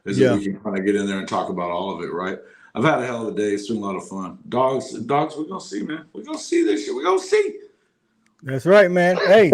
is that we can kind of get in there and talk about all of it, right? I've had a hell of a day. It's been a lot of fun. Dogs, we're going to see, man. We're going to see this shit. We're going to see. That's right, man. Hey,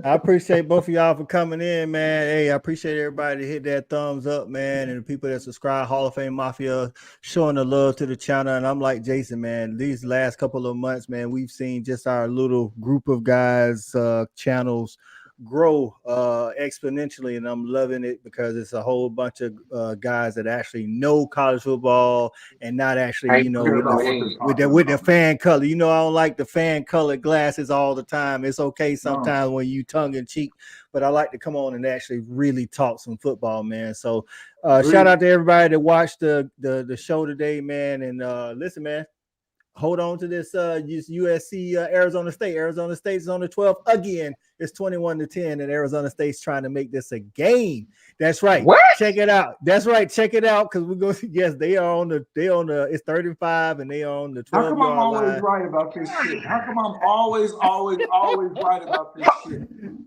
I appreciate both of y'all for coming in, man. Hey, I appreciate everybody to hit that thumbs up, man, and the people that subscribe, Hall of Fame Mafia, showing the love to the channel. And I'm like Jason, man, these last couple of months, man, we've seen just our little group of guys, channels grow exponentially, and I'm loving it because it's a whole bunch of guys that actually know college football and not actually, you know, with the fan color. You know, I don't like the fan colored glasses all the time. It's okay sometimes when you tongue in cheek, but I like to come on and actually really talk some football, man. So shout out to everybody that watched the show today, man. And listen, man, hold on to this USC Arizona State. Arizona State's on the 12th again. It's 21-10, and Arizona State's trying to make this a game. That's right. What? Check it out. That's right. Check it out because we're going to. Yes, they are on the. It's 35, and they are on the 12. How come I'm always right about this shit? How come I'm always right about this shit?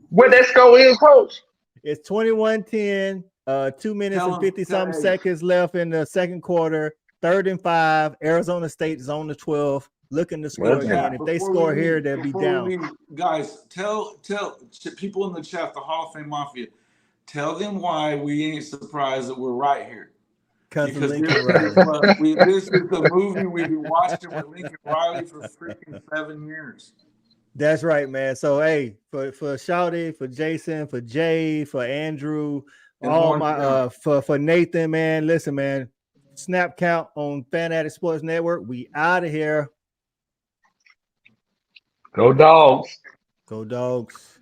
Where that score is, Coach? It's 21-10. 2 minutes and 50-something seconds left in the second quarter. 3rd and 5. Arizona State is on the 12. Looking to score again. If they score here, they'll be down. Guys, tell people in the chat, the Hall of Fame Mafia, tell them why we ain't surprised that we're right here. Because this is the movie we've been watching with Lincoln Riley for freaking 7 years. That's right, man. So hey, for Shouty, for Jason, for Jay, for Andrew, And all Orange my County. for Nathan, man. Listen, man. Snap count on Fan Addict Sports Network. We out of here. Go Dogs. Go Dogs.